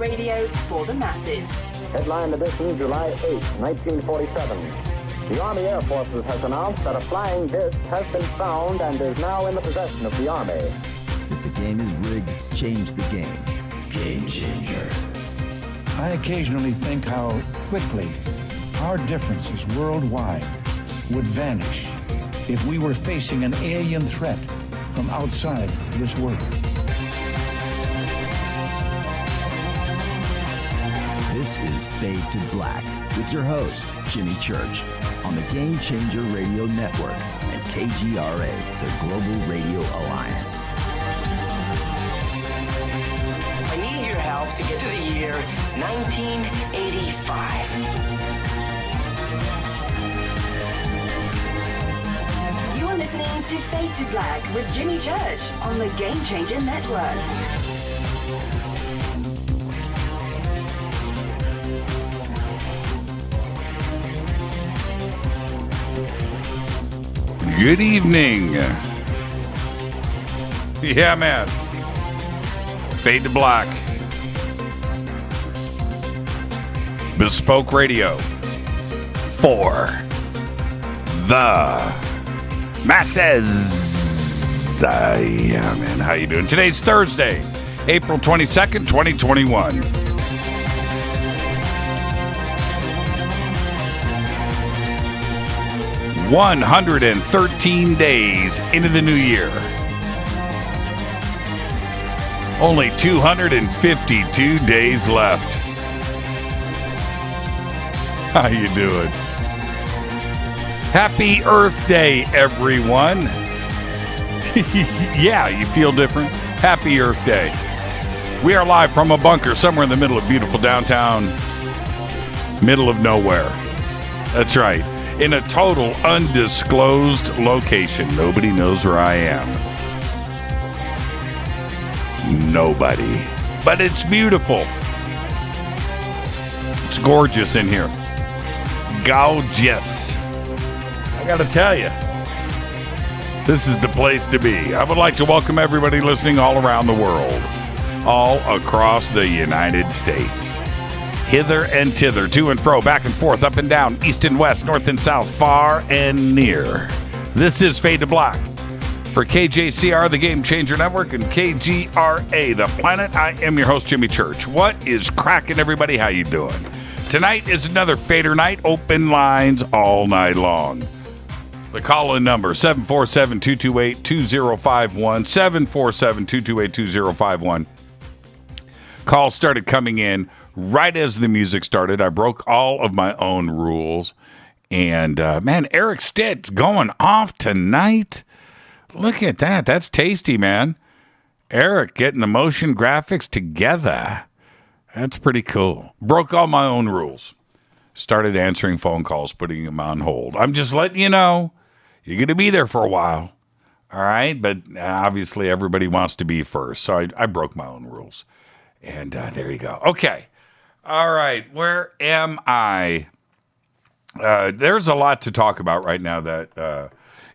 radio for the masses. Headline edition, July 8, 1947. The Army Air Forces has announced that a flying disc has been found and is now in the possession of the Army. If the game is rigged, change the game. Game changer. I occasionally think how quickly our differences worldwide would vanish if we were facing an alien threat from outside this world. This is Fade to Black with your host, Jimmy Church, on the Game Changer Radio Network and KGRA, the Global Radio Alliance. I need your help to get to the year 1985. You are listening to Fade to Black with Jimmy Church on the Game Changer Network. Good evening. Yeah, man. Fade to Black. Bespoke radio for the masses. Yeah, man. How you doing? Today's Thursday, April 22nd, 2021. "113 days into the new year. Only 252 days left. How you doing? Happy Earth Day, everyone." Yeah, you feel different? Happy Earth Day. We are live from a bunker somewhere in the middle of beautiful downtown, middle of nowhere. That's right. In a total undisclosed location. Nobody knows where I am. Nobody. But it's beautiful. It's gorgeous in here. Gorgeous. I gotta tell you, this is the place to be. I would like to welcome everybody listening all around the world, all across the United States. Hither and thither, to and fro, back and forth, up and down, east and west, north and south, far and near. This is Fade to Black for KJCR, the Game Changer Network, and KGRA, the planet. I am your host, Jimmy Church. What is cracking, everybody? How you doing? Tonight is another Fadernight. Open lines all night long. The call-in number, 747-228-2051, 747-228-2051. Calls started coming in right as the music started. I broke all of my own rules. And, man, Eric Stitt's going off tonight. Look at that. That's tasty, man. Eric getting the motion graphics together. That's pretty cool. Broke all my own rules. Started answering phone calls, putting them on hold. I'm just letting you know, you're going to be there for a while. All right? But obviously everybody wants to be first. So I broke my own rules. And there you go. Okay. All right, where am I? There's a lot to talk about right now that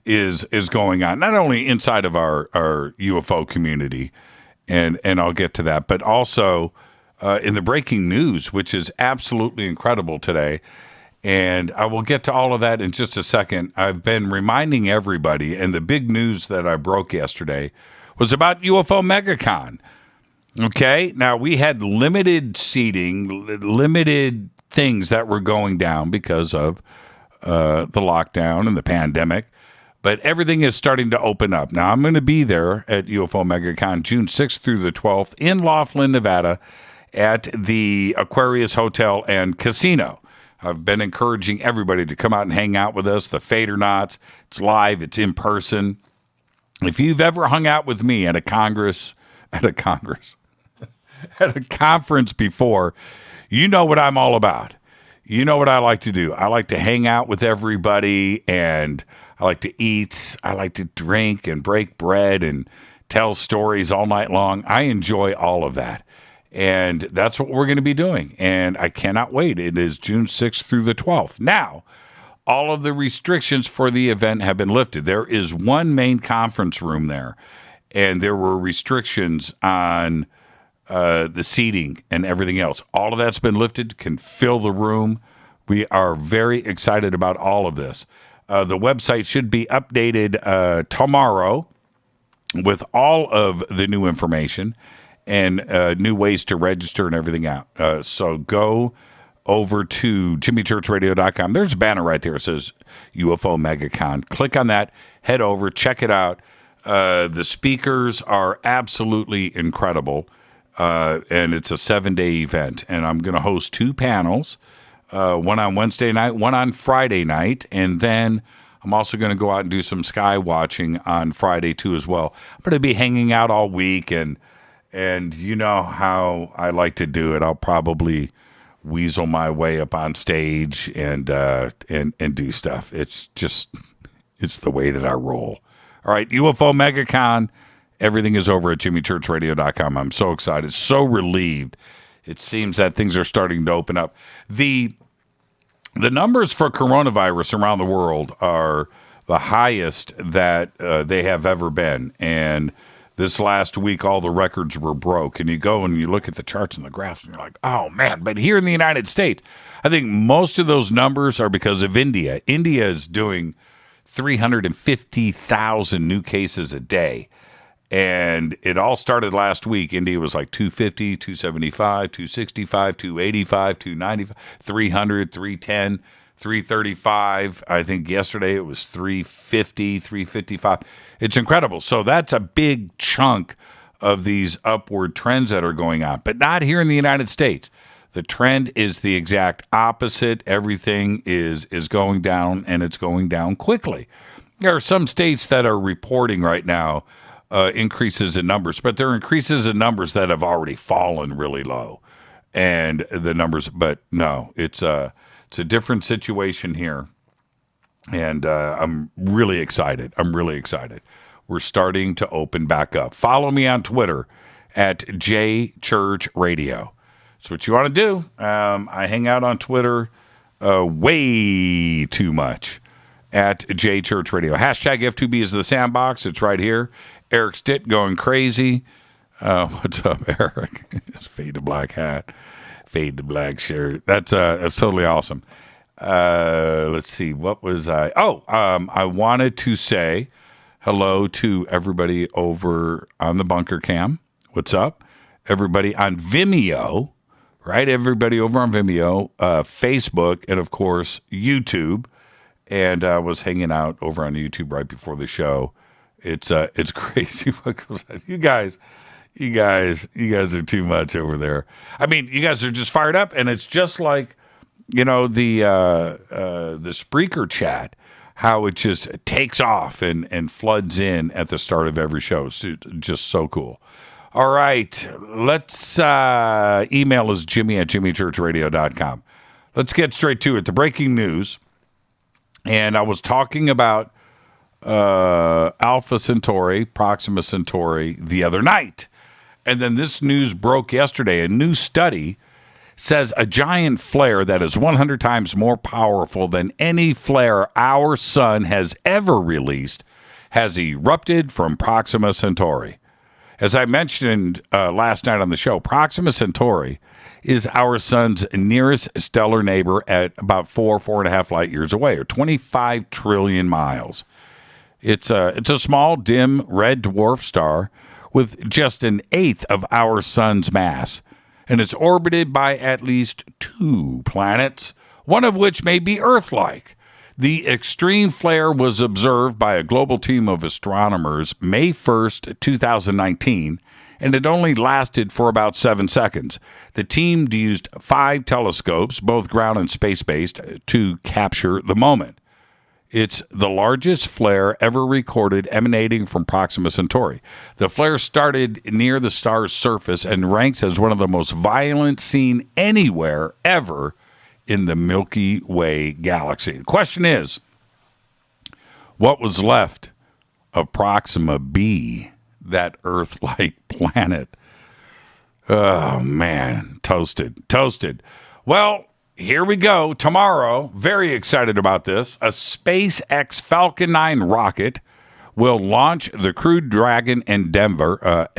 is going on, not only inside of our UFO community, and I'll get to that, but also in the breaking news, which is absolutely incredible today. And I will get to all of that in just a second. I've been reminding everybody, and the big news that I broke yesterday was about UFO MegaCon. Okay, now we had limited seating, limited things that were going down because of the lockdown and the pandemic, but everything is starting to open up. Now, I'm going to be there at UFO MegaCon June 6th through the 12th in Laughlin, Nevada at the Aquarius Hotel and Casino. I've been encouraging everybody to come out and hang out with us, the Fadernauts. It's live, it's in person. If you've ever hung out with me at a conference before, you know what I'm all about. You know what I like to do. I like to hang out with everybody, and I like to eat. I like to drink and break bread and tell stories all night long. I enjoy all of that. And that's what we're going to be doing. And I cannot wait. It is June 6th through the 12th. Now, all of the restrictions for the event have been lifted. There is one main conference room there, and there were restrictions on the seating and everything else. All of that's been lifted, can fill the room. We are very excited about all of this. The website should be updated tomorrow with all of the new information and new ways to register and everything out. So go over to jimmychurchradio.com. There's a banner right there. It says UFO MegaCon. Click on that. Head over. Check it out. The speakers are absolutely incredible. And it's a 7-day event. And I'm going to host 2 panels. One on Wednesday night, one on Friday night. And then I'm also going to go out and do some sky watching on Friday too as well. I'm going to be hanging out all week. And you know how I like to do it. I'll probably weasel my way up on stage and do stuff. It's the way that I roll. All right, UFO MegaCon. Everything is over at jimmychurchradio.com. I'm so excited, so relieved. It seems that things are starting to open up. The numbers for coronavirus around the world are the highest that they have ever been. And this last week, all the records were broke. And you go and you look at the charts and the graphs, and you're like, oh, man. But here in the United States, I think most of those numbers are because of India. India is doing 350,000 new cases a day. And it all started last week. India was like 250, 275, 265, 285, 295, 300, 310, 335. I think yesterday it was 350, 355. It's incredible. So that's a big chunk of these upward trends that are going on, but not here in the United States. The trend is the exact opposite. Everything is going down, and it's going down quickly. There are some states that are reporting right now increases in numbers, but there are increases in numbers that have already fallen really low. And the numbers, but no, it's a different situation here. And I'm really excited. We're starting to open back up. Follow me on Twitter at JChurchRadio. That's what you want to do. I hang out on Twitter way too much at JChurchRadio. Hashtag F2B is the sandbox. It's right here. Eric Stitt going crazy. What's up, Eric? His fade to black hat, fade to black shirt. That's totally awesome. Let's see. What was I? I wanted to say hello to everybody over on the Bunker Cam. What's up? Everybody on Vimeo, right? Everybody over on Vimeo, Facebook, and of course YouTube. And I was hanging out over on YouTube right before the show. It's crazy what goes on. You guys are too much over there. I mean, you guys are just fired up, and it's just like, you know, the Spreaker chat, how it just takes off and floods in at the start of every show. It's just so cool. All right, let's email us Jimmy@jimmychurchradio.com. Let's get straight to it. The breaking news, and I was talking about Alpha Centauri, Proxima Centauri the other night. And then this news broke yesterday. A new study says a giant flare that is 100 times more powerful than any flare our sun has ever released has erupted from Proxima Centauri. As I mentioned last night on the show, Proxima Centauri is our sun's nearest stellar neighbor at about 4.5 light years away, or 25 trillion miles. It's a small, dim, red dwarf star with just an eighth of our sun's mass, and it's orbited by at least 2 planets, one of which may be Earth-like. The extreme flare was observed by a global team of astronomers May 1st, 2019, and it only lasted for about 7 seconds. The team used 5 telescopes, both ground and space-based, to capture the moment. It's the largest flare ever recorded emanating from Proxima Centauri. The flare started near the star's surface and ranks as one of the most violent seen anywhere ever in the Milky Way galaxy. The question is, what was left of Proxima B, that Earth-like planet? Oh, man. Toasted. Well, here we go. Tomorrow, very excited about this. A SpaceX Falcon 9 rocket will launch the Crew Dragon Endeavor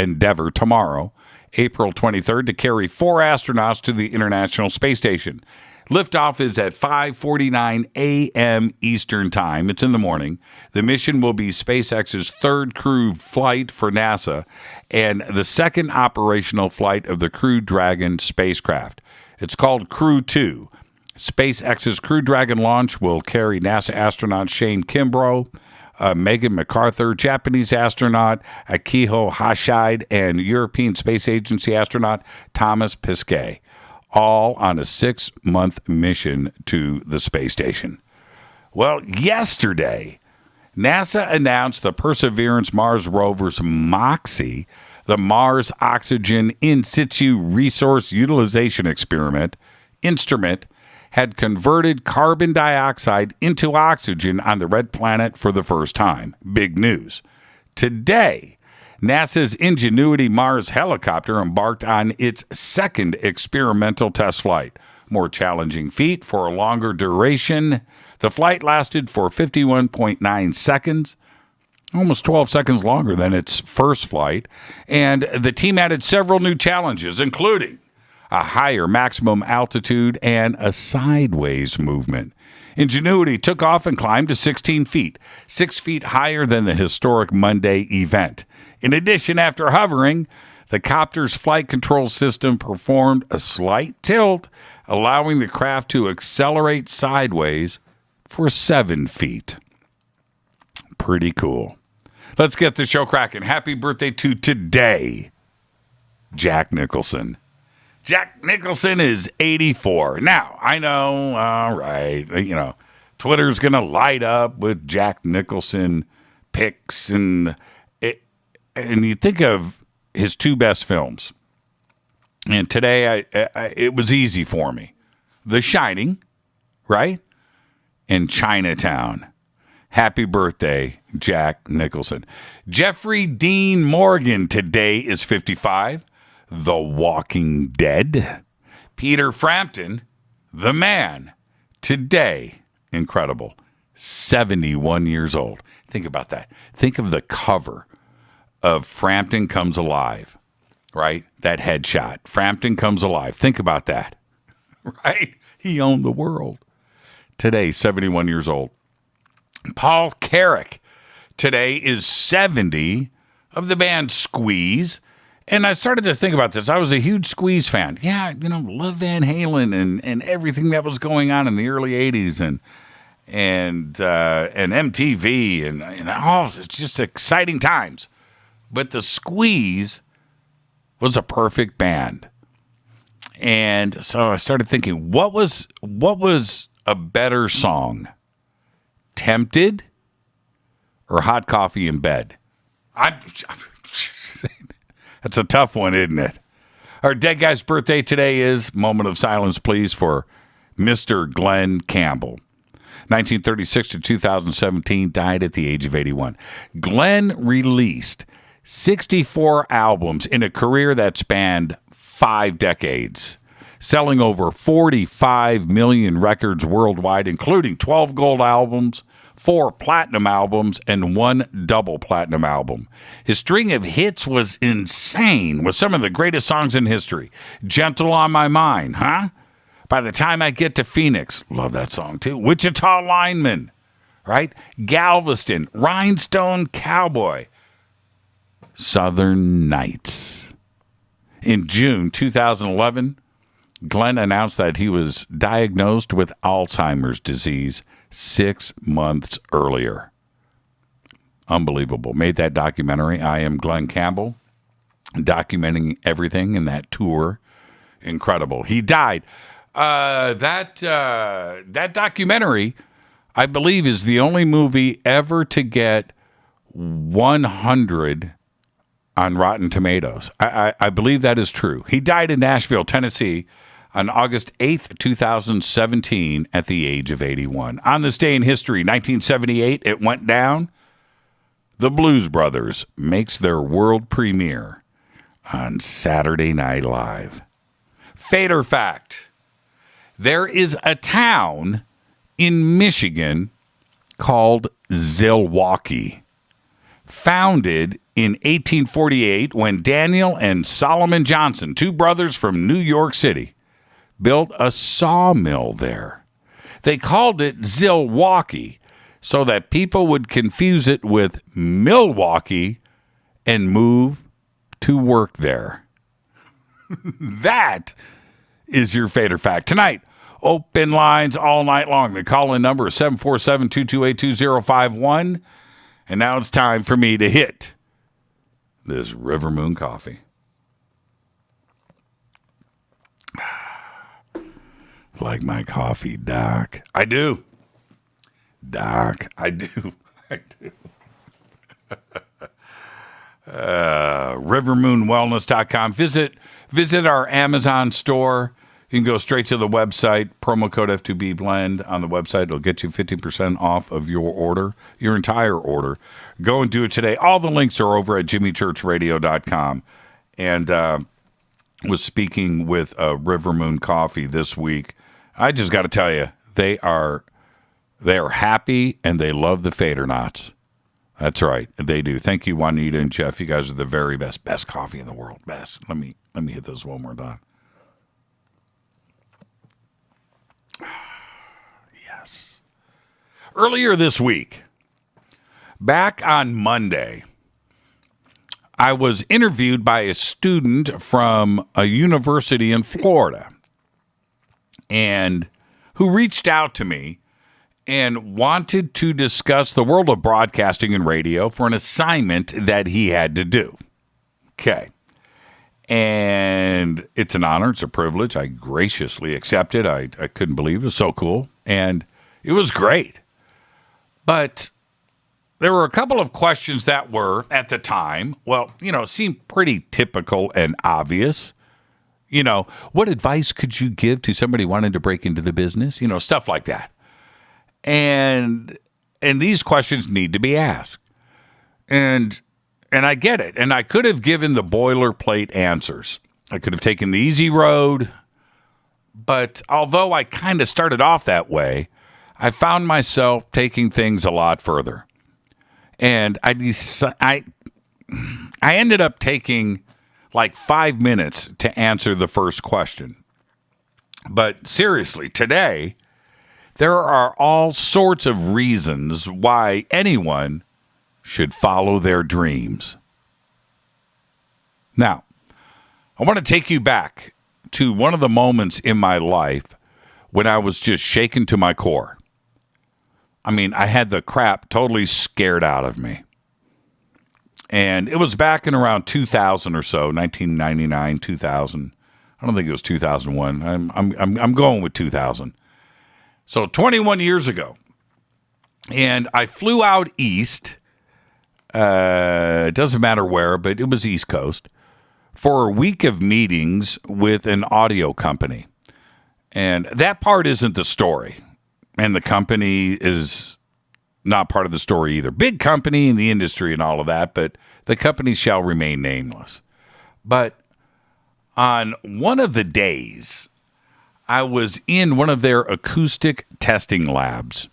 tomorrow April 23rd, to carry 4 astronauts to the International Space Station. Liftoff is at 5:49 a.m. Eastern Time. It's in the morning. The mission will be SpaceX's 3rd crew flight for NASA and the 2nd operational flight of the Crew Dragon spacecraft. It's called Crew 2. SpaceX's Crew Dragon launch will carry NASA astronaut Shane Kimbrough, Megan MacArthur, Japanese astronaut Akiho Hashide, and European Space Agency astronaut Thomas Pesquet, all on a 6-month mission to the space station. Well, yesterday, NASA announced the Perseverance Mars rover's MOXIE, the Mars Oxygen In Situ Resource Utilization instrument, had converted carbon dioxide into oxygen on the red planet for the first time. Big news. Today, NASA's Ingenuity Mars helicopter embarked on its 2nd experimental test flight. More challenging feat for a longer duration. The flight lasted for 51.9 seconds, almost 12 seconds longer than its first flight. And the team added several new challenges, including a higher maximum altitude and a sideways movement. Ingenuity took off and climbed to 16 feet, 6 feet higher than the historic Monday event. In addition, after hovering, the copter's flight control system performed a slight tilt, allowing the craft to accelerate sideways for 7 feet. Pretty cool. Let's get the show cracking. Happy birthday to today, Jack Nicholson. Jack Nicholson is 84. Now, I know, all right, Twitter's going to light up with Jack Nicholson pics, and you think of his 2 best films. And today, it was easy for me. The Shining, right? And Chinatown. Happy birthday, Jack Nicholson. Jeffrey Dean Morgan today is 55. The Walking Dead. Peter Frampton, the man, today, incredible, 71 years old. Think about that. Think of the cover of Frampton Comes Alive, right? That headshot. Frampton Comes Alive. Think about that, right? He owned the world. Today, 71 years old. Paul Carrick today is 70, of the band Squeeze. And I started to think about this. I was a huge Squeeze fan. Yeah, love Van Halen and everything that was going on in the early 80s and MTV and it's just exciting times. But the Squeeze was a perfect band. And so I started thinking, what was a better song? Tempted or Hot Coffee in Bed? That's a tough one, isn't it? Our dead guy's birthday today is, moment of silence, please, for Mr. Glenn Campbell. 1936 to 2017, died at the age of 81. Glenn released 64 albums in a career that spanned 5 decades, selling over 45 million records worldwide, including 12 gold albums, 4 platinum albums, and 1 double platinum album. His string of hits was insane, with some of the greatest songs in history. Gentle on My Mind, huh? By the Time I Get to Phoenix, love that song too. Wichita Lineman, right? Galveston, Rhinestone Cowboy, Southern Nights. In June 2011, Glenn announced that he was diagnosed with Alzheimer's disease 6 months earlier. Unbelievable. Made that documentary, I Am Glenn Campbell, documenting everything in that tour. Incredible. He died. That documentary, I believe, is the only movie ever to get 100 on Rotten Tomatoes. I believe that is true. He died in Nashville, Tennessee, on August 8th, 2017, at the age of 81. On this day in history, 1978, it went down. The Blues Brothers makes their world premiere on Saturday Night Live. Fader fact. There is a town in Michigan called Zilwaukee. founded in 1848 when Daniel and Solomon Johnson, two brothers from New York City, built a sawmill there. They called it Zilwaukee so that people would confuse it with Milwaukee and move to work there. That is your Fader Fact. Tonight, open lines all night long. The call-in number is 747-228-2051. And now it's time for me to hit this River Moon coffee. Like my coffee, Doc. I do. Doc, I do. I do. Rivermoonwellness.com. Visit our Amazon store. You can go straight to the website, promo code F2B Blend on the website. It'll get you 50% off of your order, your entire order. Go and do it today. All the links are over at jimmychurchradio.com. And was speaking with River Moon Coffee this week. I just got to tell you, they are happy and they love the Fadernauts. That's right. They do. Thank you, Juanita and Jeff. You guys are the very best coffee in the world. Best. Let me hit this one more time. Yes. Earlier this week, back on Monday, I was interviewed by a student from a university in Florida and who reached out to me and wanted to discuss the world of broadcasting and radio for an assignment that he had to do. Okay. And it's an honor. It's a privilege. I graciously accepted. I couldn't believe it. It was so cool. And it was great. But there were a couple of questions that were, at the time, seemed pretty typical and obvious. What advice could you give to somebody wanting to break into the business? Stuff like that. And these questions need to be asked. And I get it. And I could have given the boilerplate answers. I could have taken the easy road. But although I kind of started off that way, I found myself taking things a lot further. And I ended up taking like 5 minutes to answer the first question. But seriously, today, there are all sorts of reasons why anyone should follow their dreams. Now, I want to take you back to one of the moments in my life when I was just shaken to my core. I mean, I had the crap totally scared out of me. And it was back in around 2000 or so, 1999, 2000. I don't think it was 2001. I'm going with 2000. So 21 years ago. And I flew out east. It doesn't matter where, but it was East Coast for a week of meetings with an audio company. And that part isn't the story. And the company is not part of the story either. Big company in the industry and all of that, but the company shall remain nameless. But on one of the days, I was in one of their acoustic testing labs,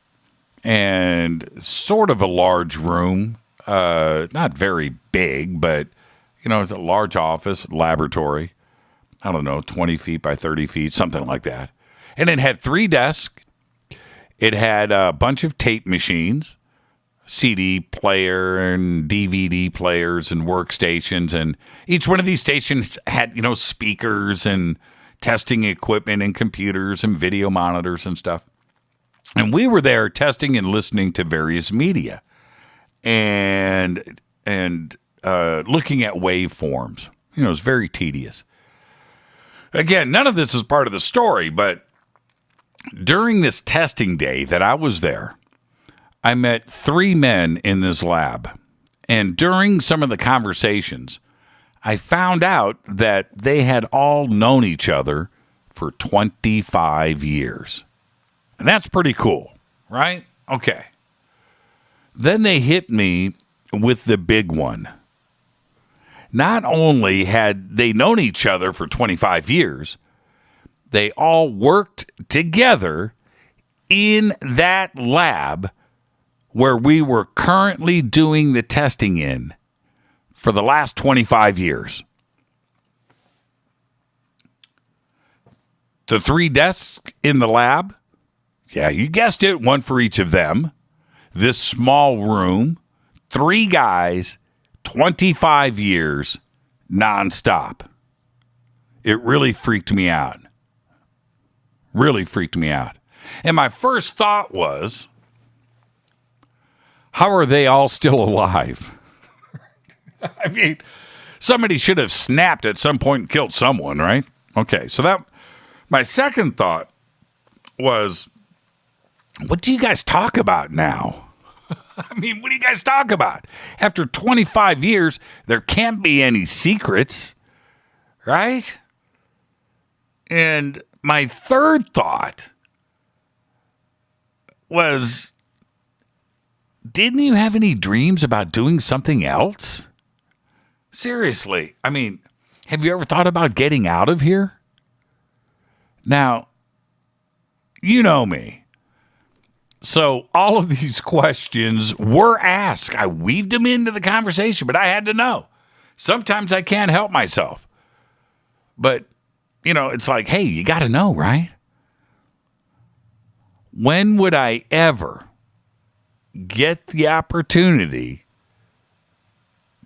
and sort of a large room, not very big, but, it's a large office, laboratory, I don't know, 20 feet by 30 feet, something like that. And it had 3 desks. It had a bunch of tape machines, CD player and DVD players and workstations. And each one of these stations had, speakers and testing equipment and computers and video monitors and stuff. And we were there testing and listening to various media and looking at waveforms. It was very tedious. Again, none of this is part of the story, but during this testing day that I was there, I met 3 men in this lab. And during some of the conversations, I found out that they had all known each other for 25 years. And that's pretty cool, right? Okay. Then they hit me with the big one. Not only had they known each other for 25 years, they all worked together in that lab where we were currently doing the testing in for the last 25 years. The 3 desks in the lab, yeah, you guessed it, one for each of them. This small room, 3 guys, 25 years, nonstop. It really freaked me out. Really freaked me out. And my first thought was, how are they all still alive? I mean, somebody should have snapped at some point and killed someone, right? Okay, so that, my second thought was, what do you guys talk about now? I mean, what do you guys talk about? After 25 years, there can't be any secrets, right? And my third thought was, didn't you have any dreams about doing something else? Seriously, I mean, have you ever thought about getting out of here? Now, you know me. So all of these questions were asked. I weaved them into the conversation, but I had to know. Sometimes I can't help myself. But, you know, it's like, hey, you got to know, right? When would I ever get the opportunity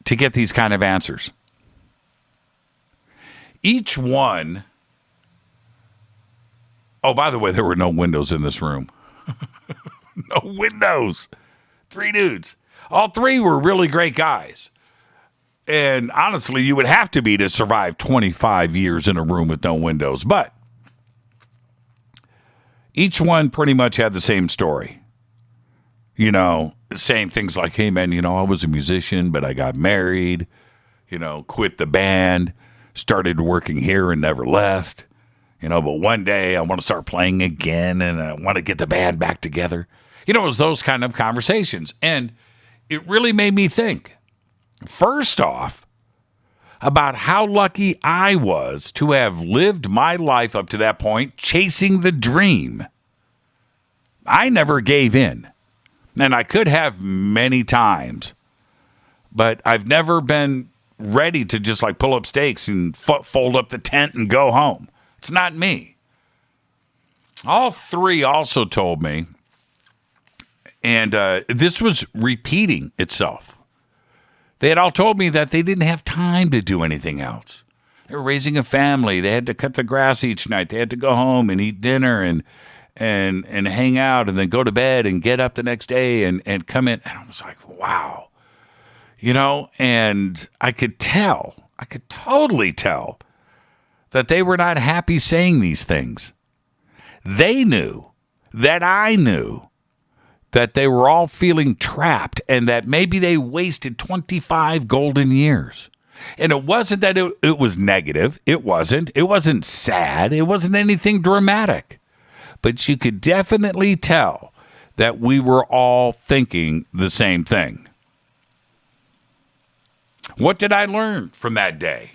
to get these kind of answers? Each one. Oh, by the way, there were no windows in this room. No windows. 3 dudes. All 3 were really great guys. And honestly, you would have to be to survive 25 years in a room with no windows. But each one pretty much had the same story. You know, saying things like, hey, man, you know, I was a musician, but I got married, you know, quit the band, started working here and never left. You know, but one day I want to start playing again and I want to get the band back together. You know, it was those kind of conversations. And it really made me think, first off, about how lucky I was to have lived my life up to that point, chasing the dream. I never gave in. And I could have many times, but I've never been ready to just like pull up stakes and fold up the tent and go home. It's not me. All 3 also told me, and this was repeating itself. They had all told me that they didn't have time to do anything else. They were raising a family. They had to cut the grass each night. They had to go home and eat dinner and hang out and then go to bed and get up the next day and come in. And I was like, wow. You know, and I could totally tell that they were not happy saying these things. They knew that I knew that they were all feeling trapped and that maybe they wasted 25 golden years. And it wasn't that it was negative. It wasn't. It wasn't sad. It wasn't anything dramatic. But you could definitely tell that we were all thinking the same thing. What did I learn from that day?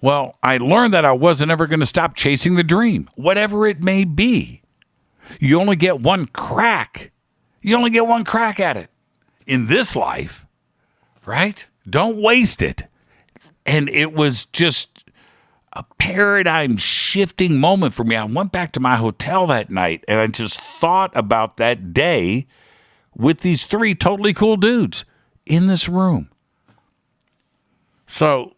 Well, I learned that I wasn't ever going to stop chasing the dream, whatever it may be. You only get one crack. You only get one crack at it in this life, right? Don't waste it. And it was just a paradigm shifting moment for me. I went back to my hotel that night and I just thought about that day with these 3 totally cool dudes in this room. So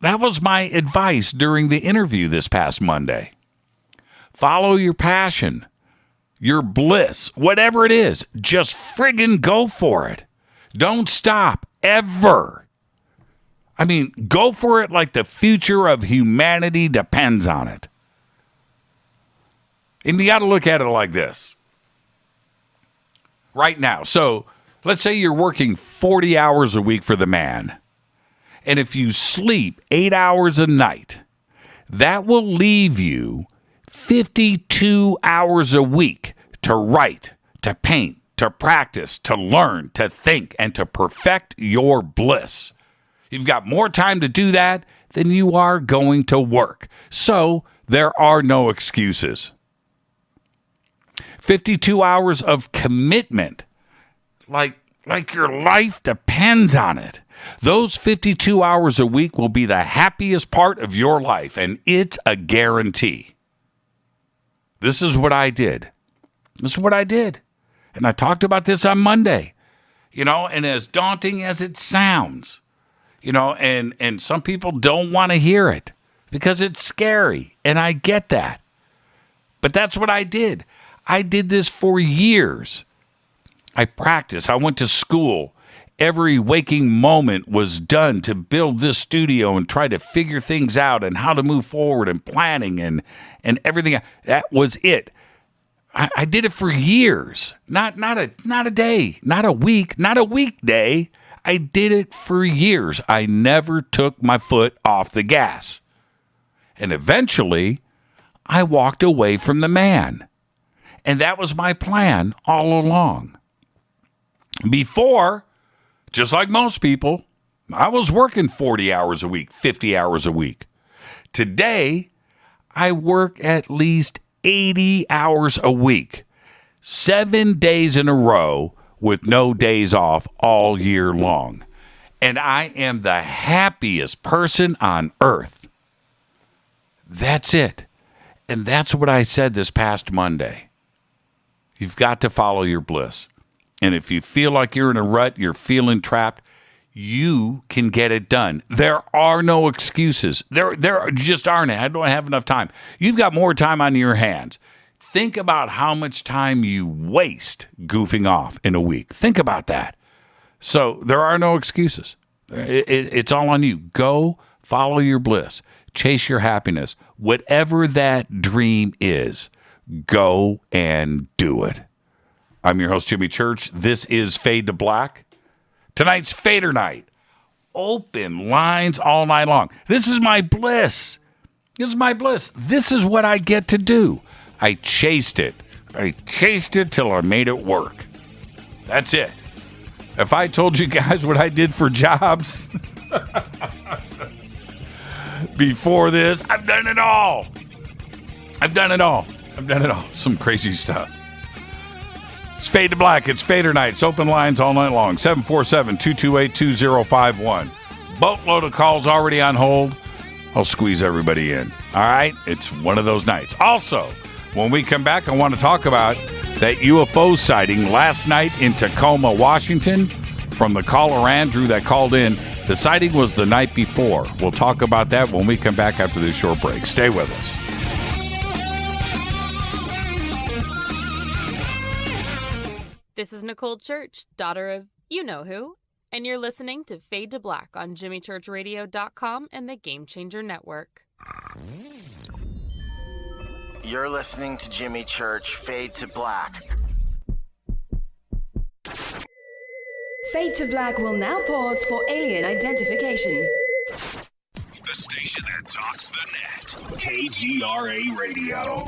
that was my advice during the interview this past Monday. Follow your passion, your bliss, whatever it is. Just friggin' go for it. Don't stop, ever. I mean, go for it like the future of humanity depends on it. And you got to look at it like this. Right now. So let's say you're working 40 hours a week for the man. And if you sleep 8 hours a night, that will leave you 52 hours a week to write, to paint, to practice, to learn, to think, and to perfect your bliss. You've got more time to do that than you are going to work. So there are no excuses. 52 hours of commitment. Like your life depends on it. Those 52 hours a week will be the happiest part of your life, and it's a guarantee. This is what I did. And I talked about this on Monday, and as daunting as it sounds, and some people don't want to hear it because it's scary, and I get that. But that's what I did. I did this for years. I practiced. I went to school. Every waking moment was done to build this studio and try to figure things out and how to move forward and planning and everything. That was it. I did it for years. Not a day, not a week, not a weekday. I did it for years. I never took my foot off the gas. And eventually, I walked away from the man. And that was my plan all along. Before, just like most people, I was working 40 hours a week, 50 hours a week. Today, I work at least 80 hours a week, 7 days in a row with no days off all year long. And I am the happiest person on earth. That's it. And that's what I said this past Monday. You've got to follow your bliss. And if you feel like you're in a rut, you're feeling trapped, you can get it done. There are no excuses. There just aren't. I don't have enough time. You've got more time on your hands. Think about how much time you waste goofing off in a week. Think about that. So there are no excuses. It's all on you. Go follow your bliss. Chase your happiness. Whatever that dream is, go and do it. I'm your host, Jimmy Church. This is Fade to Black. Tonight's Fadernight. Open lines all night long. This is my bliss. This is my bliss. This is what I get to do. I chased it. I chased it till I made it work. That's it. If I told you guys what I did for jobs before this, I've done it all. Some crazy stuff. It's Fade to Black. It's Fadernight. It's open lines all night long. 747-228-2051. Boatload of calls already on hold. I'll squeeze everybody in. All right? It's one of those nights. Also, when we come back, I want to talk about that UFO sighting last night in Tacoma, Washington, from the caller Andrew that called in. The sighting was the night before. We'll talk about that when we come back after this short break. Stay with us. This is Nicole Church, daughter of you-know-who, and you're listening to Fade to Black on JimmyChurchRadio.com and the Game Changer Network. You're listening to Jimmy Church, Fade to Black. Fade to Black will now pause for alien identification. The station that talks the net. KGRA Radio.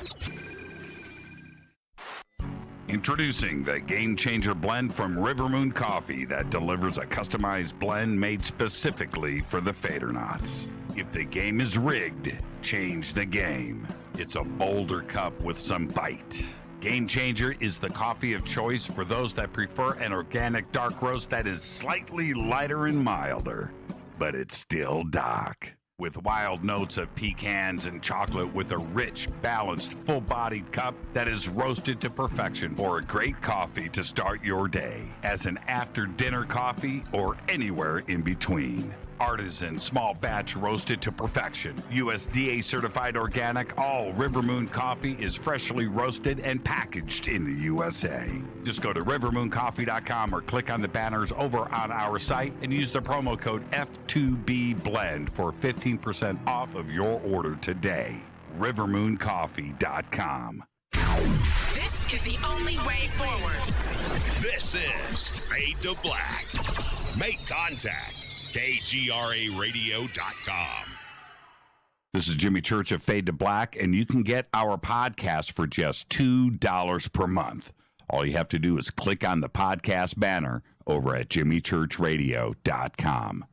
Introducing the Game Changer blend from River Moon Coffee that delivers a customized blend made specifically for the Fadernauts. If the game is rigged, change the game. It's a bolder cup with some bite. Game Changer is the coffee of choice for those that prefer an organic dark roast that is slightly lighter and milder, but it's still dark. With wild notes of pecans and chocolate with a rich, balanced, full-bodied cup that is roasted to perfection for a great coffee to start your day, as an after-dinner coffee or anywhere in between. Artisan, small batch roasted to perfection. USDA certified organic, all River Moon coffee is freshly roasted and packaged in the USA. Just go to rivermooncoffee.com or click on the banners over on our site and use the promo code F2BBLEND for 15% off of your order today. rivermooncoffee.com. This is the only way forward. This is Fade to Black. Make contact. KGRARadio.com. This is Jimmy Church of Fade to Black, and you can get our podcast for just $2 per month. All you have to do is click on the podcast banner over at jimmychurchradio.com.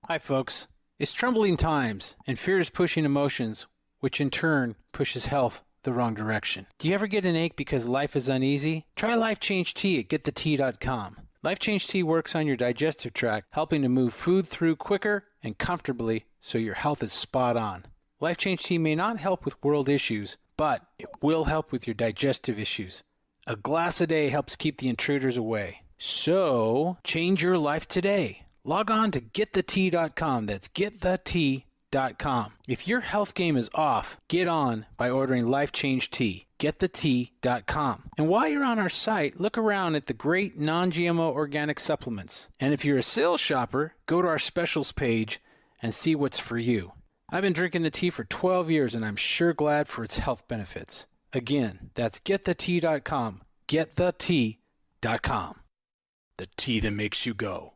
Hi, folks. It's troubling times, and fear is pushing emotions, which in turn pushes health the wrong direction. Do you ever get an ache because life is uneasy? Try Life Change Tea at wtih.com. Life Change Tea works on your digestive tract, helping to move food through quicker and comfortably so your health is spot on. Life Change Tea may not help with world issues, but it will help with your digestive issues. A glass a day helps keep the intruders away. So, change your life today. Log on to getthetea.com. That's getthetea.com. If your health game is off, get on by ordering Life Change Tea. Getthetea.com. And while you're on our site, look around at the great non-GMO organic supplements. And if you're a sales shopper, go to our specials page and see what's for you. I've been drinking the tea for 12 years and I'm sure glad for its health benefits. Again, that's getthetea.com. Getthetea.com. The tea that makes you go.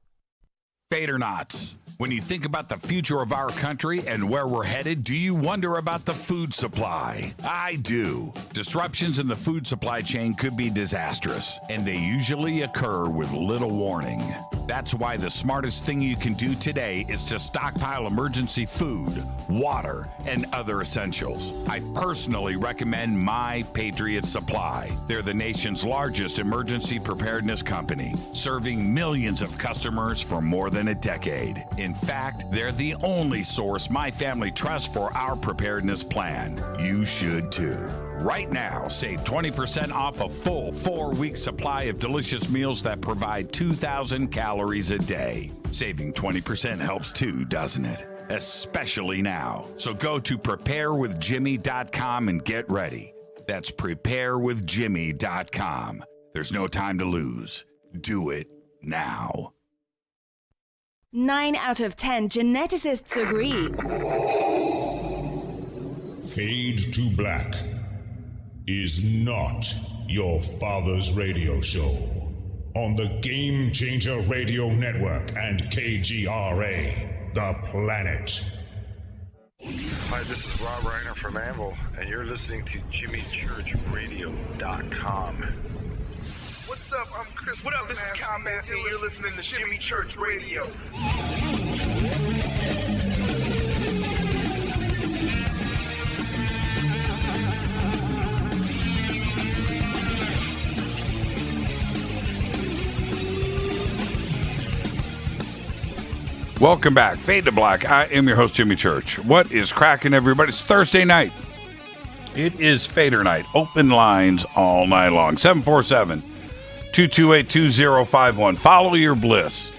Fadernauts. When you think about the future of our country and where we're headed, do you wonder about the food supply? I do. Disruptions in the food supply chain could be disastrous, and they usually occur with little warning. That's why the smartest thing you can do today is to stockpile emergency food, water, and other essentials. I personally recommend My Patriot Supply. They're the nation's largest emergency preparedness company, serving millions of customers for more than a decade. In fact, they're the only source my family trusts for our preparedness plan. You should too. Right now, save 20% off a full 4-week supply of delicious meals that provide 2,000 calories a day. Saving 20% helps too, doesn't it? Especially now. So go to preparewithjimmy.com and get ready. That's preparewithjimmy.com. There's no time to lose. Do it now. 9 out of 10 geneticists agree. Fade to Black is not your father's radio show on the Game Changer Radio Network and KGRA, The Planet. Hi, this is Rob Reiner from Anvil, and you're listening to JimmyChurchRadio.com. What's up? I'm Chris. What up? This is Kyle Massey, and you're listening to Jimmy Church Radio. Welcome back. Fade to Black. I am your host, Jimmy Church. What is cracking, everybody? It's Thursday night. It is Fadernight. Open lines all night long. 747-228-2051. Follow your bliss.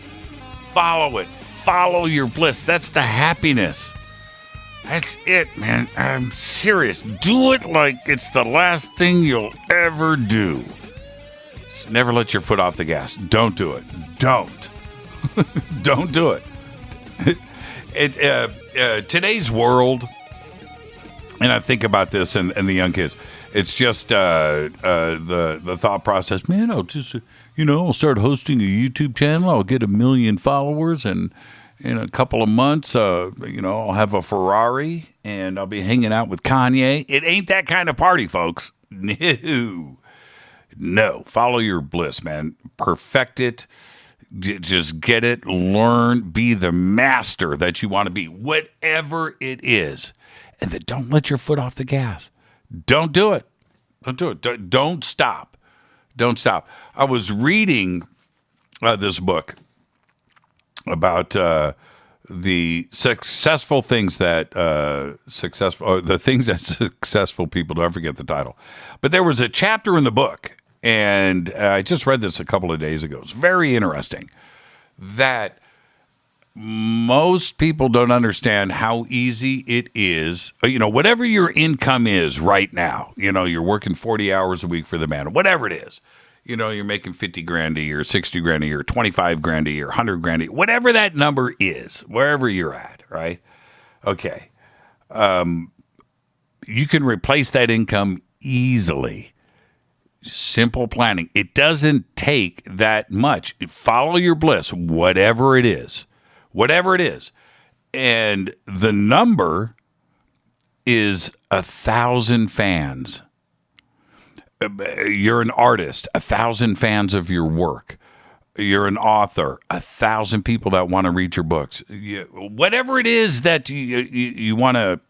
Follow it. Follow your bliss. That's the happiness. That's it, man. I'm serious. Do it like it's the last thing you'll ever do. Just never let your foot off the gas. Don't do it. Don't. Don't do it. Today's world, and I think about this and the young kids, it's just the thought process, man, I'll just, I'll start hosting a YouTube channel. I'll get 1 million followers, and in a couple of months, I'll have a Ferrari, and I'll be hanging out with Kanye. It ain't that kind of party, folks. No. Follow your bliss, man. Perfect it. Just get it, learn, be the master that you want to be, whatever it is. And then don't let your foot off the gas. Don't do it. Don't do it. Don't stop. Don't stop. I was reading this book about the successful things that successful people do. I forget the title. But there was a chapter in the book, and I just read this a couple of days ago. It's very interesting that most people don't understand how easy it is. Whatever your income is right now, you're working 40 hours a week for the man, whatever it is. You're making 50 grand a year, 60 grand a year, 25 grand a year, 100 grand a year, whatever that number is, wherever you're at, right? Okay. You can replace that income easily. Simple planning. It doesn't take that much. Follow your bliss, whatever it is. Whatever it is. And the number is 1,000 fans. You're an artist, 1,000 fans of your work. You're an author, 1,000 people that want to read your books. Whatever it is that you want to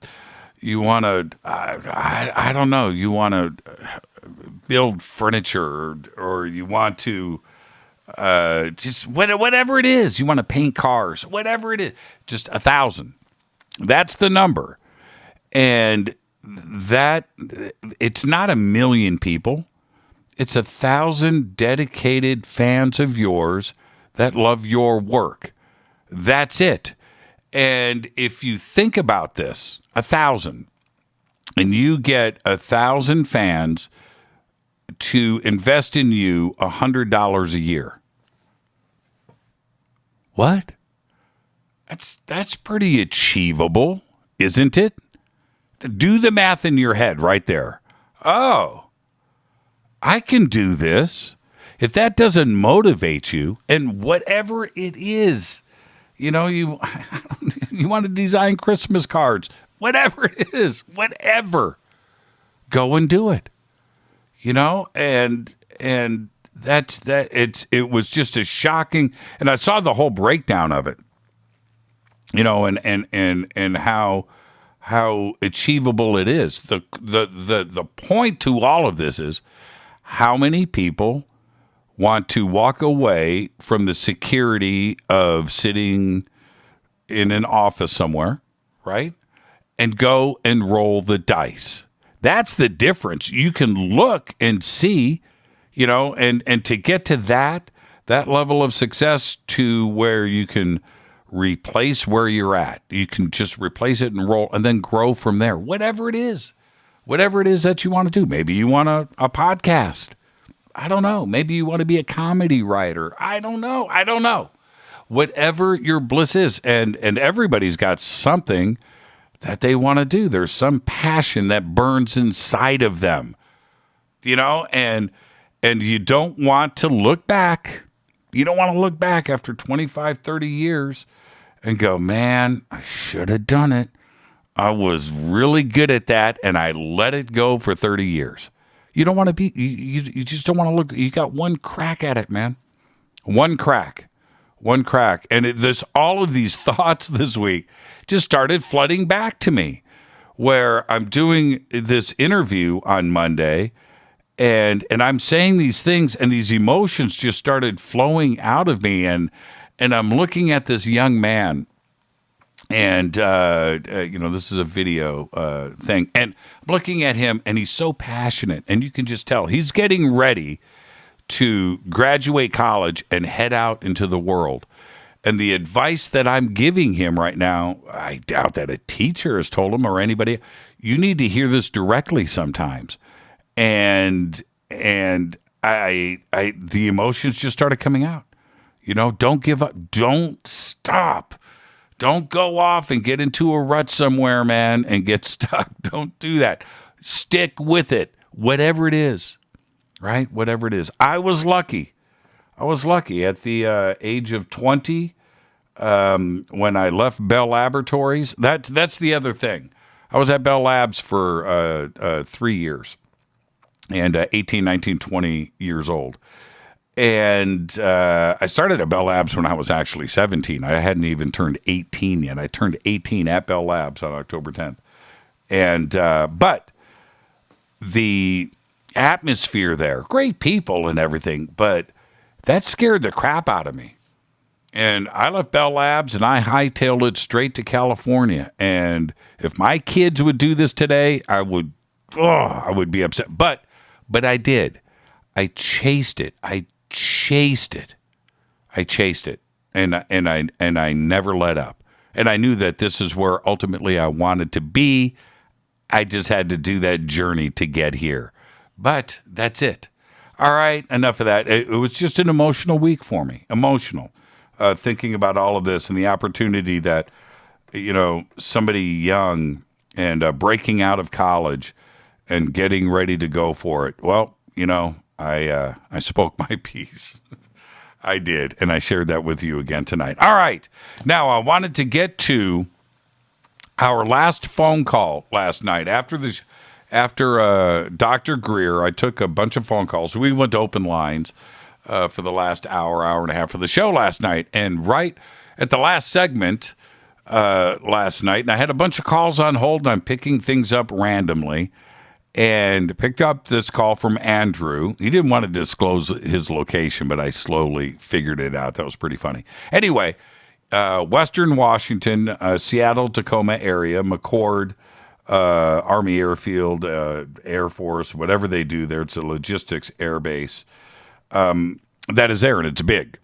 You want to, I don't know, you want to build furniture, or you want to just whatever it is. You want to paint cars, whatever it is. Just 1,000. That's the number. And that, it's not 1 million people. It's 1,000 dedicated fans of yours that love your work. That's it. And if you think about this, 1,000, and you get 1,000 fans to invest in you $100 a year. What? That's pretty achievable, isn't it? Do the math in your head right there. Oh, I can do this. If that doesn't motivate you, and whatever it is, you know, you want to design Christmas cards, whatever it is, whatever, go and do it. You know, and that's that. It was just a shocking, and I saw the whole breakdown of it. You know, and how achievable it is. The point to all of this is how many people want to walk away from the security of sitting in an office somewhere, right? And go and roll the dice. That's the difference. You can look and see, you know, and to get to that level of success to where you can replace where you're at. You can just replace it and roll and then grow from there. Whatever it is that you want to do. Maybe you want a podcast. I don't know. Maybe you want to be a comedy writer. I don't know. Whatever your bliss is. And everybody's got something that they want to do. There's some passion that burns inside of them. You know, and you don't want to look back. You don't want to look back after 25, 30 years and go, man, I should have done it. I was really good at that, and I let it go for 30 years. You don't want to be, you just don't want to look. You got one crack at it, man. One crack. And all of these thoughts this week just started flooding back to me, where I'm doing this interview on Monday, and I'm saying these things, and these emotions just started flowing out of me, and I'm looking at this young man, and you know, this is a video thing, and I'm looking at him, and he's so passionate, and you can just tell he's getting ready to graduate college and head out into the world. And the advice that I'm giving him right now, I doubt that a teacher has told him or anybody. You need to hear this directly sometimes. And the emotions just started coming out. You know, don't give up. Don't stop. Don't go off and get into a rut somewhere, man, and get stuck. Don't do that. Stick with it, whatever it is, right? Whatever it is. I was lucky at the age of 20 when I left Bell Laboratories. That's the other thing. I was at Bell Labs for 3 years, and 18, 19, 20 years old. And I started at Bell Labs when I was actually 17. I hadn't even turned 18 yet. I turned 18 at Bell Labs on October 10th. And but the atmosphere there, great people and everything, but that scared the crap out of me. And I left Bell Labs and I hightailed it straight to California. And if my kids would do this today, I would be upset. But I did. I chased it. And I never let up. And I knew that this is where ultimately I wanted to be. I just had to do that journey to get here. But that's it. All right, enough of that. It was just an emotional week for me. Thinking about all of this and the opportunity that, you know, somebody young and breaking out of college and getting ready to go for it. Well, you know, I spoke my piece. I did, and I shared that with you again tonight. All right. Now, I wanted to get to our last phone call last night. After Dr. Greer, I took a bunch of phone calls. We went to open lines for the last hour and a half of the show last night. And right at the last segment, last night, and I had a bunch of calls on hold, and I'm picking things up randomly, and picked up this call from Andrew. He didn't want to disclose his location, but I slowly figured it out. That was pretty funny. Anyway, Western Washington, Seattle, Tacoma area, McCord, Army Airfield, Air Force, whatever they do there. It's a logistics air base. That is there, and it's big.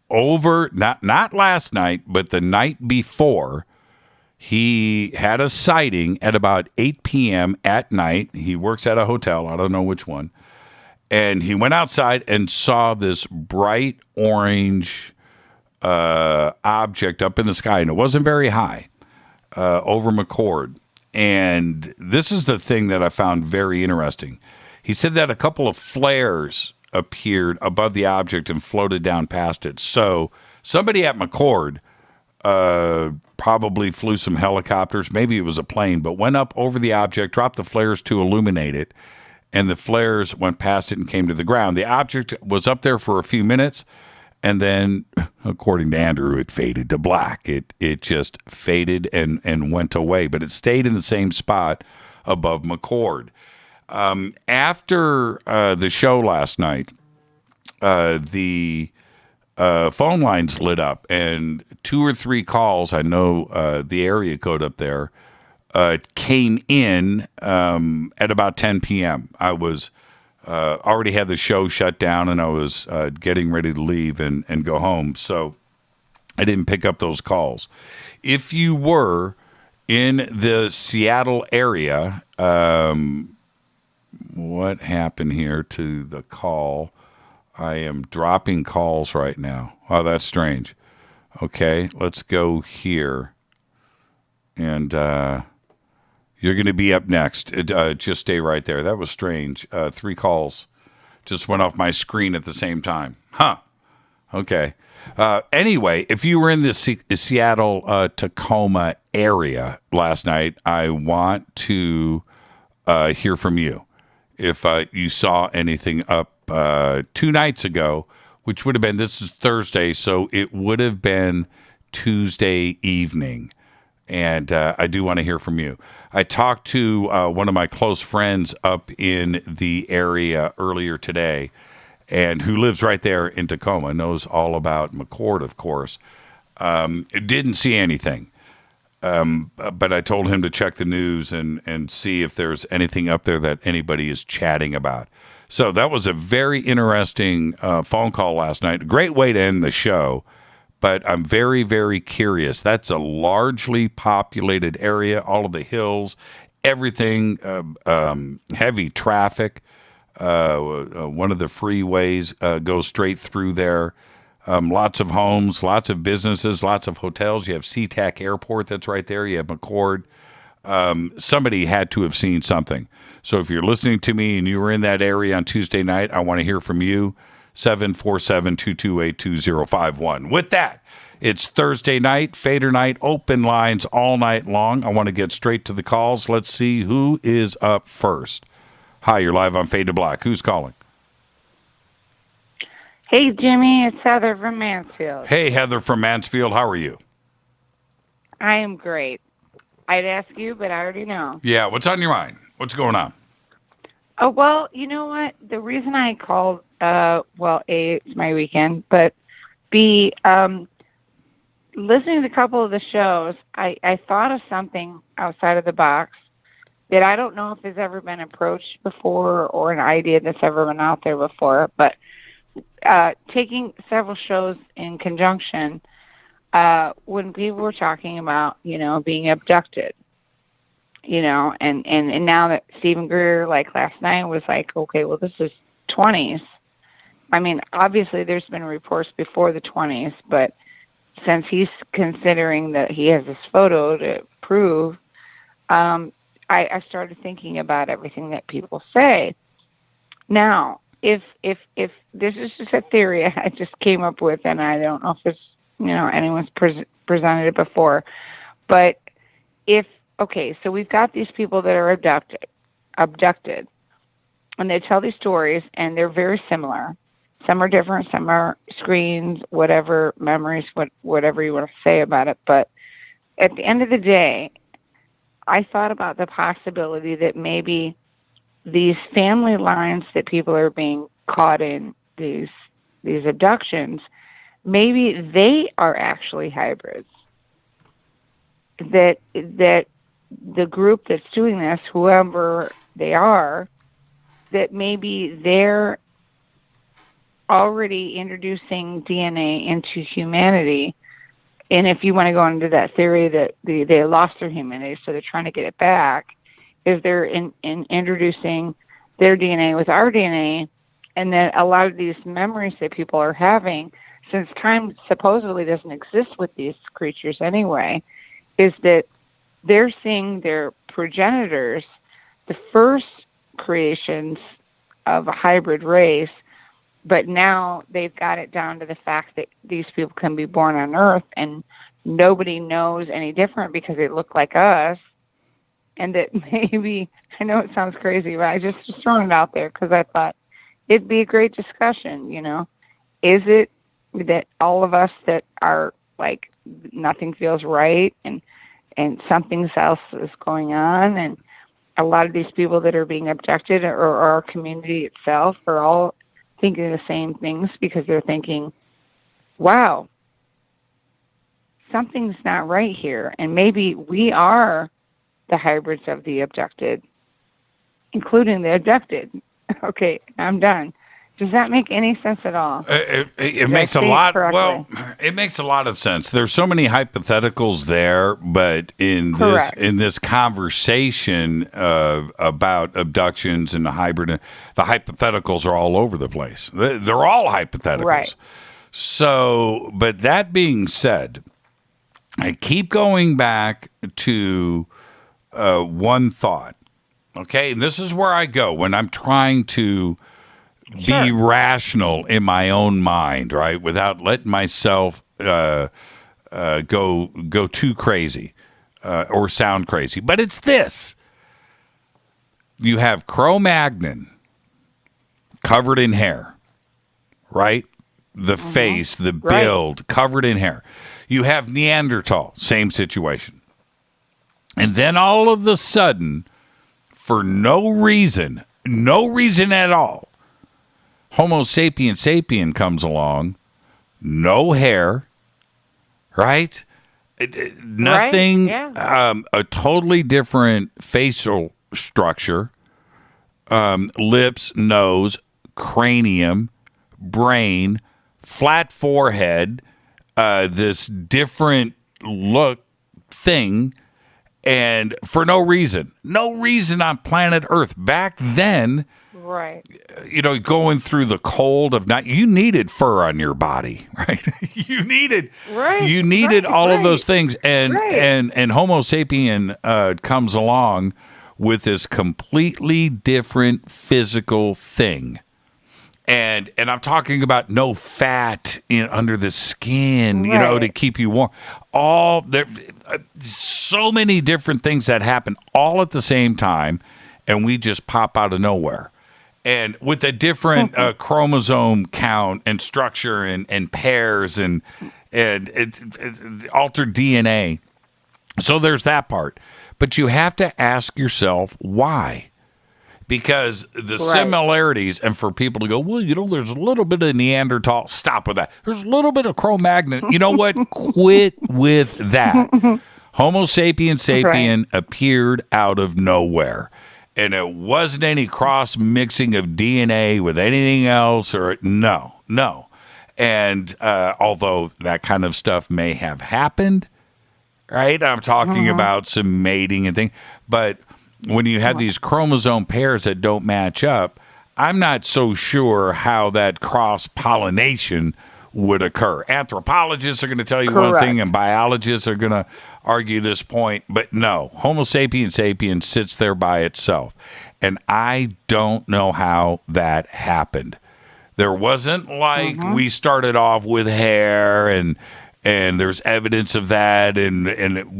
Over, not last night, but the night before, he had a sighting at about 8 p.m. at night. He works at a hotel. I don't know which one. And he went outside and saw this bright orange object up in the sky, and it wasn't very high, over McCord. And this is the thing that I found very interesting. He said that a couple of flares appeared above the object and floated down past it. So somebody at McCord probably flew some helicopters, maybe it was a plane, but went up over the object, dropped the flares to illuminate it, and the flares went past it and came to the ground. The object was up there for a few minutes, and then, according to Andrew, it faded to black. It just faded and went away, but it stayed in the same spot above McCord. After the show last night, the phone lines lit up, and 2 or 3 calls, I know the area code up there, came in at about 10 p.m. I was already had the show shut down, and I was getting ready to leave and go home, so I didn't pick up those calls. If you were in the Seattle area, what happened here to the call? I am dropping calls right now. Oh, that's strange. Okay, let's go here. And you're going to be up next. Just stay right there. That was strange. 3 calls just went off my screen at the same time. Huh. Okay. Anyway, if you were in the Seattle, Tacoma area last night, I want to hear from you. If you saw anything up 2 nights ago, which would have been, this is Thursday, so it would have been Tuesday evening. And I do want to hear from you. I talked to one of my close friends up in the area earlier today, and who lives right there in Tacoma, knows all about McCord, of course. Didn't see anything. But I told him to check the news and see if there's anything up there that anybody is chatting about. So that was a very interesting phone call last night. Great way to end the show, but I'm very, very curious. That's a largely populated area, all of the hills, everything, heavy traffic. One of the freeways goes straight through there. Lots of homes, lots of businesses, lots of hotels. You have SeaTac Airport that's right there. You have McCord. Somebody had to have seen something. So if you're listening to me and you were in that area on Tuesday night, I want to hear from you. 747-228-2051. With that, it's Thursday night, Fadernight, open lines all night long. I want to get straight to the calls. Let's see who is up first. Hi, you're live on Fade to Black. Who's calling? Hey, Jimmy, it's Heather from Mansfield. Hey, Heather from Mansfield. How are you? I am great. I'd ask you, but I already know. Yeah, what's on your mind? What's going on? Oh, well, you know what? The reason I called, well, A, it's my weekend, but B, listening to a couple of the shows, I thought of something outside of the box that I don't know if has ever been approached before or an idea that's ever been out there before, but taking several shows in conjunction, when people were talking about, being abducted, and now that Stephen Greer, like last night, was like, okay, well, this is 20s. I mean, obviously there's been reports before the 20s, but since he's considering that he has this photo to prove, I started thinking about everything that people say. Now, if this is just a theory I just came up with, and I don't know if it's, anyone's presented it before, but so we've got these people that are abducted, and they tell these stories, and they're very similar. Some are different, some are screens, whatever, memories, whatever you want to say about it, but at the end of the day, I thought about the possibility that maybe these family lines that people are being caught in, these abductions, maybe they are actually hybrids. That the group that's doing this, whoever they are, that maybe they're already introducing DNA into humanity. And if you want to go into that theory that they lost their humanity, so they're trying to get it back, is they're in introducing their DNA with our DNA, and then a lot of these memories that people are having, since time supposedly doesn't exist with these creatures anyway, is that they're seeing their progenitors, the first creations of a hybrid race, but now they've got it down to the fact that these people can be born on Earth and nobody knows any different because they look like us. And that maybe, I know it sounds crazy, but I just throwing it out there because I thought it'd be a great discussion, you know. Is it that all of us that are like nothing feels right and something else is going on, and a lot of these people that are being abducted or our community itself are all thinking the same things because they're thinking, wow, something's not right here. And maybe we are the hybrids of the abducted, including the abducted. Okay, I'm done. Does that make any sense at all? It makes a lot. Well, it makes a lot of sense. There's so many hypotheticals there, but in this conversation about abductions and the hypotheticals are all over the place. They're all hypotheticals. Right. So, but that being said, I keep going back to one thought. Okay, and this is where I go when I'm trying to be rational in my own mind, right? Without letting myself go too crazy or sound crazy. But it's this. You have Cro-Magnon covered in hair, right? The face, the build, covered in hair. You have Neanderthal, same situation. And then all of a sudden, for no reason at all, Homo sapien comes along, no hair, right? Nothing, a totally different facial structure, lips, nose, cranium, brain, flat forehead, this different look thing, and for no reason on planet Earth. Back then, right, you know, going through the cold of night, you needed fur on your body, right? you needed all of those things, and Homo sapien comes along with this completely different physical thing. And I'm talking about no fat under the skin, you know, to keep you warm. All there, so many different things that happen all at the same time, and we just pop out of nowhere. And with a different chromosome count and structure and pairs and altered DNA. So there's that part. But you have to ask yourself why. Because the similarities, and for people to go, well, you know, there's a little bit of Neanderthal. Stop with that. There's a little bit of Cro-Magnon. You know what? Quit with that. Homo sapien appeared out of nowhere. And it wasn't any cross-mixing of DNA with anything else, or no. And although that kind of stuff may have happened, right? I'm talking about some mating and things. But when you have these chromosome pairs that don't match up, I'm not so sure how that cross-pollination would occur. Anthropologists are going to tell you one thing, and biologists are going to argue this point. But no, Homo sapien sits there by itself. And I don't know how that happened. There wasn't like we started off with hair and there's evidence of that, and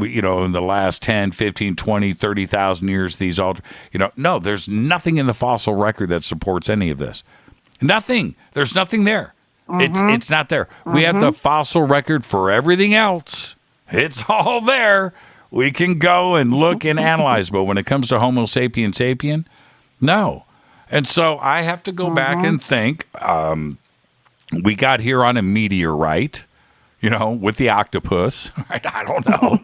you know, in the last 10, 15, 20, 30,000 years, these all, you know, no, there's nothing in the fossil record that supports any of this. Nothing. There's nothing there. It's not there. We have the fossil record for everything else, It's all there. We can go and look and analyze. But when it comes to Homo sapien sapien, no. And so I have to go back and think. We got here on a meteorite, with the octopus. I don't know.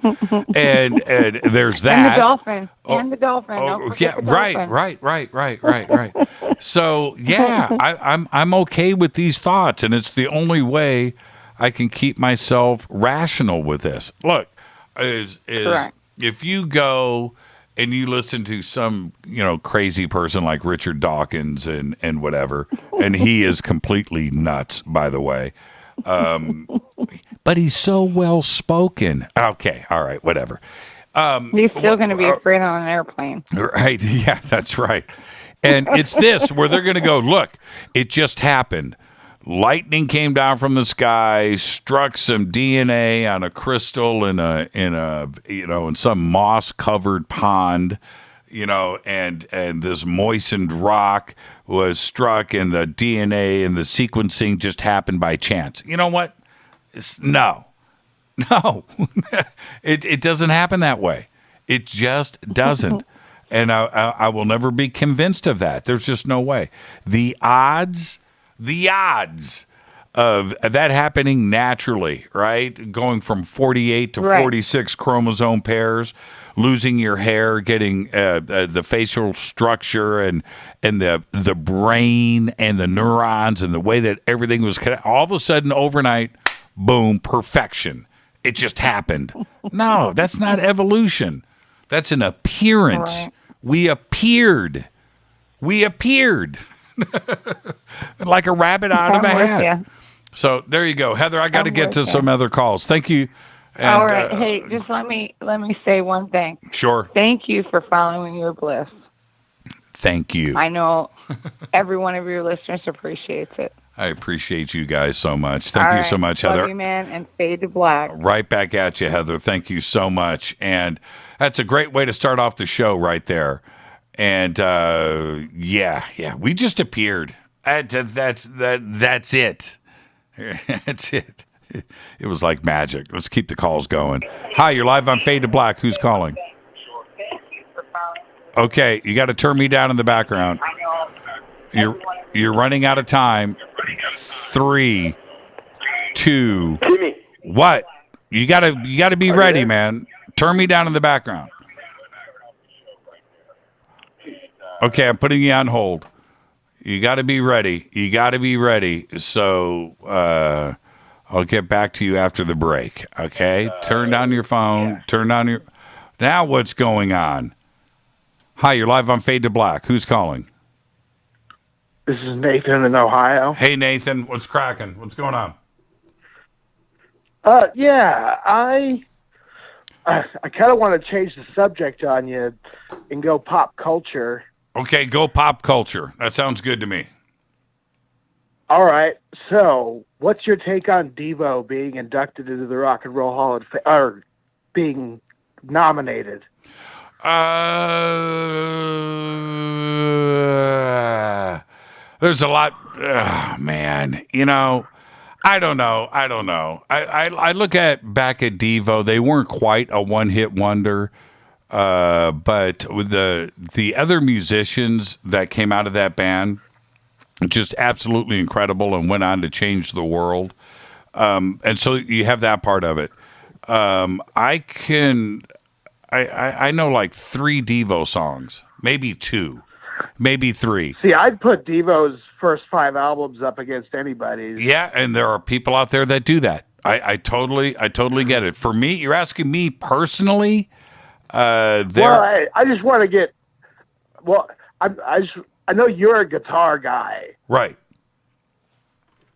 and there's that. And the dolphin. And the dolphin. Yeah, right. So, yeah, I'm okay with these thoughts, and it's the only way I can keep myself rational with this. Look, is if you go and you listen to some, crazy person like Richard Dawkins and whatever, and he is completely nuts, by the way. But he's so well spoken. Okay, all right, whatever. He's still going to be afraid on an airplane. Right? Yeah, that's right. And it's this where they're going to go, look, it just happened. Lightning came down from the sky, struck some DNA on a crystal in some moss covered pond, and this moistened rock was struck, and the DNA and the sequencing just happened by chance. You know what? No, it doesn't happen that way. It just doesn't. And I will never be convinced of that. There's just no way. The odds of that happening naturally, right? Going from 48 to 46 chromosome pairs, losing your hair, getting the facial structure and the brain and the neurons and the way that everything was connected. All of a sudden, overnight, boom, perfection. It just happened. No, that's not evolution. That's an appearance. Right. We appeared. Like a rabbit out of a hat. Yeah. So there you go, Heather. I got to get to some other calls. Thank you. And, all right. Hey, just let me say one thing. Sure. Thank you for following your bliss. Thank you. I know every one of your listeners appreciates it. I appreciate you guys so much. Thank you so much, Heather. Love you, man, and fade to black. Right back at you, Heather. Thank you so much. And that's a great way to start off the show right there. And yeah, we just appeared. That's it. That's it. It was like magic. Let's keep the calls going. Hi, you're live on Fade to Black. Who's calling? Okay, you got to turn me down in the background. You're running out of time. 3, 2. What? You gotta be ready, man. Turn me down in the background. Okay, I'm putting you on hold. You got to be ready. So I'll get back to you after the break. Okay? Turn down your phone. Yeah. Now what's going on? Hi, you're live on Fade to Black. Who's calling? This is Nathan in Ohio. Hey, Nathan. What's cracking? What's going on? Yeah, I kind of want to change the subject on you and go pop culture. Okay, go pop culture. That sounds good to me. All right. So, what's your take on Devo being inducted into the Rock and Roll Hall of Fame, or being nominated? There's a lot, man. I don't know. I look back at Devo. They weren't quite a one-hit wonder. But with the other musicians that came out of that band, just absolutely incredible and went on to change the world. And so you have that part of it. I know like 3 Devo songs, maybe 2, maybe 3. See, I'd put Devo's first 5 albums up against anybody's. Yeah, and there are people out there that do that. I totally get it. For me, you're asking me personally. Well, I just want to get. Well, I know you're a guitar guy, right?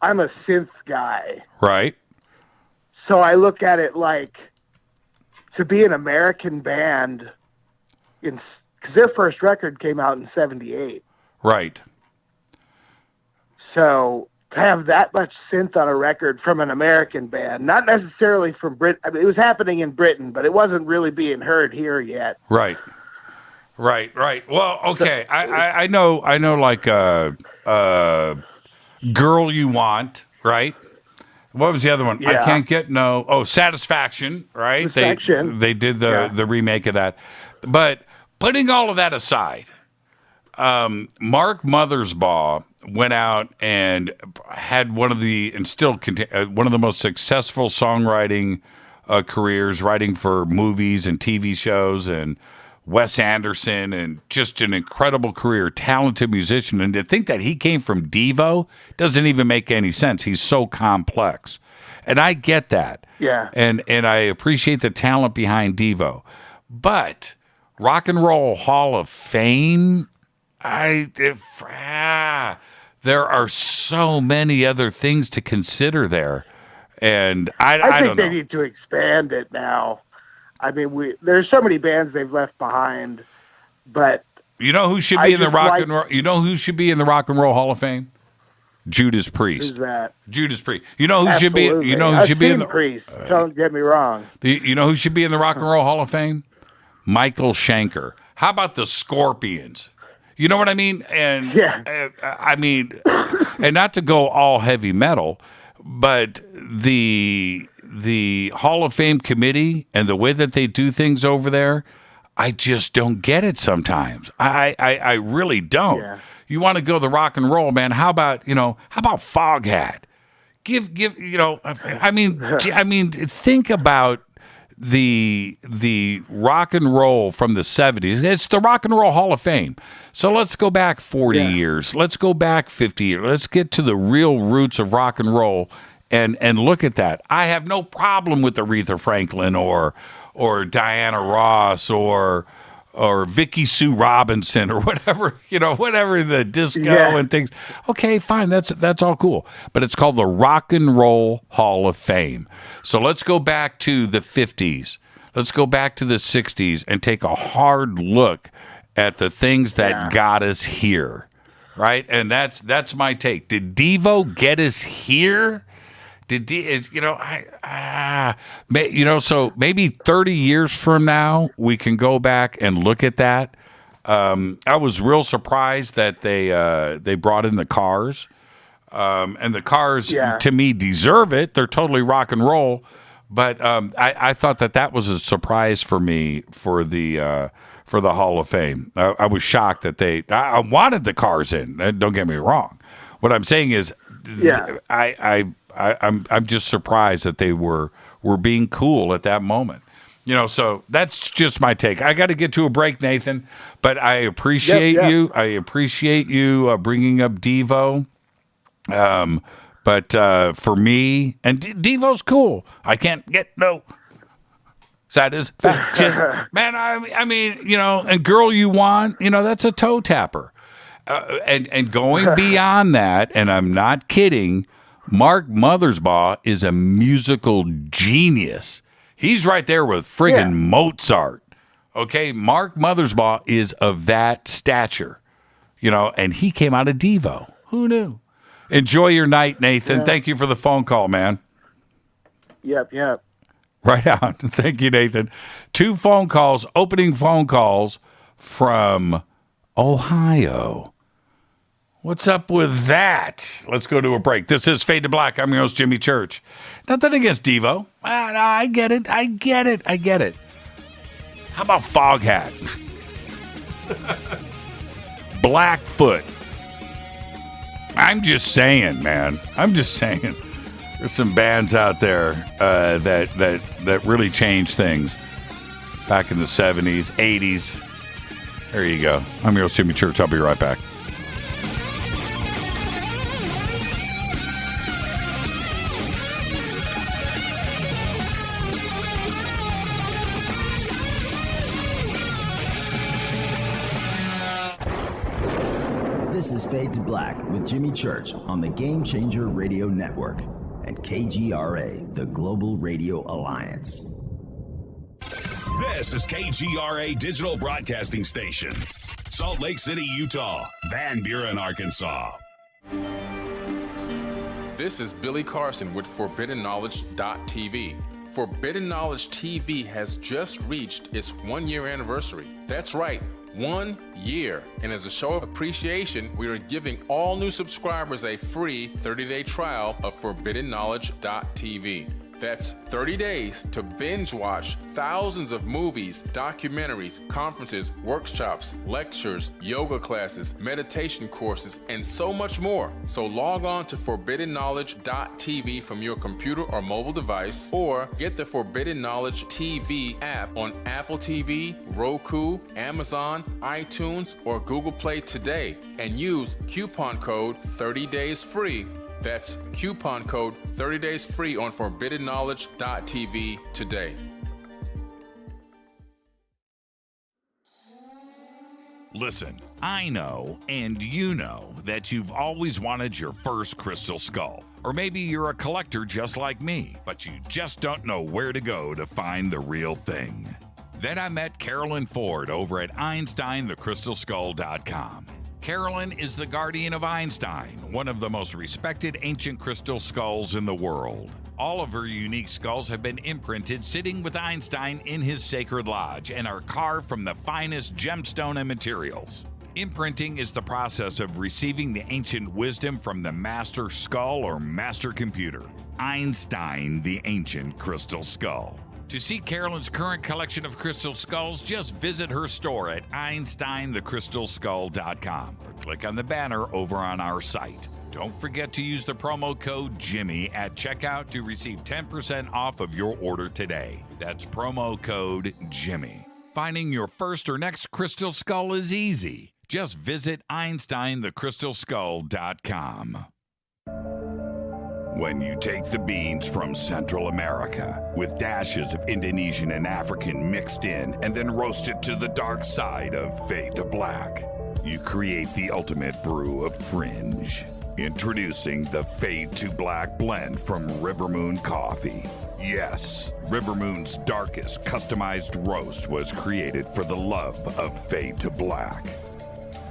I'm a synth guy, right? So I look at it like, to be an American band, because their first record came out in '78, right? So to have that much synth on a record from an American band, not necessarily from Britain. I mean, it was happening in Britain, but it wasn't really being heard here yet. Right. Well, okay. I know like Girl You Want, right? What was the other one? Yeah. I Can't Get No. Oh, Satisfaction, right? They did the remake of that. But putting all of that aside, Mark Mothersbaugh went out and had one of the most successful songwriting careers, writing for movies and TV shows, and Wes Anderson, and just an incredible career, talented musician. And to think that he came from Devo doesn't even make any sense. He's so complex. And I get that. Yeah. And I appreciate the talent behind Devo. But Rock and Roll Hall of Fame, there are so many other things to consider there. And I think don't know. they need to expand it now. I mean, there's so many bands they've left behind, but you know who should be in the Rock and Roll? You know who should be in the Rock and Roll Hall of Fame? Judas Priest. Who's that? Judas Priest. You know who Absolutely. should be? You know who should be in the Priest? Don't get me wrong. You know who should be in the Rock and Roll Hall of Fame? Michael Schenker. How about the Scorpions? You know what I mean? And I mean, and not to go all heavy metal, but the Hall of Fame committee and the way that they do things over there, I just don't get it sometimes. I really don't. Yeah. You want to go the rock and roll, man? How about Foghat? Give I mean think about the rock and roll from the 70s. It's the Rock and Roll Hall of Fame. So let's go back 40 years. Let's go back 50 years. Let's get to the real roots of rock and roll and look at that. I have no problem with Aretha Franklin or Diana Ross or Vicky Sue Robinson or whatever, whatever the disco and things. Okay, fine. That's all cool. But it's called the Rock and Roll Hall of Fame. So let's go back to the 50s. Let's go back to the 60s and take a hard look at the things that got us here. Right? And that's my take. Did Devo get us here? So maybe 30 years from now, we can go back and look at that. I was real surprised that they brought in the Cars. And the Cars, to me, deserve it. They're totally rock and roll. But I thought that was a surprise for me for the Hall of Fame. I was shocked that I wanted the Cars in. Don't get me wrong. What I'm saying is, I'm just surprised that they were being cool at that moment. So that's just my take. I got to get to a break, Nathan, but I appreciate you. I appreciate you bringing up Devo. But for me, and Devo's cool. I can't get no satisfaction. Man, I mean, and Girl You Want, that's a toe tapper. And going beyond that, and I'm not kidding, Mark Mothersbaugh is a musical genius. He's right there with friggin' Mozart. Okay, Mark Mothersbaugh is of that stature, and he came out of Devo. Who knew? Enjoy your night, Nathan. Thank you for the phone call, man. Yep. Right on. Thank you, Nathan. 2 phone calls, opening phone calls from Ohio. What's up with that? Let's go to a break. This is Fade to Black. I'm your host, Jimmy Church. Nothing against Devo. I get it. How about Foghat? Blackfoot. I'm just saying, man. There's some bands out there that really changed things back in the 70s, 80s. There you go. I'm your host, Jimmy Church. I'll be right back. This is Fade to Black with Jimmy Church on the Game Changer Radio Network and KGRA, the Global Radio Alliance. This is KGRA Digital Broadcasting Station, Salt Lake City, Utah, Van Buren, Arkansas. This is Billy Carson with ForbiddenKnowledge.tv. Forbidden Knowledge TV has just reached its 1-year anniversary. That's right, 1 year. And as a show of appreciation, we are giving all new subscribers a free 30-day trial of forbiddenknowledge.tv. That's 30 days to binge watch thousands of movies, documentaries, conferences, workshops, lectures, yoga classes, meditation courses, and so much more. So log on to forbiddenknowledge.tv from your computer or mobile device, or get the Forbidden Knowledge TV app on Apple TV, Roku, Amazon, iTunes, or Google Play today, and use coupon code 30daysfree. That's coupon code 30 days free on forbiddenknowledge.tv today. Listen, I know, and you know, that you've always wanted your first crystal skull. Or maybe you're a collector just like me, but you just don't know where to go to find the real thing. Then I met Carolyn Ford over at EinsteinTheCrystalSkull.com. Carolyn is the guardian of Einstein, one of the most respected ancient crystal skulls in the world. All of her unique skulls have been imprinted sitting with Einstein in his sacred lodge and are carved from the finest gemstone and materials. Imprinting is the process of receiving the ancient wisdom from the master skull or master computer, Einstein, the ancient crystal skull. To see Carolyn's current collection of crystal skulls, just visit her store at EinsteinTheCrystalSkull.com or click on the banner over on our site. Don't forget to use the promo code Jimmy at checkout to receive 10% off of your order today. That's promo code Jimmy. Finding your first or next crystal skull is easy. Just visit EinsteinTheCrystalSkull.com. When you take the beans from Central America with dashes of Indonesian and African mixed in and then roast it to the dark side of fade to black, you create the ultimate brew of fringe. Introducing the Fade to Black blend from Rivermoon Coffee. Yes, Rivermoon's darkest customized roast was created for the love of Fade to Black.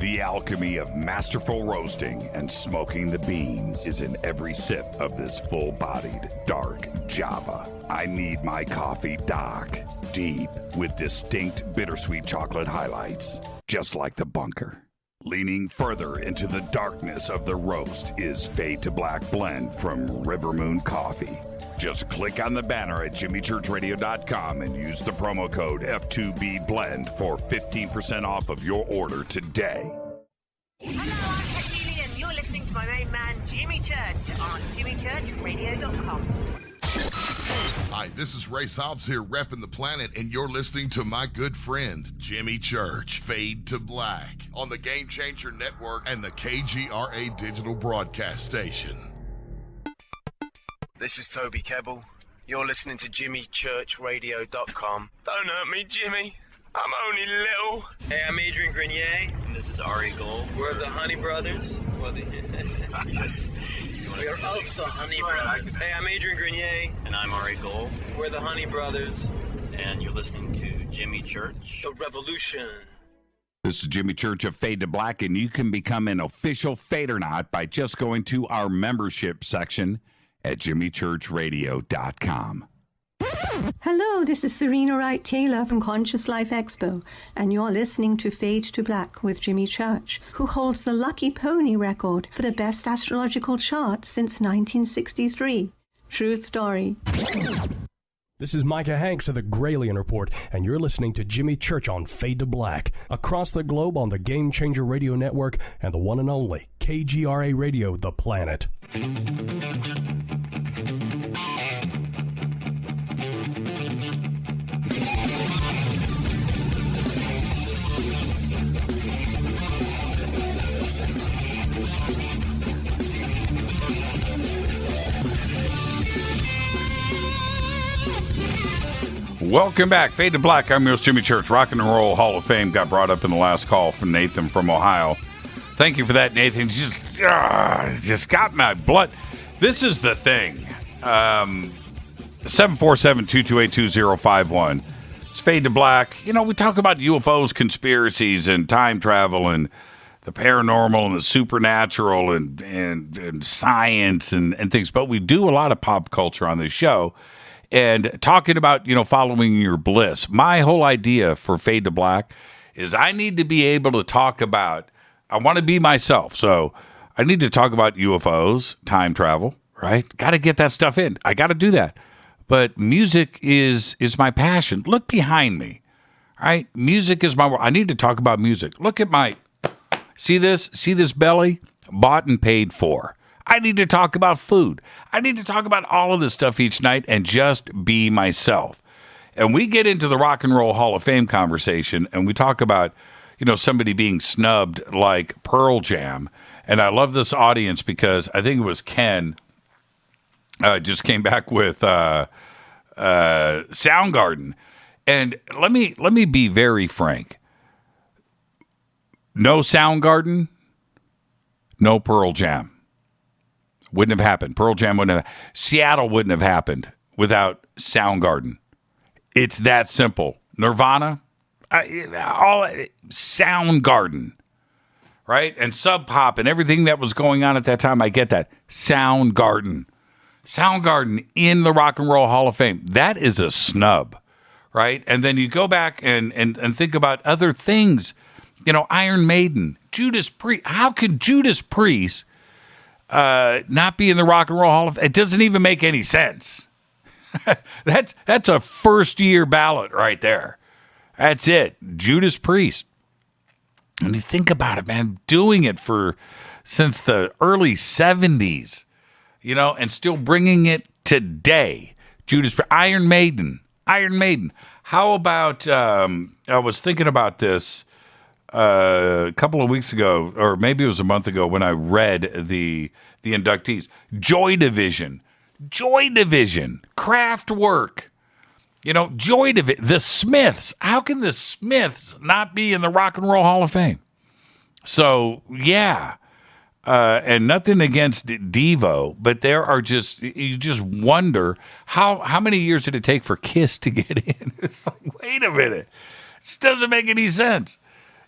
The alchemy of masterful roasting and smoking the beans is in every sip of this full-bodied, dark Java. I need my coffee dark, deep, with distinct bittersweet chocolate highlights, just like the bunker. Leaning further into the darkness of the roast is Fade to Black blend from Rivermoon Coffee. Just click on the banner at jimmychurchradio.com and use the promo code F2BBLEND for 15% off of your order today. Hello, I'm Katie, and you're listening to my main man, Jimmy Church, on jimmychurchradio.com. Hi, this is Ray Hobbs here, repping the planet, and you're listening to my good friend, Jimmy Church, Fade to Black, on the Game Changer Network and the KGRA Digital Broadcast Station. This is Toby Kebbell. You're listening to JimmyChurchRadio.com. Don't hurt me, Jimmy. I'm only little. Hey, I'm Adrian Grenier. And this is Ari Gold. We're the Honey Brothers. We're of the Honey Brothers. Hey, I'm Adrian Grenier. And I'm Ari Gold. We're the Honey Brothers. And you're listening to Jimmy Church. The Revolution. This is Jimmy Church of Fade to Black, and you can become an official Fadernight by just going to our membership section at jimmychurchradio.com. Hello, this is Serena Wright Taylor from Conscious Life Expo, and you're listening to Fade to Black with Jimmy Church, who holds the Lucky Pony record for the best astrological chart since 1963. True story. This is Micah Hanks of the Gralien Report, and you're listening to Jimmy Church on Fade to Black, across the globe on the Game Changer Radio Network and the one and only KGRA Radio, The Planet. Welcome back. Fade to Black. I'm your Jimmy Church. Rock and Roll Hall of Fame got brought up in the last call from Nathan from Ohio. Thank you for that, Nathan. Just got my blood. This is the thing. 747-228-2051. It's Fade to Black. You know, we talk about UFOs, conspiracies, and time travel, and the paranormal, and the supernatural, and science, and things. But we do a lot of pop culture on this show. and talking about, following your bliss. My whole idea for Fade to Black is I need to be able to talk about, I want to be myself. So I need to talk about UFOs, time travel, right? Got to get that stuff in. I got to do that. But music is my passion. Look behind me, right? Music is my world. I need to talk about music. Look at see this belly? Bought and paid for. I need to talk about food. I need to talk about all of this stuff each night and just be myself. And we get into the Rock and Roll Hall of Fame conversation, and we talk about, somebody being snubbed like Pearl Jam. And I love this audience because I think it was Ken just came back with Soundgarden. And let me be very frank. No Soundgarden, no Pearl Jam. Wouldn't have happened. Pearl Jam wouldn't have. Seattle wouldn't have happened without Soundgarden. It's that simple. Nirvana, Soundgarden, right? And Sub Pop and everything that was going on at that time. I get that. Soundgarden in the Rock and Roll Hall of Fame. That is a snub, right? And then you go back and think about other things. Iron Maiden, Judas Priest. How could Judas Priest not be in the Rock and Roll Hall of Fame? It doesn't even make any sense. That's a first-year ballot right there. That's it. Judas Priest. And you think about it, man, doing it since the early 70s, and still bringing it today. Judas Priest. Iron Maiden. How about, I was thinking about this a couple of weeks ago, or maybe it was a month ago, when I read the inductees. Joy Division, Kraftwerk, Joy Division, the Smiths. How can the Smiths not be in the Rock and Roll Hall of Fame? So, yeah, and nothing against Devo, but there are you just wonder how many years did it take for Kiss to get in? It's like, wait a minute, this doesn't make any sense.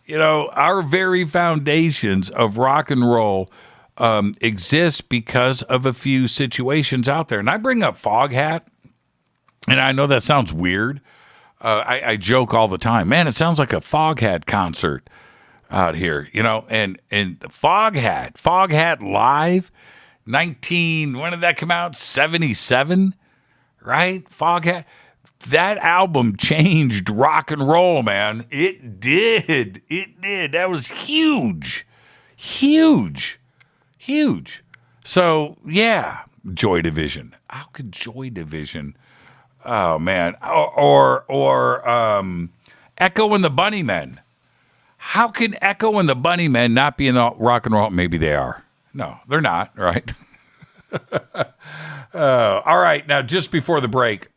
Our very foundations of rock and roll exist because of a few situations out there. And I bring up Foghat, and I know that sounds weird. I joke all the time. Man, it sounds like a Foghat concert out here, and the Foghat Live, when did that come out? 77, right? Foghat. That album changed rock and roll, man. It did. That was huge. So, yeah, Joy Division. How could Joy Division? Oh, man. Or Echo and the Bunnymen. How can Echo and the Bunnymen not be in the rock and roll? Maybe they are. No, they're not, right? All right. Now, just before the break,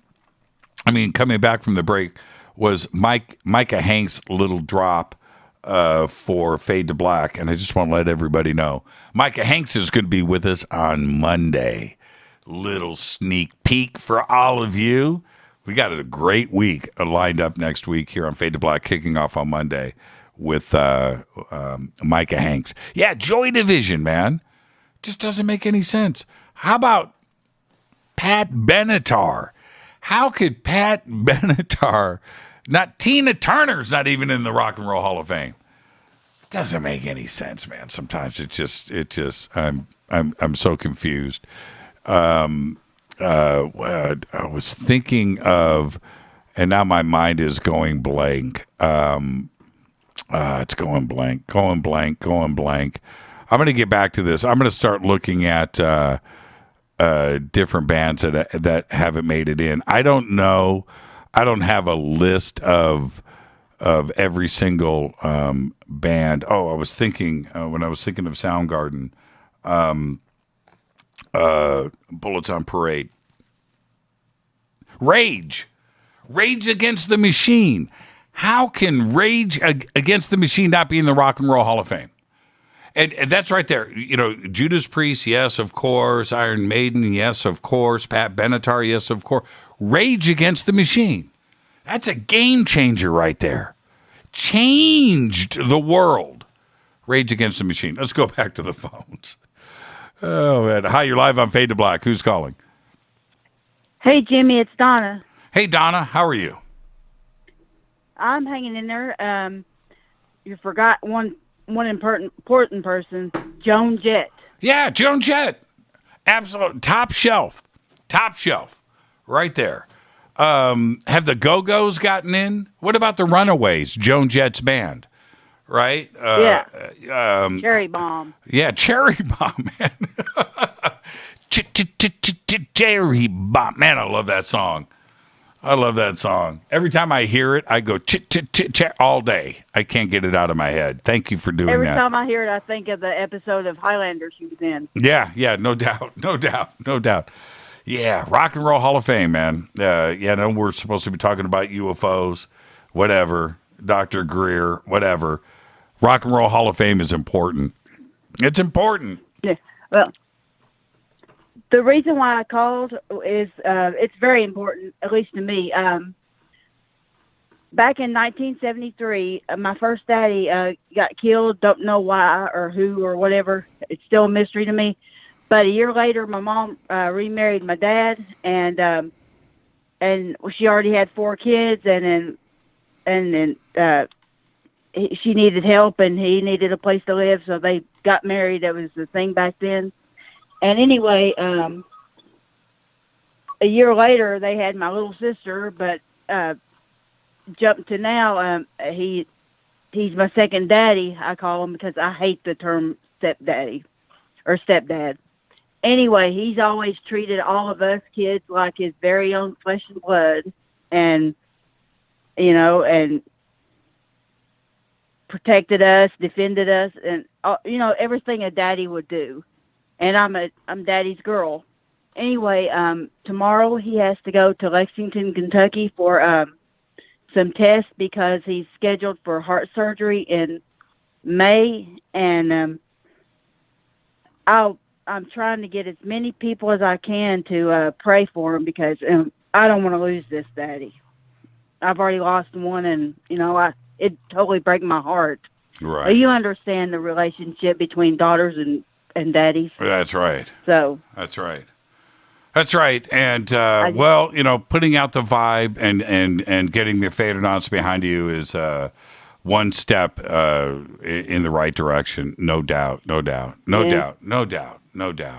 coming back from the break, was Micah Hanks' little drop for Fade to Black. And I just want to let everybody know, Micah Hanks is going to be with us on Monday. Little sneak peek for all of you. We got a great week lined up next week here on Fade to Black, kicking off on Monday with Micah Hanks. Yeah, Joy Division, man. Just doesn't make any sense. How about Pat Benatar? How could Pat Benatar, Tina Turner's not even in the Rock and Roll Hall of Fame? It doesn't make any sense, man. Sometimes it just I'm so confused. I was thinking of, and now my mind is going blank. It's going blank. I'm going to get back to this. I'm going to start looking at different bands that haven't made it in. I don't know. I don't have a list of every single band. Oh, I was thinking when I was thinking of Soundgarden, Bullets on Parade, Rage Against the Machine. How can Rage Against the Machine not be in the Rock and Roll Hall of Fame? And that's right there. Judas Priest, yes, of course. Iron Maiden, yes, of course. Pat Benatar, yes, of course. Rage Against the Machine. That's a game changer right there. Changed the world. Rage Against the Machine. Let's go back to the phones. Oh, man. Hi, you're live on Fade to Black. Who's calling? Hey, Jimmy, it's Donna. Hey, Donna, how are you? I'm hanging in there. You forgot one important person, Joan Jett. Yeah, Joan Jett. Absolute top shelf, right there. Have the Go-Go's gotten in? What about the Runaways, Joan Jett's band? Right? Cherry Bomb. Yeah, Cherry Bomb, man. Cherry Bomb. Man, I love that song. Every time I hear it, I go all day. I can't get it out of my head. Thank you for doing Every that. time I hear it, I think of the episode of Highlander she was in. Yeah, no doubt. Yeah, Rock and Roll Hall of Fame, man. No, we're supposed to be talking about UFOs, whatever, Dr. Greer, whatever. Rock and Roll Hall of Fame is important. It's important. Yeah, well, the reason why I called is it's very important, at least to me. Back in 1973, my first daddy got killed. Don't know why or who or whatever. It's still a mystery to me. But a year later, my mom remarried my dad, and she already had 4 kids, and then she needed help, and he needed a place to live, so they got married. That was the thing back then. And anyway, a year later, they had my little sister, but jump to now, he's my second daddy, I call him, because I hate the term stepdaddy or stepdad. Anyway, he's always treated all of us kids like his very own flesh and blood, and, and protected us, defended us, and, everything a daddy would do. And I'm daddy's girl. Anyway, tomorrow he has to go to Lexington, Kentucky for some tests because he's scheduled for heart surgery in May. And I'm trying to get as many people as I can to pray for him because I don't want to lose this daddy. I've already lost one, and it totally breaks my heart. Right. You understand the relationship between daughters and daddies. That's right. So that's right. And putting out the vibe and getting the Fadernauts behind you is one step in the right direction. No doubt.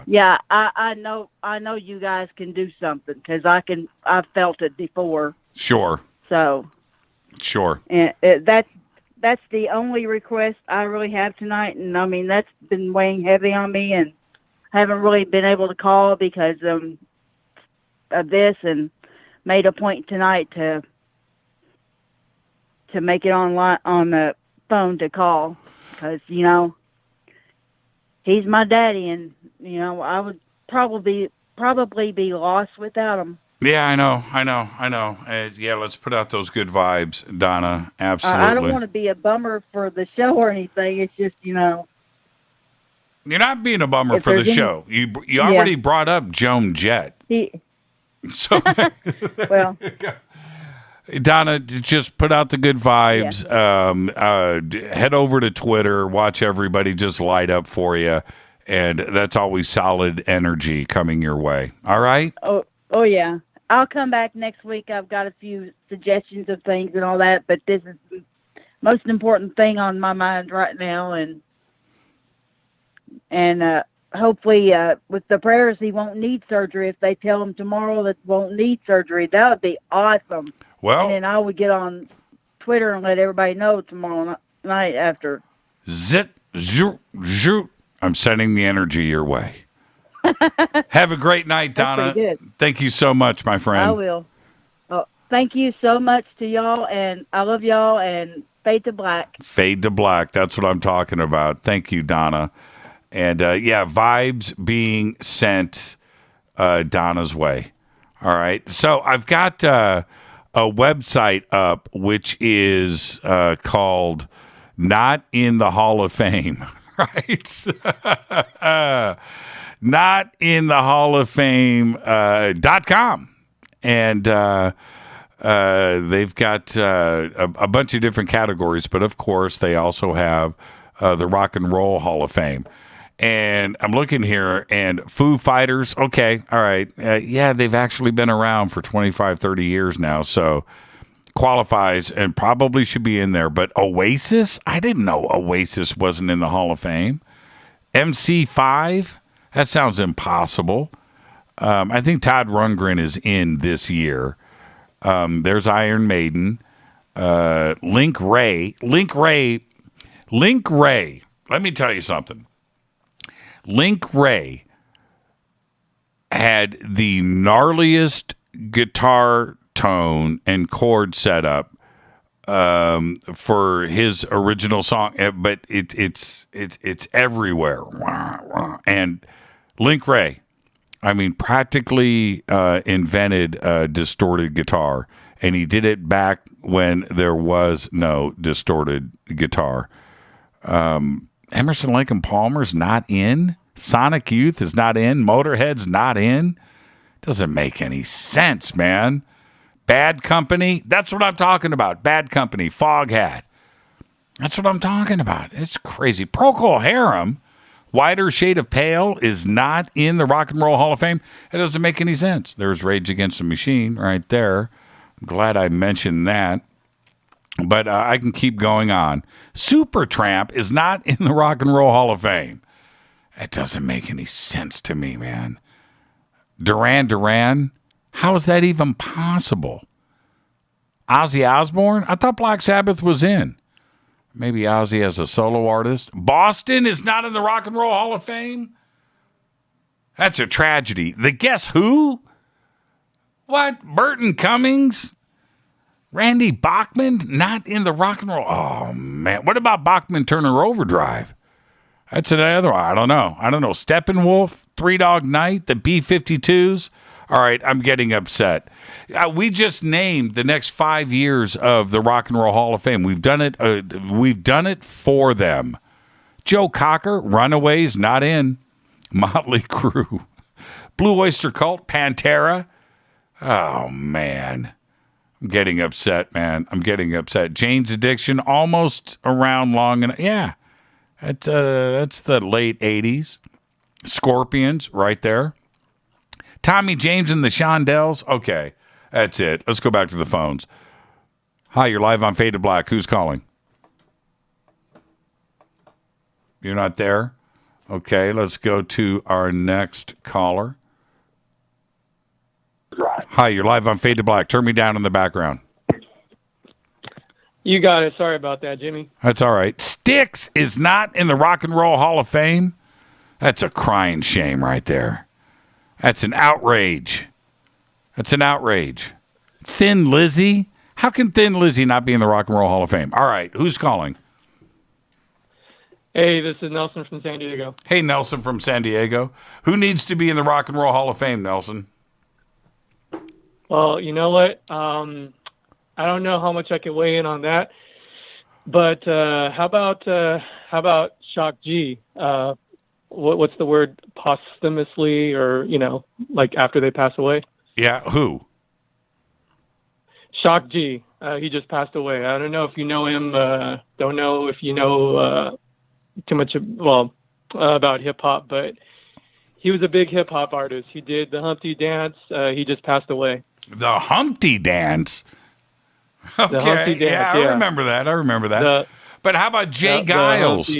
Yeah, I know you guys can do something because I've felt it before. Sure. So. Sure. And that's the only request I really have tonight, and I mean that's been weighing heavy on me, and I haven't really been able to call because of this, and made a point tonight to make it on the phone to call because he's my daddy, and I would probably be lost without him. Yeah, I know. Let's put out those good vibes, Donna. Absolutely. I don't want to be a bummer for the show or anything. It's just, You're not being a bummer for the show. You already brought up Joan Jett. So, well, Donna, just put out the good vibes. Yeah. Head over to Twitter. Watch everybody just light up for you. And that's always solid energy coming your way. All right? Oh yeah. I'll come back next week. I've got a few suggestions of things and all that, but this is the most important thing on my mind right now. And hopefully with the prayers, he won't need surgery. If they tell him tomorrow that won't need surgery, that would be awesome. Well, and then I would get on Twitter and let everybody know tomorrow night after. I'm sending the energy your way. Have a great night, Donna. Thank you so much, my friend. I will. Oh, thank you so much to y'all, and I love y'all, and fade to black. Fade to black. That's what I'm talking about. Thank you, Donna. And, vibes being sent Donna's way. All right. So I've got a website up, which is called Not in the Hall of Fame, right? Not in the Hall of Fame.com. And they've got a bunch of different categories, but of course they also have the Rock and Roll Hall of Fame. And I'm looking here, and Foo Fighters, okay, all right. Yeah, they've actually been around for 25, 30 years now, so qualifies and probably should be in there. But Oasis? I didn't know Oasis wasn't in the Hall of Fame. MC5? That sounds impossible. I think Todd Rundgren is in this year. There's Iron Maiden. Link Ray. Let me tell you something. Link Ray had the gnarliest guitar tone and chord setup for his original song, but it's everywhere. And Link Ray, I mean, practically invented distorted guitar, and he did it back when there was no distorted guitar. Emerson, Lake and Palmer's not in. Sonic Youth is not in. Motorhead's not in. Doesn't make any sense, man. Bad Company, that's what I'm talking about. Bad Company, Foghat. That's what I'm talking about. It's crazy. Procol Harum, Wider Shade of Pale, is not in the Rock and Roll Hall of Fame. It doesn't make any sense. There's Rage Against the Machine right there. I'm glad I mentioned that. But I can keep going on. Supertramp is not in the Rock and Roll Hall of Fame. It doesn't make any sense to me, man. Duran Duran, how is that even possible? Ozzy Osbourne? I thought Black Sabbath was in. Maybe Ozzy as a solo artist. Boston is not in the Rock and Roll Hall of Fame? That's a tragedy. The Guess Who? What? Burton Cummings? Randy Bachman? Not in the Rock and Roll. Oh, man. What about Bachman Turner Overdrive? That's another one. I don't know. Steppenwolf, Three Dog Night, the B-52s. All right, I'm getting upset. We just named the next 5 years of the Rock and Roll Hall of Fame. We've done it. We've done it for them. Joe Cocker, Runaways, not in. Motley Crue, Blue Oyster Cult, Pantera. Oh man, I'm getting upset, man. I'm getting upset. Jane's Addiction, almost around long enough. Yeah, that's the late '80s. Scorpions, right there. Tommy James and the Shondells. Okay, that's it. Let's go back to the phones. Hi, you're live on Fade to Black. Who's calling? You're not there? Okay, let's go to our next caller. Hi, you're live on Fade to Black. Turn me down in the background. You got it. Sorry about that, Jimmy. That's all right. Styx is not in the Rock and Roll Hall of Fame. That's a crying shame right there. That's an outrage. That's an outrage. Thin Lizzy? How can Thin Lizzy not be in the Rock and Roll Hall of Fame? All right, who's calling? Hey, this is Nelson from San Diego. Hey, Nelson from San Diego. Who needs to be in the Rock and Roll Hall of Fame, Nelson? Well, you know what? I don't know how much I can weigh in on that, but how about Shock G? What's the word? Posthumously, or like after they pass away? Yeah, who? Shock G. He just passed away. I don't know if you know him. Don't know if you know too much about hip hop, but he was a big hip hop artist. He did the Humpty Dance. He just passed away. The Humpty Dance. Okay, the Humpty Dance, yeah, I remember that. But how about Jay Giles?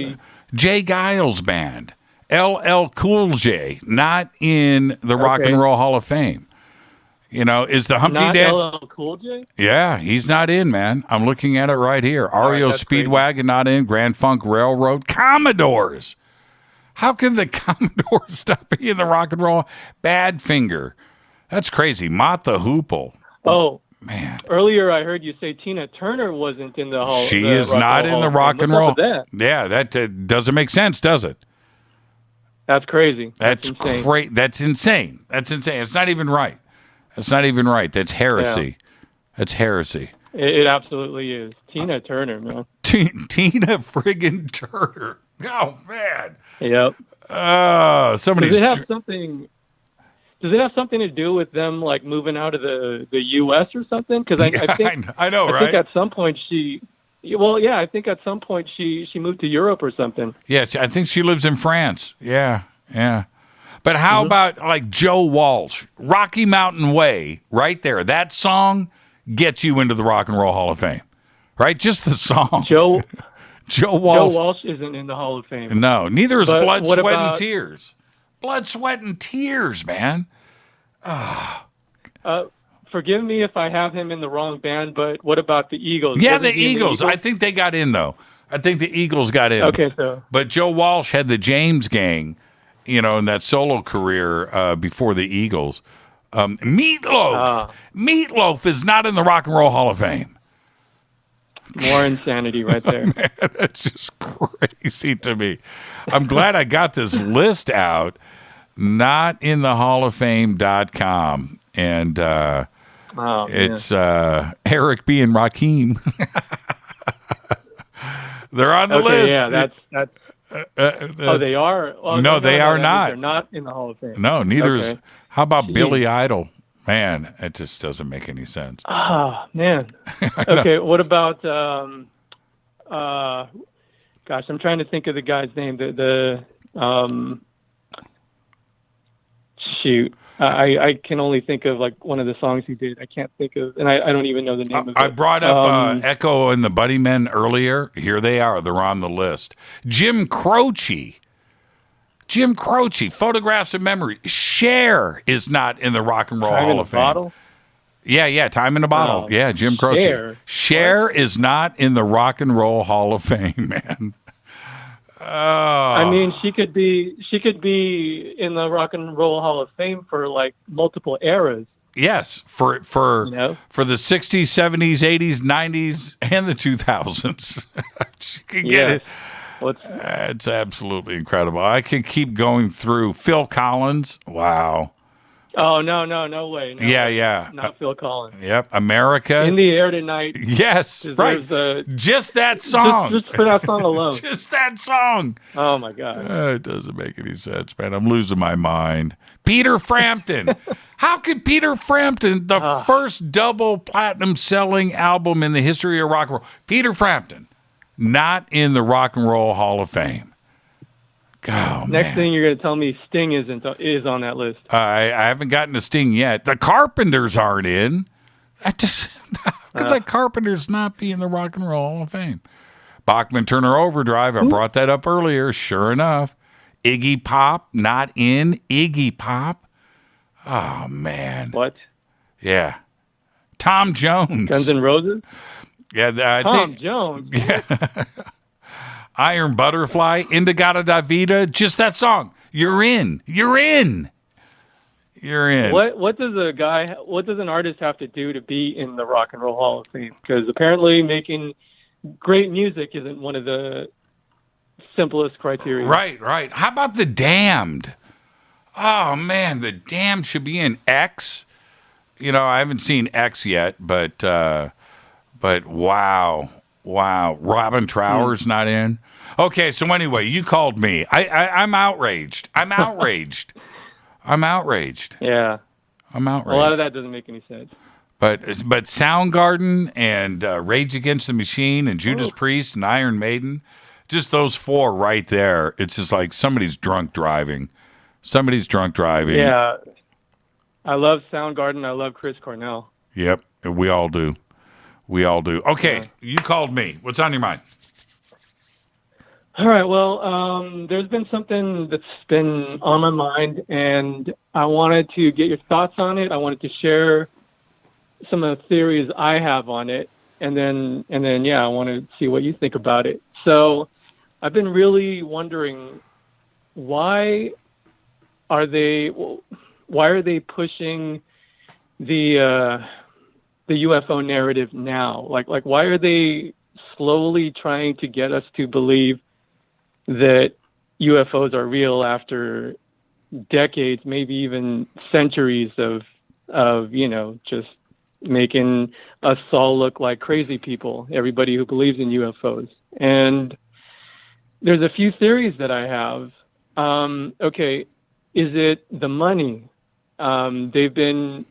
Jay Giles Band. LL Cool J, not in the Rock and Roll Hall of Fame. Is the Humpty Dance? LL Cool J? Yeah, he's not in, man. I'm looking at it right here. REO Speedwagon not in. Grand Funk Railroad. Commodores. How can the Commodores not be in the Rock and Roll? Badfinger. That's crazy. Mott the Hoople. Oh, man. Earlier I heard you say Tina Turner wasn't in the Hall. She is not in the Rock and Roll. Yeah, that doesn't make sense, does it? That's crazy. That's great. That's insane. That's insane. It's not even right. That's not even right. That's heresy. Yeah. That's heresy. It absolutely is. Tina Turner, man. Tina friggin' Turner. Oh, man. Yep. Somebody's... Does it have something to do with them moving out of the U.S. or something? Because I think I know, right? I think at some point she Well, yeah, I think at some point she moved to Europe or something. Yeah, I think she lives in France. Yeah. But how about like Joe Walsh, Rocky Mountain Way, right there? That song gets you into the Rock and Roll Hall of Fame, right? Just the song. Joe Walsh. Joe Walsh isn't in the Hall of Fame. No, neither is But Blood, what Sweat, and about- Tears. Blood, Sweat, and Tears, man. Forgive me if I have him in the wrong band, but what about the Eagles? Yeah, Wasn't the he in Eagles. I think they got in, though. I think the Eagles got in. Okay, so. But Joe Walsh had the James Gang, in that solo career before the Eagles. Meatloaf. Meatloaf is not in the Rock and Roll Hall of Fame. More insanity right there. Man, that's just crazy to me. I'm glad I got this list out. Not in the Hall of Fame.com. And it's Eric B. and Rakim. They're on the list. Yeah, that's. They are? Oh, no, they are that means not. They're not in the Hall of Fame. No, neither Okay. is. How about Billy Idol? Man, it just doesn't make any sense. Ah, man. Okay, what about? Gosh, I'm trying to think of the guy's name. Shoot. I can only think of like one of the songs he did. I can't think of, and I don't even know the name of it. I brought up Echo and the Buddy Men earlier. Here they are. They're on the list. Jim Croce, Photographs of Memory. Cher is not in the Rock and Roll Time in Hall a of Fame. Bottle? Yeah, Time in a Bottle. Yeah, Jim Croce. Cher is not in the Rock and Roll Hall of Fame, man. I mean, she could be in the Rock and Roll Hall of Fame for like multiple eras. Yes, for the 60s, 70s, 80s, 90s, and the 2000s. She can get it. It's absolutely incredible. I could keep going through. Phil Collins. Wow. Oh, no way. No Yeah, way. yeah. Not Phil Collins. Yep, America. In the Air Tonight. Yes, right. Just that song. Just for that song alone. Just that song. Oh, my God. It doesn't make any sense, man. I'm losing my mind. Peter Frampton. How could Peter Frampton, the first double platinum selling album in the history of rock and roll, Peter Frampton, not in the Rock and Roll Hall of Fame? Oh, Next thing you're going to tell me Sting is on that list. I haven't gotten to Sting yet. The Carpenters aren't in. How could the Carpenters not be in the Rock and Roll Hall of Fame? Bachman Turner Overdrive, I brought that up earlier. Sure enough. Iggy Pop, not in. Iggy Pop. Oh, man. What? Yeah. Tom Jones. Guns N' Roses? Yeah. Tom Jones? Yeah. Iron Butterfly, Indigada da Vida, just that song. You're in. What does an artist have to do to be in the Rock and Roll Hall of Fame? Because apparently making great music isn't one of the simplest criteria. Right. How about The Damned? Oh, man, The Damned should be in. X. I haven't seen X yet, but wow. Robin Trower's not in. Okay, so anyway, you called me. I'm outraged. Yeah. I'm outraged. A lot of that doesn't make any sense. But Soundgarden and Rage Against the Machine and Judas Priest and Iron Maiden, just those four right there. It's just like somebody's drunk driving. Yeah. I love Soundgarden. I love Chris Cornell. Yep, we all do. Okay, You called me. What's on your mind? All right. Well, there's been something that's been on my mind, and I wanted to get your thoughts on it. I wanted to share some of the theories I have on it, and then, I want to see what you think about it. So, I've been really wondering why are they pushing the UFO narrative now? Like why are they slowly trying to get us to believe that UFOs are real after decades, maybe even centuries of just making us all look like crazy people, everybody who believes in UFOs? And there's a few theories that I have. Okay, is it the money? They've been,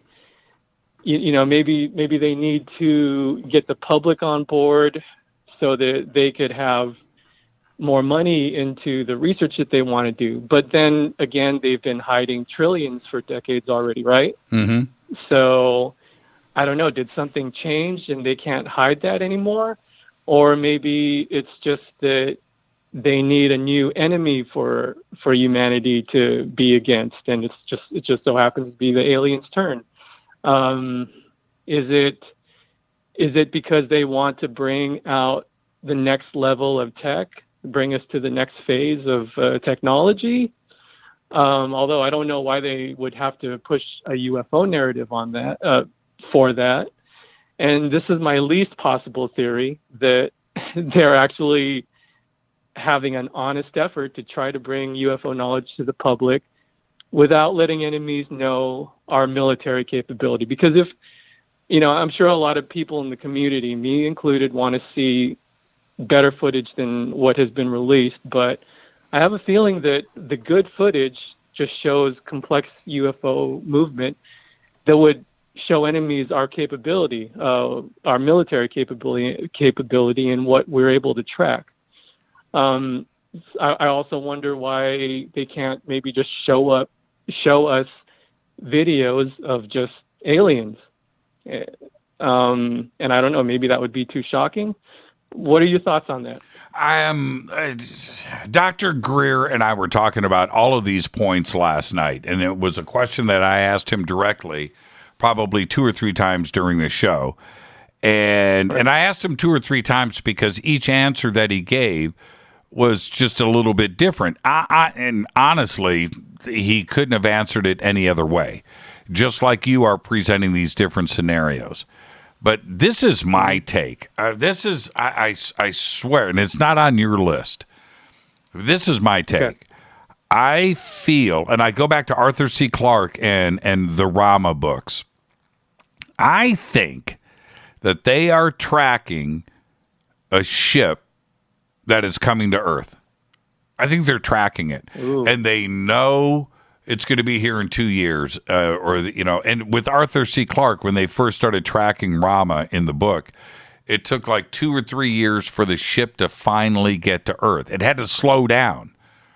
maybe they need to get the public on board so that they could have more money into the research that they want to do. But then again, they've been hiding trillions for decades already, right? Mm-hmm. So I don't know, did something change and they can't hide that anymore? Or maybe it's just that they need a new enemy for humanity to be against, and it just so happens to be the aliens' turn. Is it because they want to bring out the next level of tech, bring us to the next phase of technology? Although I don't know why they would have to push a UFO narrative on that for that. And this is my least possible theory, that they're actually having an honest effort to try to bring UFO knowledge to the public without letting enemies know our military capability. Because if, I'm sure a lot of people in the community, me included, want to see better footage than what has been released. But I have a feeling that the good footage just shows complex UFO movement that would show enemies our capability, our military capability, and what we're able to track. I also wonder why they can't maybe just show us videos of just aliens. And I don't know, maybe that would be too shocking. What are your thoughts on that? Dr. Greer and I were talking about all of these points last night, and it was a question that I asked him directly, probably 2 or 3 times during the show. And I asked him 2 or 3 times because each answer that he gave was just a little bit different. And honestly, he couldn't have answered it any other way, just like you are presenting these different scenarios. But this is my take. This is, I swear, and it's not on your list. This is my take. Okay. I feel, and I go back to Arthur C. Clarke and the Rama books. I think that they are tracking a ship that is coming to Earth. I think they're tracking it. Ooh. And they know it's going to be here in 2 years, and with Arthur C. Clarke, when they first started tracking Rama in the book, it took like 2 or 3 years for the ship to finally get to Earth. It had to slow down,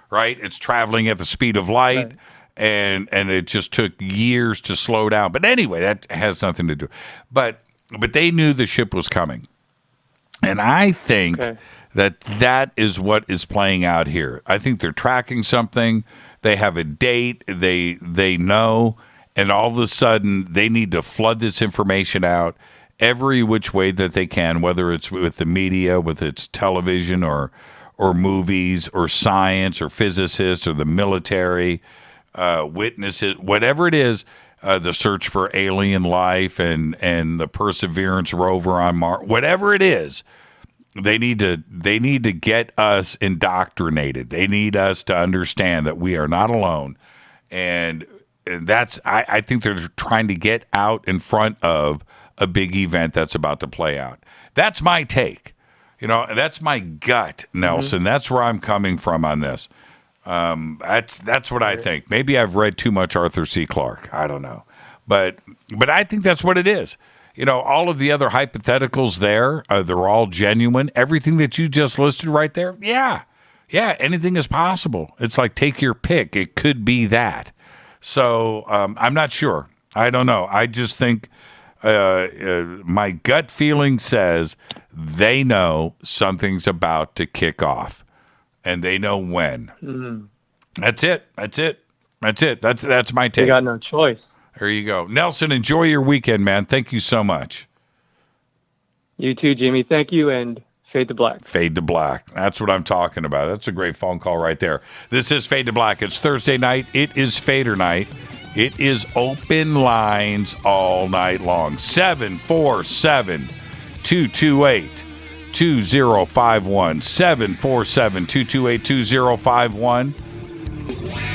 right? It's traveling at the speed of light, right. and it just took years to slow down. But anyway, that has nothing to do. But they knew the ship was coming. And I think that is what is playing out here. I think they're tracking something. They have a date. They know, and all of a sudden they need to flood this information out every which way that they can, whether it's with the media, with its television or movies or science or physicists or the military, witnesses, whatever it is, the search for alien life and the Perseverance rover on Mars, whatever it is. They need to get us indoctrinated. They need us to understand that we are not alone, and that's I think they're trying to get out in front of a big event that's about to play out. That's my take. That's my gut, Nelson. Mm-hmm. That's where I'm coming from on this. That's what I think. Maybe I've read too much Arthur C. Clarke. I don't know, but I think that's what it is. All of the other hypotheticals there, they're all genuine. Everything that you just listed right there, yeah, anything is possible. It's like, take your pick. It could be that. So I'm not sure. I don't know. I just think my gut feeling says they know something's about to kick off, and they know when. Mm-hmm. That's it. That's my take. You got no choice. There you go. Nelson, enjoy your weekend, man. Thank you so much. You too, Jimmy. Thank you, and fade to black. Fade to black. That's what I'm talking about. That's a great phone call right there. This is Fade to Black. It's Thursday night. It is Fadernight. It is open lines all night long. 747-228-2051. 747-228-2051.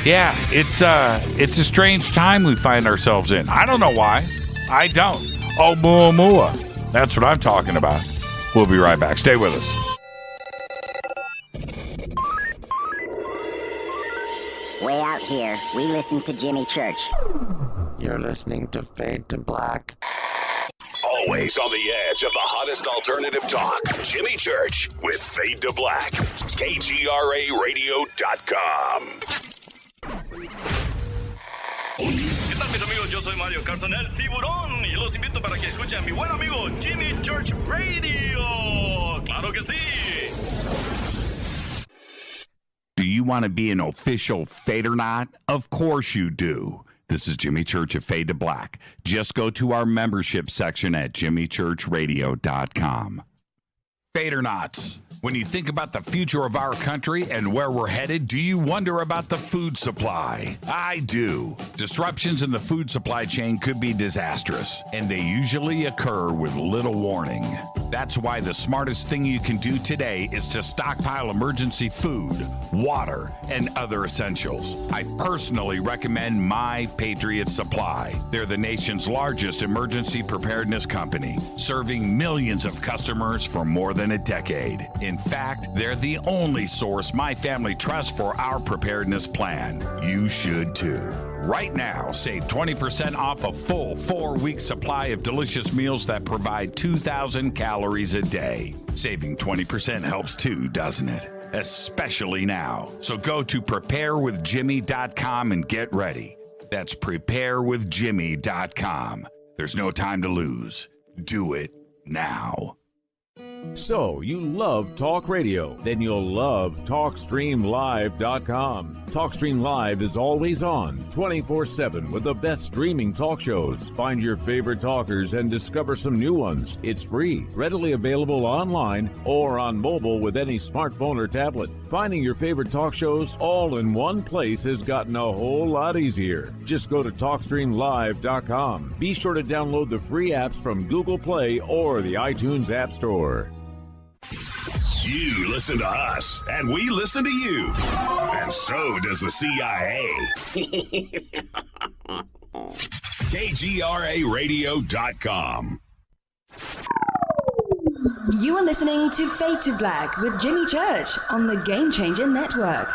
Yeah, it's a strange time we find ourselves in. I don't know why. I don't. Oh, Muamua. That's what I'm talking about. We'll be right back. Stay with us. Way out here, we listen to Jimmy Church. You're listening to Fade to Black. Oh, Always on the edge of the hottest alternative talk. Jimmy Church with Fade to Black. KGRARadio.com. ¿Qué tal, mis amigos? Yo soy Mario Carson, el tiburón, y los invito para que escuchen a mi buen amigo Jimmy Church Radio. ¡Claro que sí! Do you want to be an official Fadernight? Of course you do. This is Jimmy Church of Fade to Black. Just go to our membership section at jimmychurchradio.com. Fadernauts. When you think about the future of our country and where we're headed, do you wonder about the food supply? I do. Disruptions in the food supply chain could be disastrous, and they usually occur with little warning. That's why the smartest thing you can do today is to stockpile emergency food, water, and other essentials. I personally recommend My Patriot Supply. They're the nation's largest emergency preparedness company, serving millions of customers for more than a decade. In fact, they're the only source my family trusts for our preparedness plan. You should too. Right now, save 20% off a full 4-week supply of delicious meals that provide 2,000 calories a day. Saving 20% helps too, doesn't it? Especially now. So go to preparewithjimmy.com and get ready. That's preparewithjimmy.com. There's no time to lose. Do it now. So, you love talk radio? Then you'll love TalkStreamLive.com. TalkStream Live is always on, 24/7 with the best streaming talk shows. Find your favorite talkers and discover some new ones. It's free, readily available online or on mobile with any smartphone or tablet. Finding your favorite talk shows all in one place has gotten a whole lot easier. Just go to TalkStreamLive.com. Be sure to download the free apps from Google Play or the iTunes App Store. You listen to us, and we listen to you. And so does the CIA. KGRARadio.com. You are listening to Fade to Black with Jimmy Church on the Game Changer Network.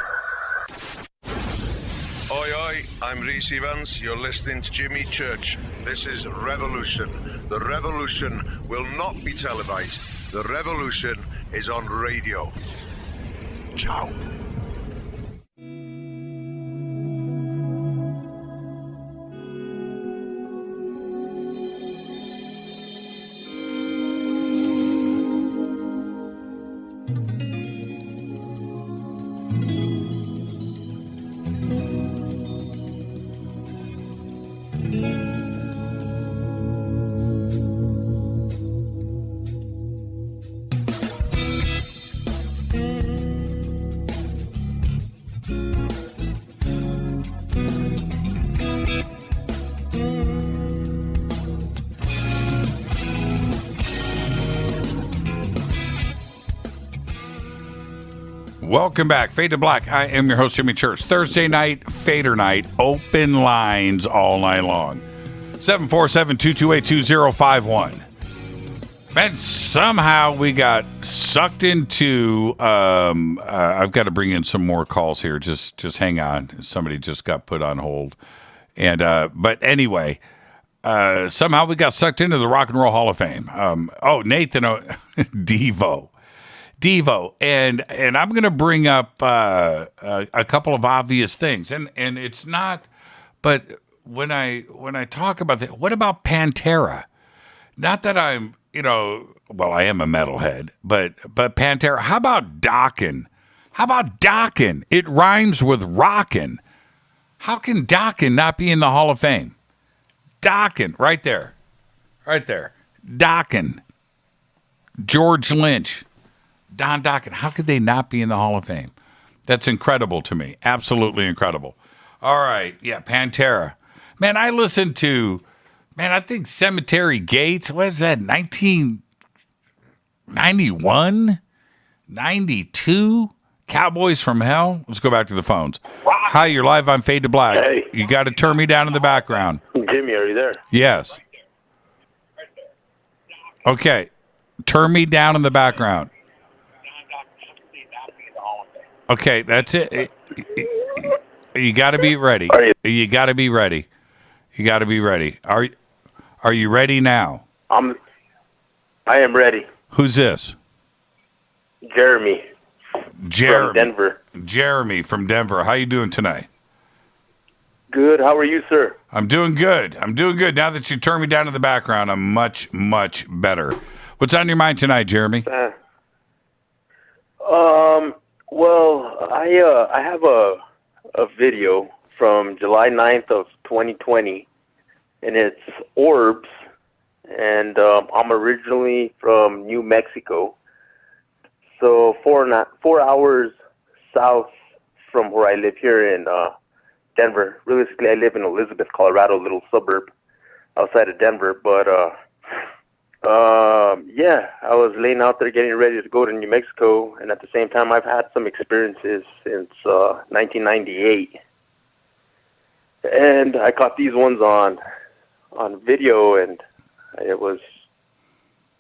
Oi, oi, I'm Reese Evans. You're listening to Jimmy Church. This is Revolution. The revolution will not be televised. The revolution is on radio. Ciao. Welcome back. Fade to Black. I am your host, Jimmy Church. Thursday night, Fader night. Open lines all night long. 747-228-2051. Man, somehow we got sucked into... I've got to bring in some more calls here. Just hang on. Somebody just got put on hold. And but anyway, somehow we got sucked into the Rock and Roll Hall of Fame. Nathan Devo, and I'm going to bring up a couple of obvious things, and it's not, but when I talk about that, what about Pantera? Not that I'm, I am a metalhead, but Pantera. How about Dokken? It rhymes with rockin'. How can Dokken not be in the Hall of Fame? Dokken, right there, Dokken, George Lynch. Don Dokken, how could they not be in the Hall of Fame? That's incredible to me. Absolutely incredible. All right. Yeah, Pantera. Man, I listened to, I think Cemetery Gates. What is that, 1991? 92? Cowboys from Hell? Let's go back to the phones. Hi, you're live on Fade to Black. Hey. You got to turn me down in the background. Jimmy, are you there? Yes. Okay. Turn me down in the background. Okay, that's it. You got to be ready. You got to be ready. Are you ready now? I am ready. Who's this? Jeremy. From Denver. Jeremy from Denver. How you doing tonight? Good. How are you, sir? I'm doing good. Now that you turned me down to the background, I'm much, much better. What's on your mind tonight, Jeremy? Well, I have a video from July 9th of 2020, and it's orbs, and I'm originally from New Mexico, so 4 hours south from where I live here in Denver. Realistically, I live in Elizabeth, Colorado, a little suburb outside of Denver, but yeah, I was laying out there getting ready to go to New Mexico, and at the same time, I've had some experiences since 1998, and I caught these ones on video, and I was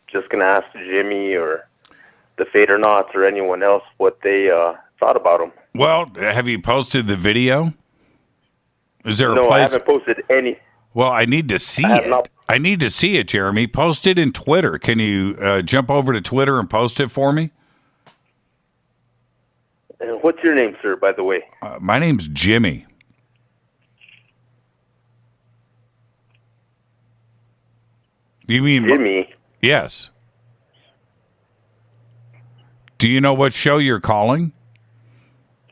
just gonna ask Jimmy or the Fadernauts or anyone else what they thought about them. Well, have you posted the video? Is there a No, place? I haven't posted any. Well, I need to see it. I need to see it, Jeremy. Post it in Twitter. Can you jump over to Twitter and post it for me? And what's your name, sir, by the way? My name's Jimmy. You mean Jimmy? Yes. Do you know what show you're calling?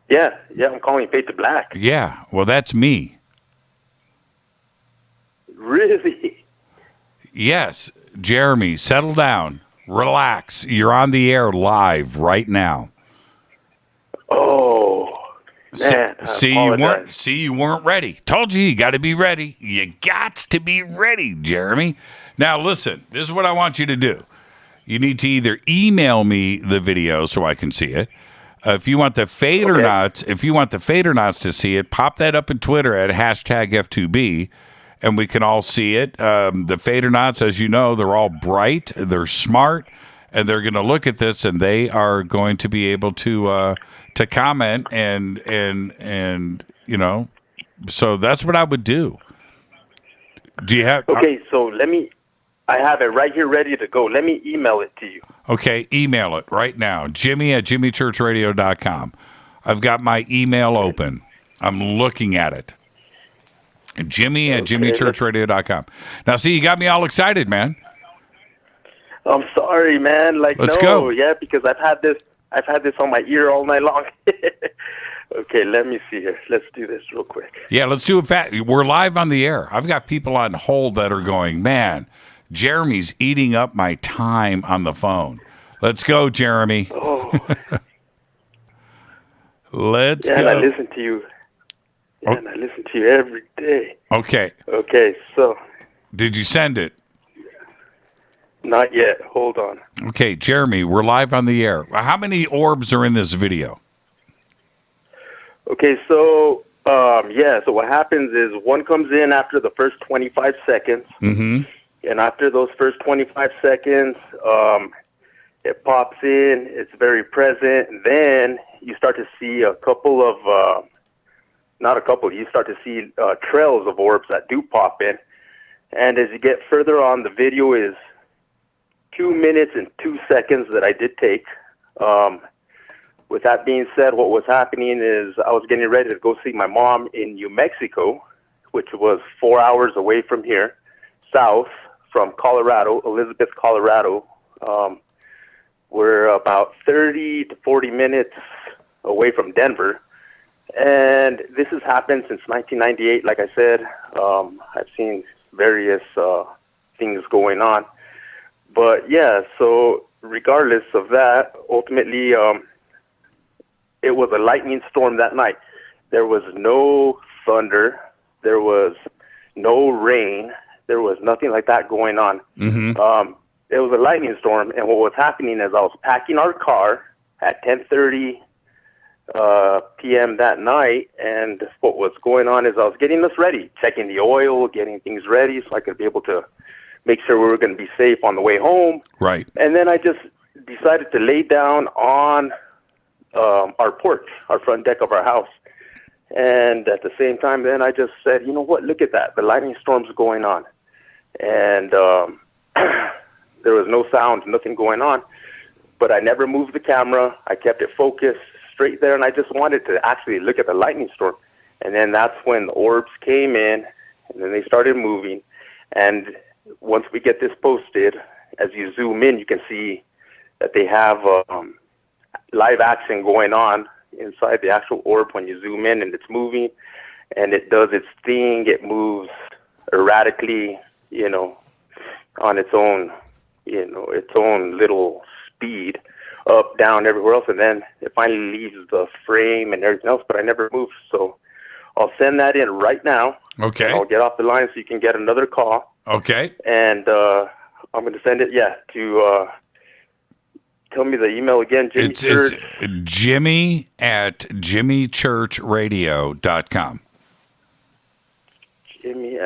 Yeah, I'm calling Fade to Black. Yeah, well, that's me. Really? Yes, Jeremy, settle down. Relax. You're on the air live right now. Oh, man. You weren't ready. Told you got to be ready. You got to be ready, Jeremy. Now listen, this is what I want you to do. You need to either email me the video so I can see it. If you want the Fadernauts to see it, pop that up in Twitter at #F2B, and we can all see it. The Fadernauts, as you know, they're all bright, they're smart, and they're going to look at this, and they are going to be able to comment and you know. So that's what I would do. Do you have? Okay, so I have it right here ready to go. Let me email it to you. Okay, email it right now. Jimmy at jimmychurchradio.com. I've got my email open. I'm looking at it. Jimmy at jimmychurchradio.com. Now, see, you got me all excited, man. I'm sorry, man. Let's go. Yeah, because I've had this on my ear all night long. Okay, let me see here. Let's do this real quick. Yeah, let's do it fast. We're live on the air. I've got people on hold that are going, man, Jeremy's eating up my time on the phone. Let's go, Jeremy. Oh. Let's go. And I listen to you. And I listen to you every day. Okay. Okay, so. Did you send it? Not yet. Hold on. Okay, Jeremy, we're live on the air. How many orbs are in this video? Okay, so, so what happens is one comes in after the first 25 seconds. Mm-hmm. And after those first 25 seconds, it pops in. It's very present. And then you start to see you start to see trails of orbs that do pop in. And as you get further on, the video is 2 minutes and 2 seconds that I did take. With that being said, what was happening is I was getting ready to go see my mom in New Mexico, which was 4 hours away from here, south from Colorado, Elizabeth, Colorado. We're about 30 to 40 minutes away from Denver. And this has happened since 1998. Like I said, I've seen various things going on. But yeah, so regardless of that, ultimately, it was a lightning storm that night. There was no thunder. There was no rain. There was nothing like that going on. Mm-hmm. It was a lightning storm, and what was happening is I was packing our car at 10:30 p.m. that night, and what was going on is I was getting us ready, checking the oil, getting things ready so I could be able to make sure we were going to be safe on the way home. Right. And then I just decided to lay down on our porch, our front deck of our house. And at the same time, then I just said, you know what, look at that. The lightning storm's going on. And there was no sound, nothing going on. But I never moved the camera. I kept it focused straight there, and I just wanted to actually look at the lightning storm. And then that's when the orbs came in, and then they started moving. And once we get this posted, as you zoom in, you can see that they have live action going on inside the actual orb when you zoom in, and it's moving, and it does its thing. It moves erratically, on its own, its own little speed, up, down, everywhere else, and then it finally leaves the frame and everything else, but I never moved. So I'll send that in right now. Okay. I'll get off the line so you can get another call. Okay. And I'm going to send it, to, tell me the email again, Jimmy Church. It's Jimmy at jimmychurchradio.com. Jimmy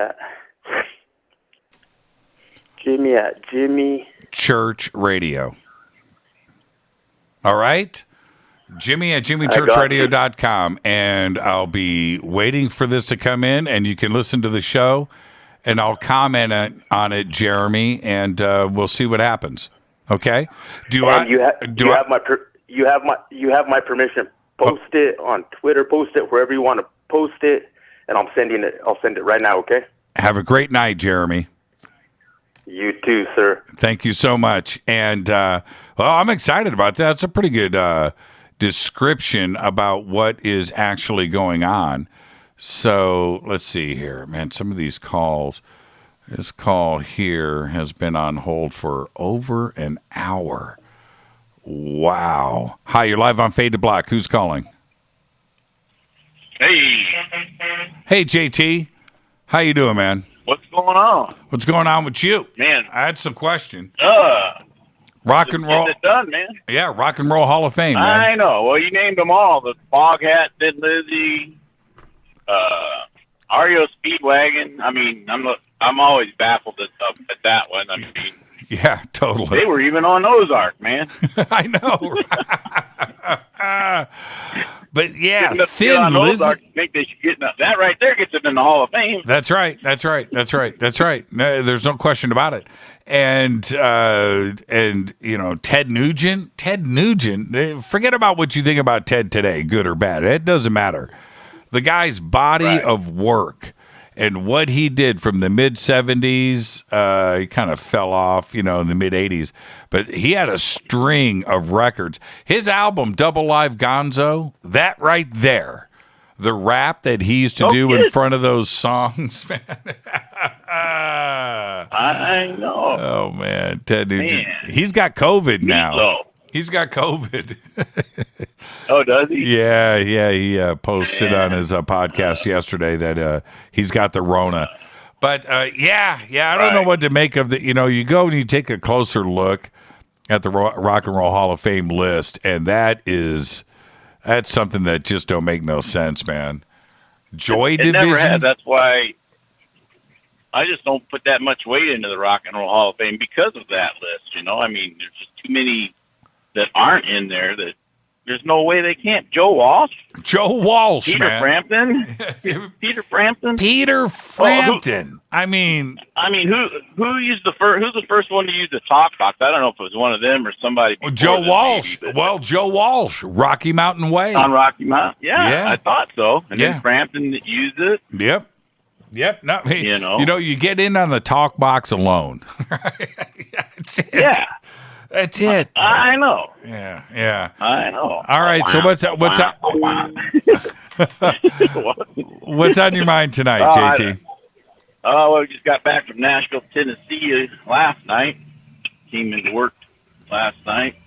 at Jimmy Church Radio. All right? Jimmy at jimmychurchradio.com. And I'll be waiting for this to come in, and you can listen to the show, and I'll comment on it, Jeremy, and we'll see what happens. Okay? You have my permission. Post it on Twitter, post it wherever you want to post it, and I'll send it right now, okay? Have a great night, Jeremy. You too, sir. Thank you so much. And, I'm excited about that. It's a pretty good description about what is actually going on. So let's see here. Man, some of these calls, this call here has been on hold for over an hour. Wow. Hi, you're live on Fade to Black. Who's calling? Hey. Hey, JT. How you doing, man? What's going on? What's going on with you? Man. I had some question. Rock and roll. Get it done, man. Yeah, Rock and Roll Hall of Fame, man. I know. Well, you named them all. The Foghat, Thin Lizzy, REO Speedwagon. I mean, I'm always baffled at that one. I mean, yeah, totally. They were even on Ozark, man. I know. But yeah, Thin Lizzy. I think they should get that right there. Gets it in the Hall of Fame. That's right. No, there's no question about it. And Ted Nugent. Forget about what you think about Ted today, good or bad. It doesn't matter. The guy's body of work and what he did from the mid-'70s, he kind of fell off, in the mid-'80s. But he had a string of records. His album, Double Live Gonzo, that right there, the rap that he used to do in front of those songs, man. I know. Oh, man. Ted Nugent. He's got COVID now. He's got COVID. Oh, does he? Yeah. He posted on his podcast yesterday that he's got the Rona. But, I don't know what to make of the, you go and you take a closer look at the Rock and Roll Hall of Fame list, and that's something that just don't make no sense, man. Joy Division. Never has. That's why I just don't put that much weight into the Rock and Roll Hall of Fame because of that list. I mean, there's just too many that aren't in there that there's no way they can't. Joe Walsh, Peter Frampton. Peter Frampton. Peter Frampton. I mean, who used the first? Who's the first one to use the talk box? I don't know if it was one of them or somebody. Joe Walsh. Joe Walsh, Rocky Mountain Way. On Rocky Mountain. Yeah, I thought so. And then Frampton that used it. Yep. Not me. You get in on the talk box alone. That's it. Yeah. That's it. I know. Yeah. I know. All right. So what's on your mind tonight, JT? We just got back from Nashville, Tennessee last night. Came into work last night.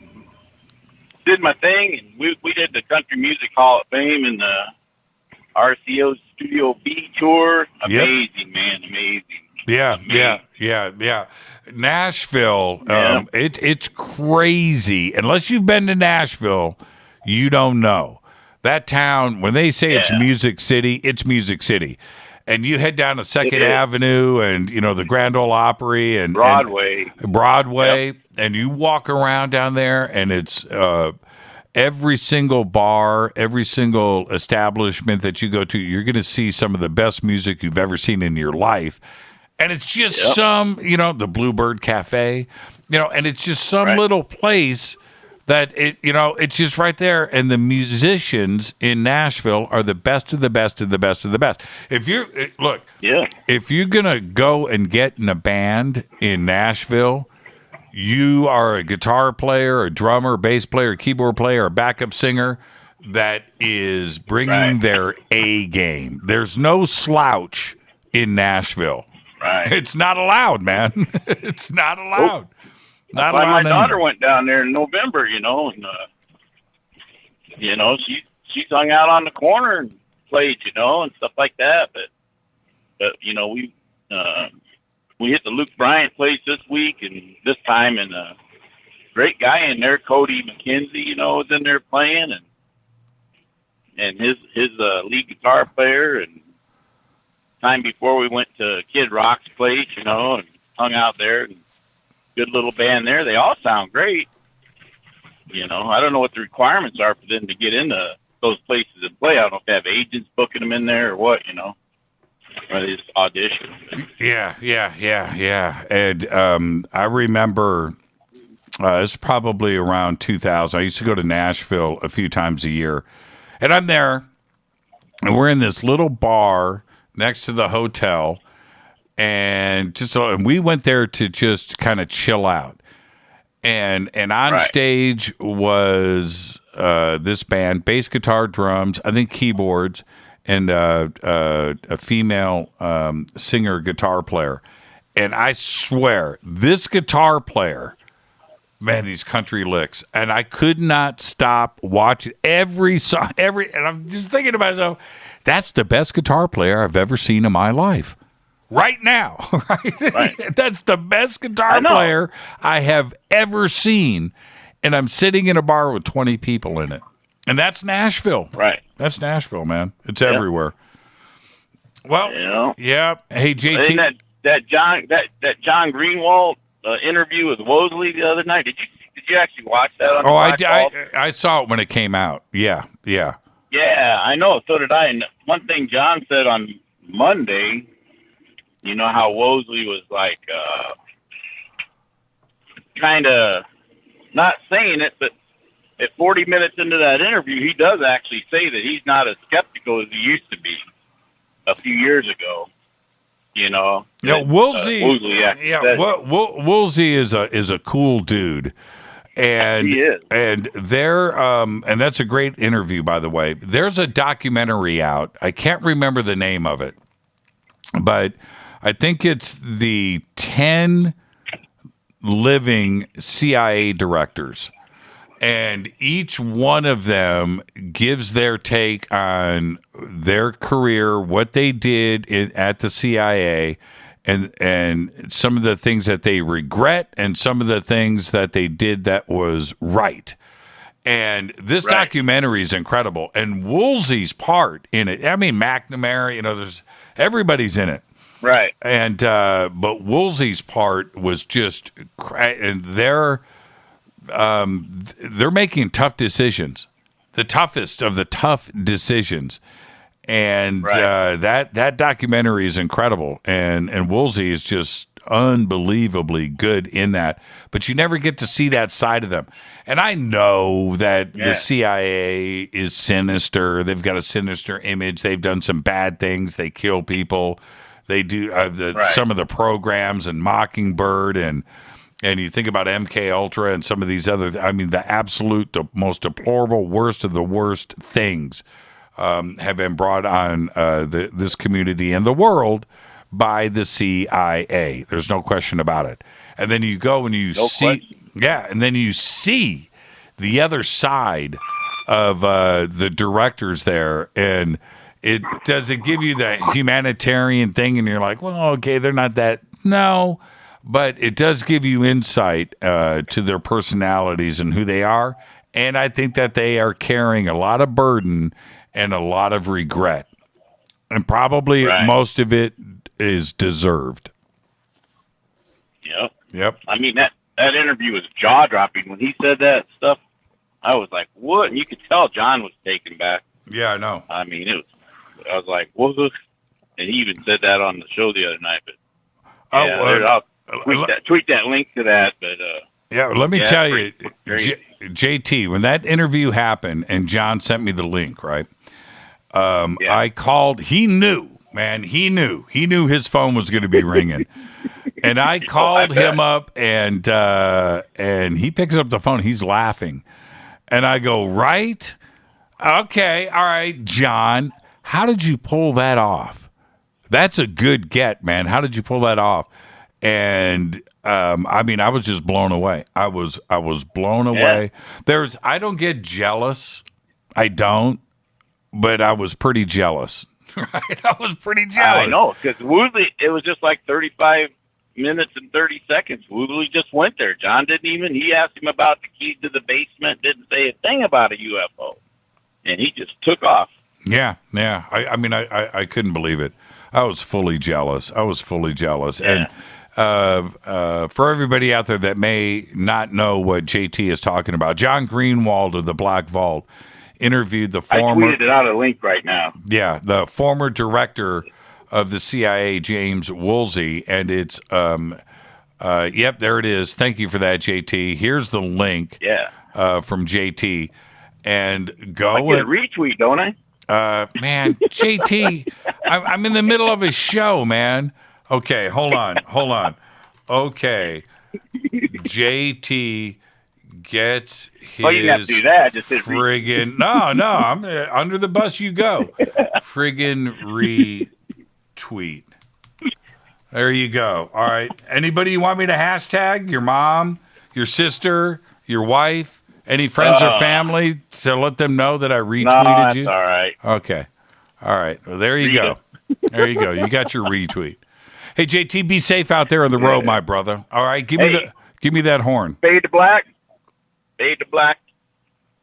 Did my thing, and we did the Country Music Hall of Fame and the RCO Studio B tour. Amazing, man. Amazing. Yeah. Nashville, it's crazy. Unless you've been to Nashville, you don't know. That town, when they say it's Music City, it's Music City. And you head down to 2nd Avenue and, the Grand Ole Opry and Broadway. And you walk around down there, and it's every single bar, every single establishment that you go to, you're going to see some of the best music you've ever seen in your life. And it's just the Bluebird Cafe. and it's just some little place that it's just right there. And the musicians in Nashville are the best of the best of the best of the best. If you're if you're gonna go and get in a band in Nashville, you are a guitar player, a drummer, bass player, keyboard player, a backup singer that is bringing their A game. There's no slouch in Nashville. Right. It's not allowed, man. It's not allowed. Nope. Not That's why allowed. my daughter went down there in November, and she hung out on the corner and played, and stuff like that. But we hit the Luke Bryant place this week and this time, and great guy in there, Cody McKenzie, was in there playing, and his lead guitar player. And time before we went to Kid Rock's place, and hung out there. And good little band there. They all sound great. I don't know what the requirements are for them to get into those places and play. I don't know if they have agents booking them in there or what, or they just audition. Yeah. And I remember it's probably around 2000. I used to go to Nashville a few times a year. And I'm there, and we're in this little bar next to the hotel. And we went there to just kind of chill out, and on stage was this band, bass guitar, drums, I think keyboards, and a female singer guitar player. And I swear, this guitar player, man, these country licks, and I could not stop watching every song. And I'm just thinking to myself, that's the best guitar player I've ever seen in my life. Right now, right? That's the best guitar player I have ever seen, and I'm sitting in a bar with 20 people in it, and that's Nashville. Right. That's Nashville, man. It's everywhere. Well, yeah. Hey, JT, and that John Greenwald interview with Wosley the other night. Did you actually watch that? I saw it when it came out. Yeah. Yeah, I know. So did I. And one thing John said on Monday. How Wosley was like, kind of not saying it, but at 40 minutes into that interview, he does actually say that he's not as skeptical as he used to be a few years ago. Woolsey. Woolsey is a cool dude, and he is. And and that's a great interview, by the way. There's a documentary out. I can't remember the name of it, but I think it's the 10 living CIA directors, and each one of them gives their take on their career, what they did at the CIA, and some of the things that they regret and some of the things that they did that was right. And this documentary is incredible. And Woolsey's part in it, I mean, McNamara, there's everybody's in it. Right. And but Woolsey's part was just, and they're making tough decisions, the toughest of the tough decisions, and that documentary is incredible, and Woolsey is just unbelievably good in that. But you never get to see that side of them. And I know that the CIA is sinister. They've got a sinister image. They've done some bad things. They kill people. They do some of the programs and Mockingbird and you think about MK Ultra and some of these other. I mean, the most deplorable, worst of the worst things have been brought on this community and the world by the CIA. There's no question about it. And then you go and you and then you see the other side of the directors there, and it give you the humanitarian thing, and you're like, well, okay, they're not that. No, but it does give you insight to their personalities and who they are. And I think that they are carrying a lot of burden and a lot of regret. And probably most of it is deserved. Yep. I mean, that interview was jaw-dropping. When he said that stuff, I was like, what? And you could tell John was taken back. Yeah, I know. I mean, I was like, what? And he even said that on the show the other night. But tweet that link to that. But yeah, let me tell you, JT, when that interview happened and John sent me the link, right? I called. He knew, man. He knew his phone was going to be ringing, and I called him up, and he picks up the phone. He's laughing, and I go, right? Okay, all right, John. How did you pull that off? That's a good get, man. How did you pull that off? And I mean, I was just blown away. I was blown away. I don't get jealous. I don't, but I was pretty jealous. Right? I was pretty jealous. I know, because Woodley, it was just like 35 minutes and 30 seconds. Woodley just went there. John didn't even. He asked him about the keys to the basement. Didn't say a thing about a UFO, and he just took off. Yeah. I mean, I couldn't believe it. I was fully jealous. And for everybody out there that may not know what JT is talking about, John Greenwald of the Black Vault interviewed the former... I tweeted it out a link right now. Yeah, the former director of the CIA, James Woolsey, and it's... yep, there it is. Thank you for that, JT. Here's the link from JT. And go... I get a retweet, don't I? Man, JT, I'm in the middle of a show, man. Okay, hold on. Okay, JT gets his you didn't have to do that. Just friggin' no, I'm under the bus. You go, friggin' retweet. There you go. All right. Anybody you want me to hashtag? Your mom, your sister, your wife? Any friends or family to let them know that I retweeted you? No, all right. Okay. All right. Well, there you go. There you go. You got your retweet. Hey, JT, be safe out there on the road, my brother. All right. Give me that horn. Fade to black. Fade to black.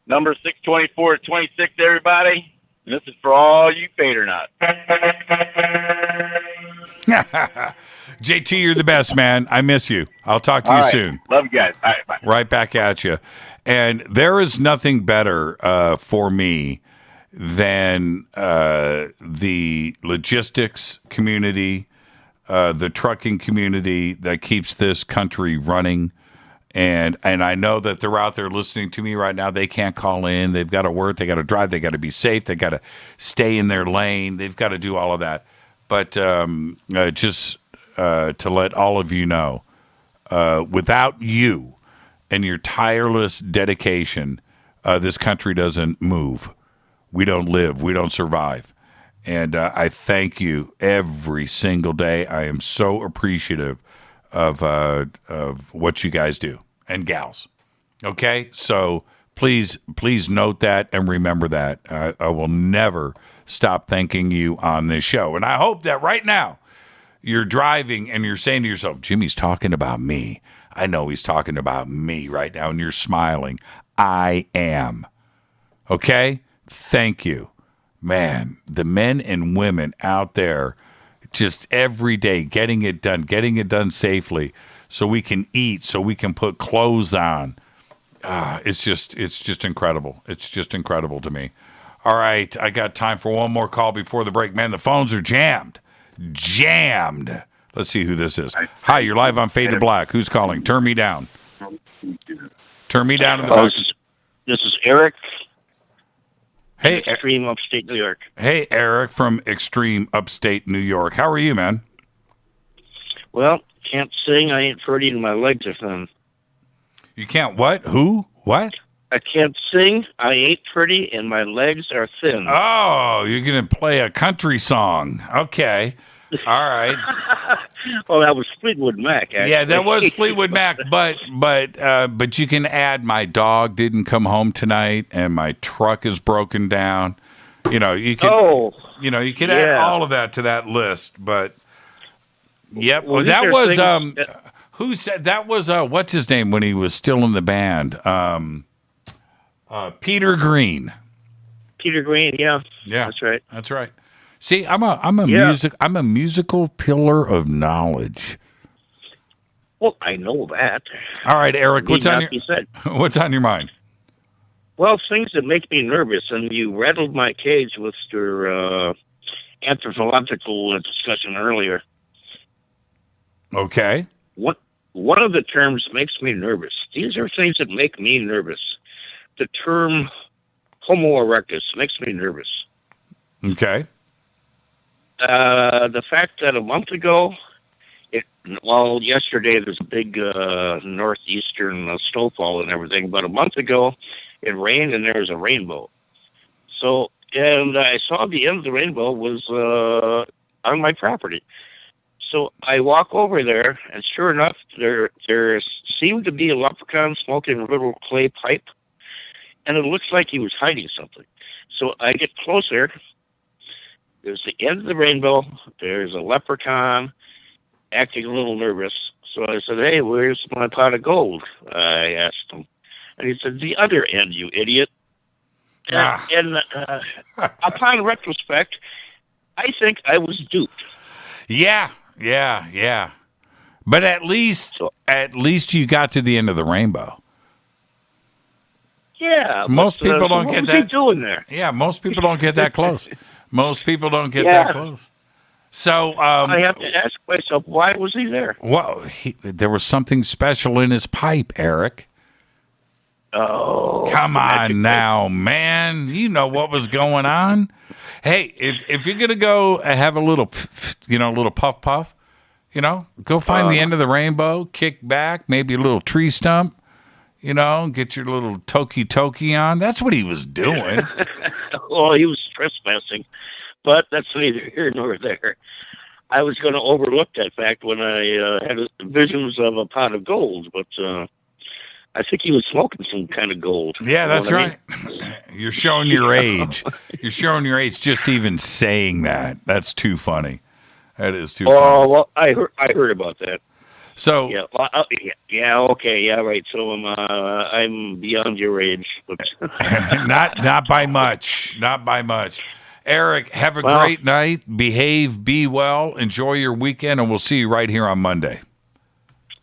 Number 624-26, everybody. And this is for all you Fadernauts. JT, you're the best, man. I miss you. I'll talk to you soon. Love you guys. All right, bye. Right back at you. And there is nothing better for me than the logistics community, the trucking community that keeps this country running. And I know that they're out there listening to me right now. They can't call in. They've got to work. They got to drive. They got to be safe. They got to stay in their lane. They've got to do all of that. But just to let all of you know, without you and your tireless dedication, this country doesn't move. We don't live. We don't survive. And I thank you every single day. I am so appreciative of what you guys do and gals. Okay? So please note that and remember that. I will never stop thanking you on this show. And I hope that right now you're driving and you're saying to yourself, Jimmy's talking about me. I know he's talking about me right now, and you're smiling. I am. Okay? Thank you. Man, the men and women out there just every day getting it done safely so we can eat, so we can put clothes on. It's just incredible. It's just incredible to me. All right, I got time for one more call before the break. Man, the phones are jammed. Let's see who this is. Hi, you're live on Fade to Black. Who's calling? Turn me down. Turn me down in the back. This is Eric. Hey, Extreme Upstate New York. Hey, Eric from Extreme Upstate New York. How are you, man? Well, can't sing. I ain't pretty and my legs are thin. You can't what? Who? What? I can't sing. I ain't pretty and my legs are thin. Oh, you're going to play a country song. Okay. All right. Oh, that was Fleetwood Mac, actually. Yeah, that was Fleetwood Mac, but you can add my dog didn't come home tonight and my truck is broken down. You know, you can add all of that to that list, but yep. Well, that was who said that was what's his name when he was still in the band? Peter Green. Peter Green, yeah. Yeah. That's right. That's right. See, I'm a musical pillar of knowledge. Well, I know that. All right, Eric, what's on your mind? Well, things that make me nervous, and you rattled my cage with your anthropological discussion earlier. Okay. one of the terms makes me nervous. These are things that make me nervous. The term Homo erectus makes me nervous. Okay. The fact that a month ago, yesterday there's a big northeastern snowfall and everything, but a month ago it rained and there was a rainbow. So, and I saw the end of the rainbow was on my property. So I walk over there, and sure enough, there seemed to be a leprechaun smoking a little clay pipe, and it looks like he was hiding something. So I get closer. There's the end of the rainbow. There's a leprechaun acting a little nervous. So I said, "Hey, where's my pot of gold?" I asked him. And he said, "The other end, you idiot." And upon retrospect, I think I was duped. Yeah. But at least you got to the end of the rainbow. Yeah. Most people don't what get was that. he doing there? Yeah, most people don't get that close. Most people don't get that close. So I have to ask myself, why was he there? Well, there was something special in his pipe, Eric. Oh, come on now, man! You know what was going on. Hey, if you're gonna go have a little, little puff, go find the end of the rainbow, kick back, maybe a little tree stump, get your little toki on. That's what he was doing. Well, he was trespassing, but that's neither here nor there. I was going to overlook that fact when I had visions of a pot of gold, but I think he was smoking some kind of gold. Yeah, that's right. You're showing your age. You're showing your age just even saying that. That's too funny. That is too funny. Oh, well, I heard about that. So yeah, okay, yeah, right. So I'm beyond your age, but not by much. Not by much. Eric, have a great night. Behave, be well, enjoy your weekend, and we'll see you right here on Monday.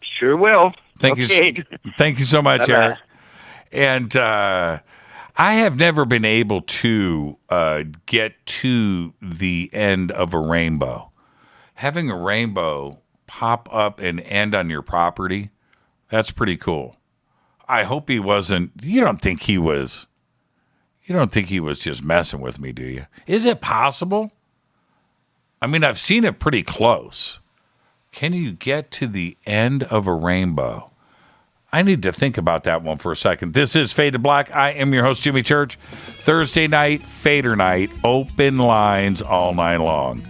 Sure will. Thank you so much, Bye-bye. Eric. And I have never been able to get to the end of a rainbow. Having a rainbow pop up and end on your property, that's pretty cool. I hope he wasn't. You don't think he was just messing with me, do you? Is it possible? I mean, I've seen it pretty close. Can you get to the end of a rainbow? I need to think about that one for a second. This is Fade to Black. I am your host, Jimmy Church. Thursday night, Fadernight, open lines all night long.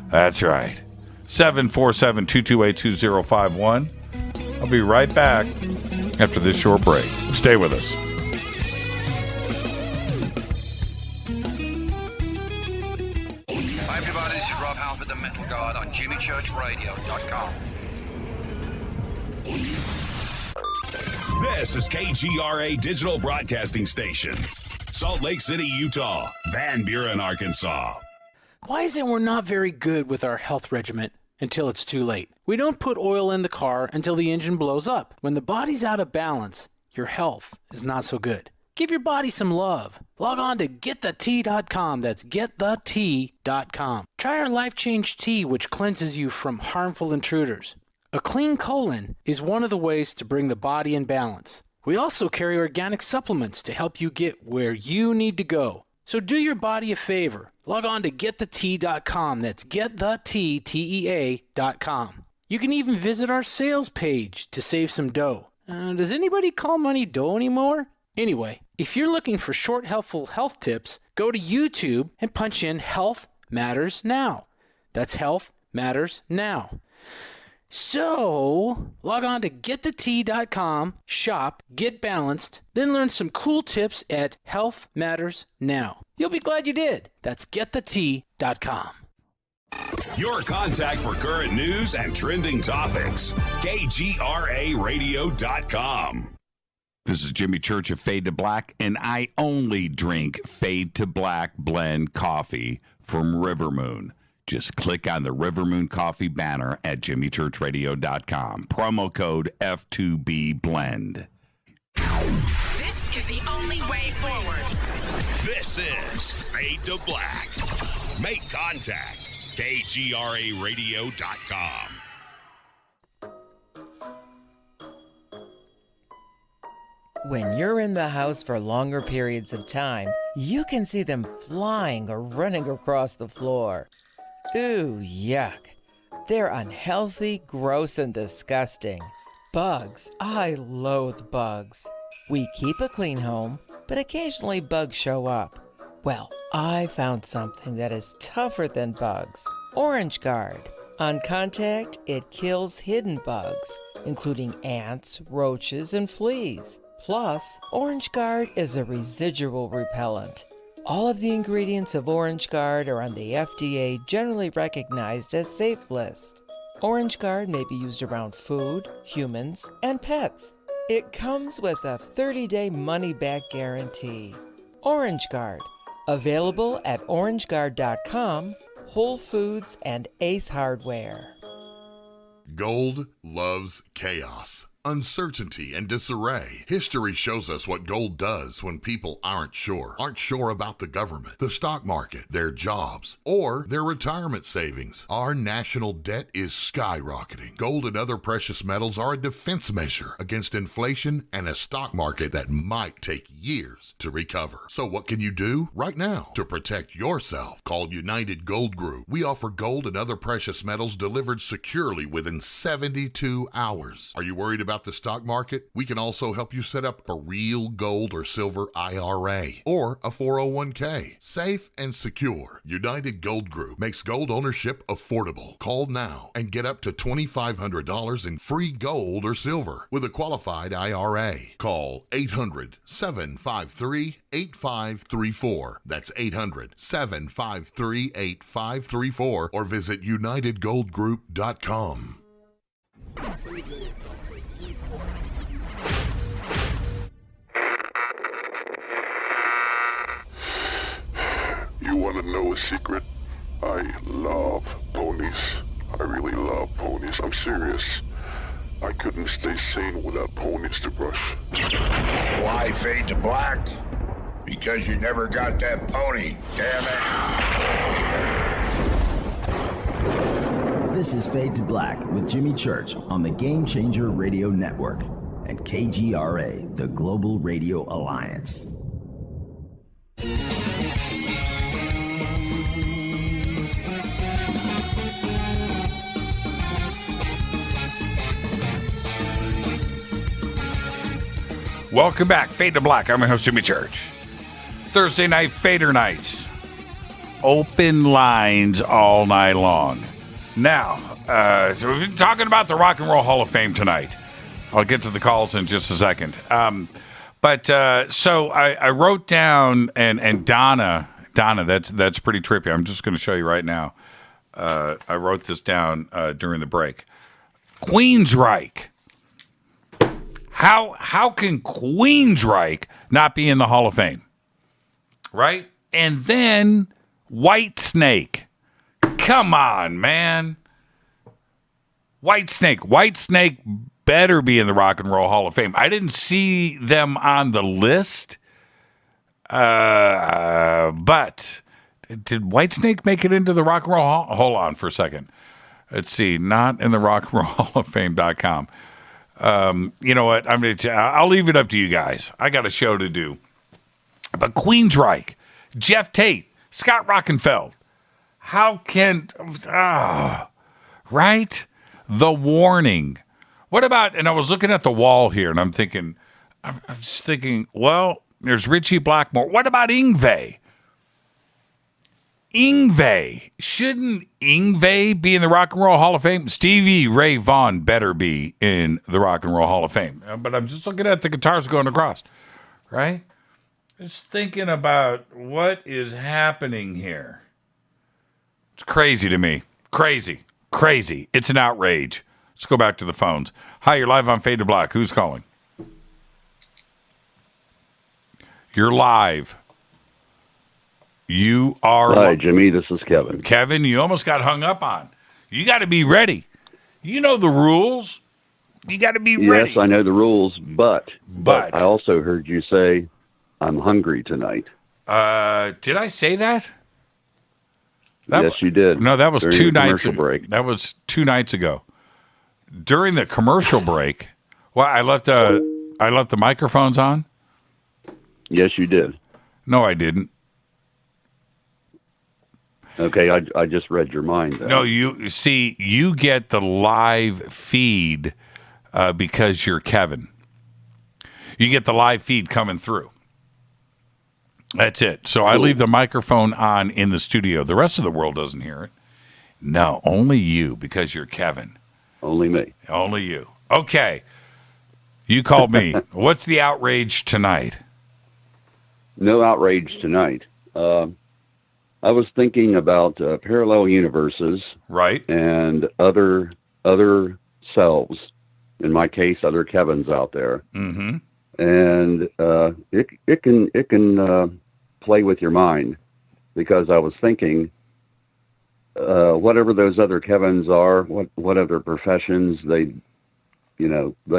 That's right. 747-228-2051. I'll be right back after this short break. Stay with us. Hi everybody, this is Rob Halford, the Metal Guard on jimmychurchradio.com. This is KGRA Digital Broadcasting Station. Salt Lake City, Utah. Van Buren, Arkansas. Why is it we're not very good with our health regimen until it's too late? We don't put oil in the car until the engine blows up. When the body's out of balance, your health is not so good. Give your body some love. Log on to wtih.com. That's wtih.com. Try our Life Change Tea, which cleanses you from harmful intruders. A clean colon is one of the ways to bring the body in balance. We also carry organic supplements to help you get where you need to go. So do your body a favor. Log on to getthetih.com. That's getthetih.com. You can even visit our sales page to save some dough. Does anybody call money dough anymore? Anyway, if you're looking for short, helpful health tips, go to YouTube and punch in Health Matters Now. That's Health Matters Now. So, log on to getthetih.com, shop, get balanced, then learn some cool tips at Health Matters Now. You'll be glad you did. That's getthetih.com. Your contact for current news and trending topics. KGRAradio.com. This is Jimmy Church of Fade to Black, and I only drink Fade to Black blend coffee from River Moon. Just click on the River Moon Coffee banner at jimmychurchradio.com. Promo code F2B Blend. This is the only way forward. This is Fade to Black. Make contact. KGRAradio.com. When you're in the house for longer periods of time, you can see them flying or running across the floor. Ooh, yuck. They're unhealthy, gross, and disgusting. Bugs. I loathe bugs. We keep a clean home, but occasionally bugs show up. Well, I found something that is tougher than bugs. Orange Guard. On contact, it kills hidden bugs, including ants, roaches, and fleas. Plus, Orange Guard is a residual repellent. All of the ingredients of Orange Guard are on the FDA generally recognized as safe list. Orange Guard may be used around food, humans, and pets. It comes with a 30-day money-back guarantee. Orange Guard, available at orangeguard.com, Whole Foods, and Ace Hardware. Gold loves chaos, uncertainty, and disarray. History shows us what gold does when people aren't sure about the government, the stock market, their jobs, or their retirement savings. Our national debt is skyrocketing. Gold and other precious metals are a defense measure against inflation and a stock market that might take years to recover. So what can you do right now to protect yourself? Call United Gold Group. We offer gold and other precious metals delivered securely within 72 hours. Are you worried about the stock market? We can also help you set up a real gold or silver IRA or a 401k. Safe and secure. United Gold Group makes gold ownership affordable. Call now and get up to $2,500 in free gold or silver with a qualified IRA. Call 800-753-8534. That's 800-753-8534 or visit unitedgoldgroup.com. You want to know a secret? I love ponies. I really love ponies. I'm serious. I couldn't stay sane without ponies to brush. Why fade to black? Because you never got that pony, damn it. This is Fade to Black with Jimmy Church on the Game Changer Radio Network and KGRA, the Global Radio Alliance. Welcome back, Fade to Black. I'm your host, Jimmy Church. Thursday night Fadernights. Open lines all night long. Now, so we've been talking about the Rock and Roll Hall of Fame tonight. I'll get to the calls in just a second. So I wrote down, and Donna, that's pretty trippy. I'm just going to show you right now. I wrote this down during the break. Queensryche. How can Queensryche not be in the Hall of Fame? Right? And then Whitesnake. Come on, man. Whitesnake better be in the Rock and Roll Hall of Fame. I didn't see them on the list. But did Whitesnake make it into the Rock and Roll Hall? Hold on for a second. Let's see. Not in the Rock and Roll Hall of Fame.com. You know what? I'll leave it up to you guys. I got a show to do. But Queensryche, Jeff Tate, Scott Rockenfeld. How can... right? The Warning. What about... And I was looking at the wall here, and I'm just thinking, well, there's Richie Blackmore. What about Yngwie? Shouldn't Yngwie be in the Rock and Roll Hall of Fame? Stevie Ray Vaughan better be in the Rock and Roll Hall of Fame. But I'm just looking at the guitars going across, right? Just thinking about what is happening here. It's crazy to me. Crazy. It's an outrage. Let's go back to the phones. Hi, you're live on Fade to Black. Who's calling? You're live. You are... Hi, Jimmy. This is Kevin. Kevin, you almost got hung up on. You got to be ready. You know the rules. You got to be ready. Yes, I know the rules, but I also heard you say, I'm hungry tonight. Did I say that? Yes, you did. No, that was during 2 the nights commercial break. That was 2 nights ago. During the commercial break, well, I left I left the microphones on? Yes, you did. No, I didn't. Okay, I just read your mind then. No, you see, you get the live feed because you're Kevin. You get the live feed coming through. That's it. So I leave the microphone on in the studio. The rest of the world doesn't hear it. No, only you because you're Kevin. Only me. Only you. Okay. You called me. What's the outrage tonight? No outrage tonight. I was thinking about parallel universes, right, and other selves. In my case, other Kevins out there, mm-hmm. and it can play with your mind, because I was thinking, whatever those other Kevins are, what other professions they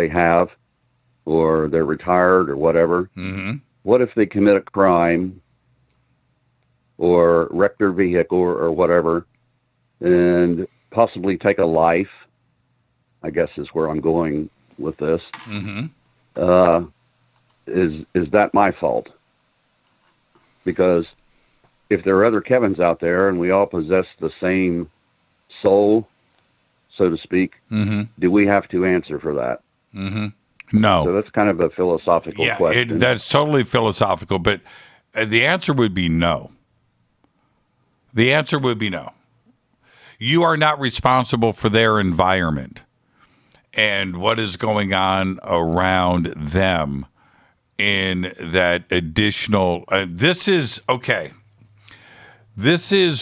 have, or they're retired or whatever. Mm-hmm. What if they commit a crime or wreck their vehicle or whatever, and possibly take a life? I guess is where I'm going with this. Mm-hmm. Is that my fault? Because if there are other Kevins out there and we all possess the same soul, so to speak, mm-hmm. do we have to answer for that? Mm-hmm. No. So that's kind of a philosophical question. That's totally philosophical, but the answer would be no. The answer would be no. You are not responsible for their environment and what is going on around them in that additional. This is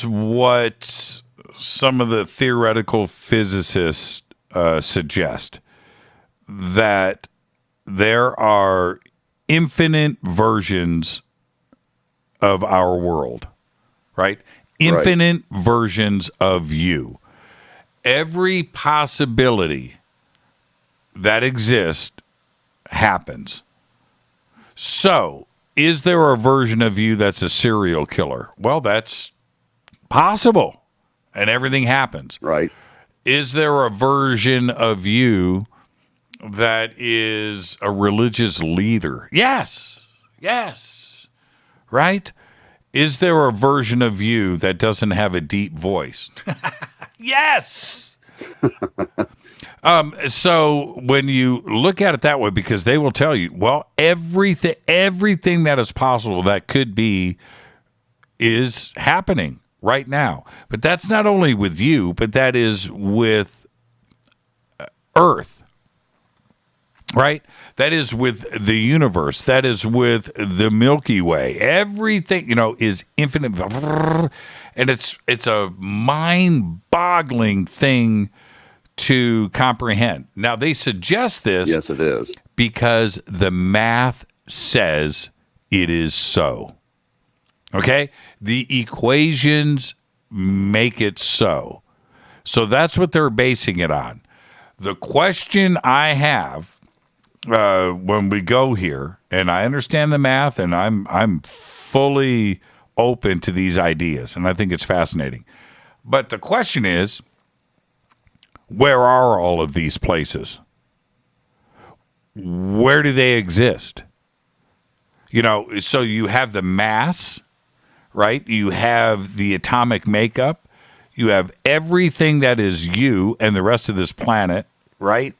what some of the theoretical physicists suggest, that there are infinite versions of our world, right? Infinite versions of you. Every possibility that exists happens. So, is there a version of you that's a serial killer? Well, that's possible, and everything happens. Right. Is there a version of you that is a religious leader? Yes. Yes. Right? Is there a version of you that doesn't have a deep voice? Yes. So when you look at it that way, because they will tell you, well, everything that is possible that could be is happening right now. But that's not only with you, but that is with Earth. Right? That is with the universe. That is with the Milky Way. Everything, is infinite. And it's a mind-boggling thing to comprehend. Now, they suggest this. Yes, it is. Because the math says it is so. Okay? The equations make it so. So that's what they're basing it on. The question I have when we go here, and I understand the math, and I'm fully open to these ideas, and I think it's fascinating. But the question is, where are all of these places? Where do they exist? So you have the mass, right? You have the atomic makeup. You have everything that is you and the rest of this planet, right?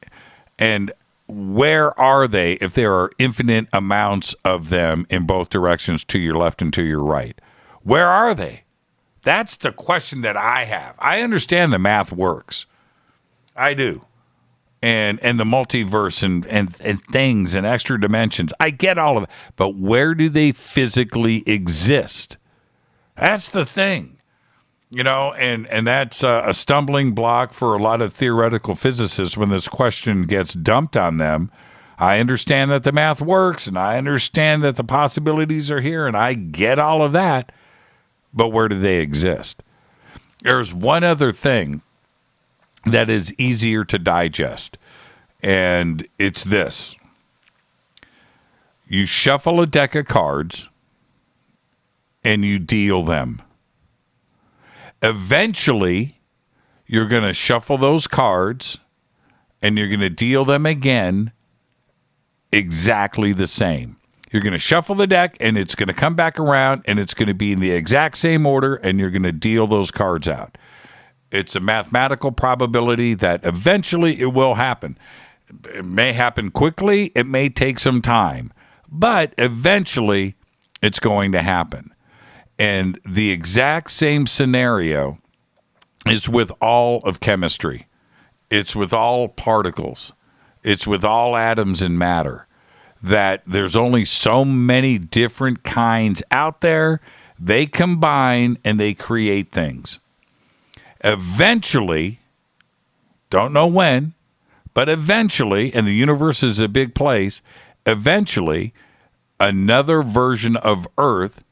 And where are they if there are infinite amounts of them in both directions, to your left and to your right? Where are they? That's the question that I have. I understand the math works. I do. And the multiverse and things and extra dimensions. I get all of it. But where do they physically exist? That's the thing. And that's a stumbling block for a lot of theoretical physicists when this question gets dumped on them. I understand that the math works, and I understand that the possibilities are here, and I get all of that. But where do they exist? There's one other thing that is easier to digest, and it's this. You shuffle a deck of cards, and you deal them. Eventually, you're going to shuffle those cards, and you're going to deal them again exactly the same. You're going to shuffle the deck, and it's going to come back around, and it's going to be in the exact same order, and you're going to deal those cards out. It's a mathematical probability that eventually it will happen. It may happen quickly. It may take some time. But eventually, it's going to happen. And the exact same scenario is with all of chemistry. It's with all particles. It's with all atoms and matter. That there's only so many different kinds out there. They combine and they create things. Eventually, don't know when, but eventually, and the universe is a big place, eventually, another version of Earth